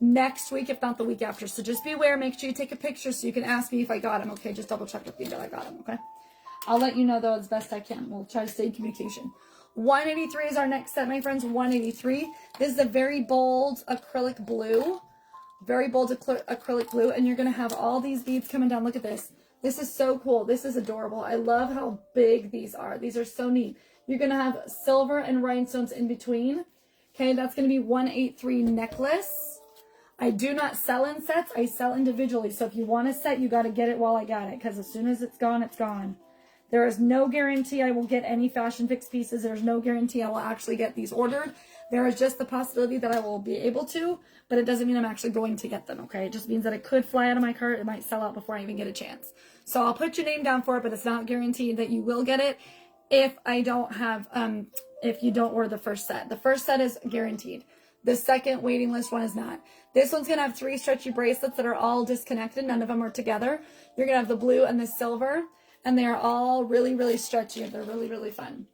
Speaker 1: next week, if not the week after. So just be aware. Make sure you take a picture so you can ask me if I got them, okay? Just double check with me that I got them, okay? I'll let you know, though, as best I can. We'll try to stay in communication. 183 is our next set, my friends. 183. This is a very bold acrylic blue. Very bold acrylic blue. And you're going to have all these beads coming down. Look at this. This is so cool. This is adorable. I love how big these are. These are so neat. You're going to have silver and rhinestones in between. Okay, that's going to be 183 necklace. I do not sell in sets. I sell individually. So if you want a set, you got to get it while I got it. Because as soon as it's gone, it's gone. There is no guarantee I will get any Fashion Fix pieces. There's no guarantee I will actually get these ordered. There is just the possibility that I will be able to, but it doesn't mean I'm actually going to get them, okay? It just means that it could fly out of my cart. It might sell out before I even get a chance. So I'll put your name down for it, but it's not guaranteed that you will get it if I don't have, if you don't order the first set. The first set is guaranteed. The second waiting list one is not. This one's going to have 3 stretchy bracelets that are all disconnected. None of them are together. You're going to have the blue and the silver, and they are all really, really stretchy. They're really, really fun.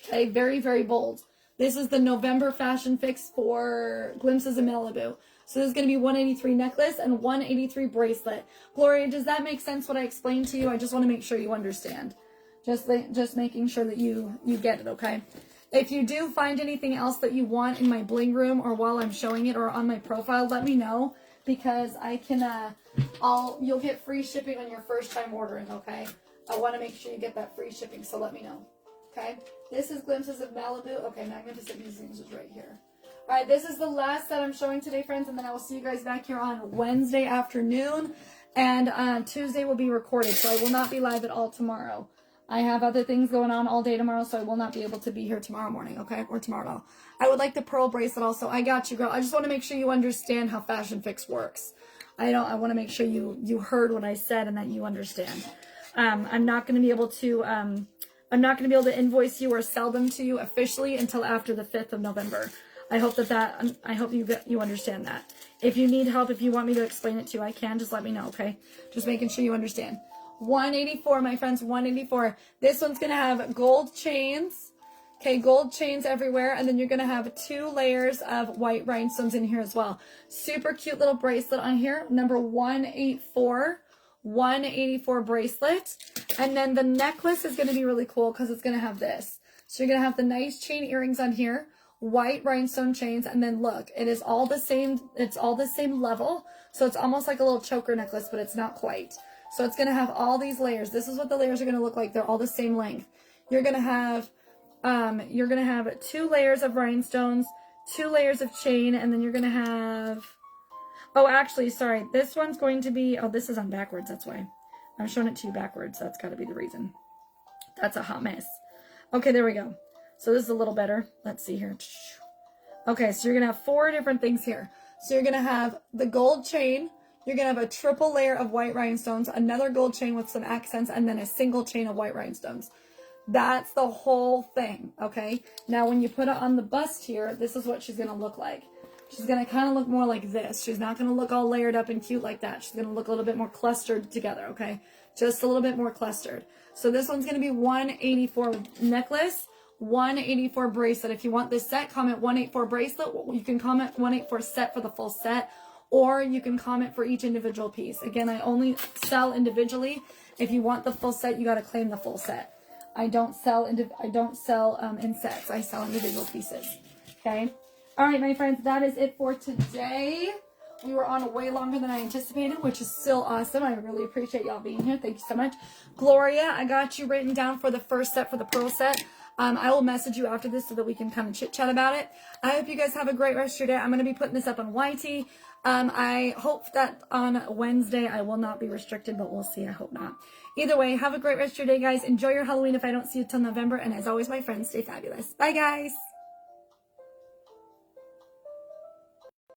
Speaker 1: Okay, very, very bold. This is the November fashion fix for Glimpses of Malibu. So this is going to be 183 necklace and 183 bracelet. Gloria, does that make sense what I explained to you? I just want to make sure you understand. Just making sure that you get it, okay? If you do find anything else that you want in my bling room or while I'm showing it or on my profile, let me know, because I can, you'll get free shipping on your first time ordering, okay? I want to make sure you get that free shipping, so let me know, okay? This is Glimpses of Malibu. Okay, Magnificent Musings is right here. All right, this is the last that I'm showing today, friends, and then I will see you guys back here on Wednesday afternoon, and Tuesday will be recorded, so I will not be live at all tomorrow. I have other things going on all day tomorrow, so I will not be able to be here tomorrow morning, okay? Or tomorrow at all. I would like the pearl bracelet also. I got you, girl. I just want to make sure you understand how Fashion Fix works. I want to make sure you heard what I said and that you understand. I'm not going to be able to invoice you or sell them to you officially until after the 5th of November. I hope I hope you understand that. If you need help, if you want me to explain it to you, I can. Just let me know, okay? Just making sure you understand. 184, my friends, 184. This one's going to have gold chains. Okay, gold chains everywhere. And then you're going to have 2 layers of white rhinestones in here as well. Super cute little bracelet on here. Number 184. 184 bracelet. And then the necklace is going to be really cool because it's going to have this. So you're going to have the nice chain earrings on here. White rhinestone chains. And then look, it is all the same. It's all the same level. So it's almost like a little choker necklace, but it's not quite. So it's going to have all these layers. This is what the layers are going to look like. They're all the same length. You're going to have 2 layers of rhinestones, 2 layers of chain, and then you're going to have, oh, actually, sorry. This one's going to be, oh, this is on backwards. That's why. I'm showing it to you backwards. That's got to be the reason. That's a hot mess. Okay, there we go. So this is a little better. Let's see here. Okay, so you're going to have 4 different things here. So you're going to have the gold chain. You're going to have a triple layer of white rhinestones, another gold chain with some accents, and then a single chain of white rhinestones. That's the whole thing, okay? Now, when you put it on the bust here, this is what she's going to look like. She's going to kind of look more like this. She's not going to look all layered up and cute like that. She's going to look a little bit more clustered together, okay? Just a little bit more clustered. So this one's going to be 184 necklace, 184 bracelet. If you want this set, comment 184 bracelet. You can comment 184 set for the full set. Or you can comment for each individual piece. Again, I only sell individually. If you want the full set, you got to claim the full set. I don't sell in sets. I sell individual pieces. Okay. All right, my friends, that is it for today. We were on way longer than I anticipated, which is still awesome. I really appreciate y'all being here. Thank you so much. Gloria, I got you written down for the first set for the pearl set. I will message you after this so that we can kind of chit chat about it. I hope you guys have a great rest of your day. I'm going to be putting this up on YT. I hope that on Wednesday I will not be restricted, but we'll see. I hope not. Either way, have a great rest of your day, guys. Enjoy your Halloween if I don't see you till November. And as always, my friends, stay fabulous. Bye, guys.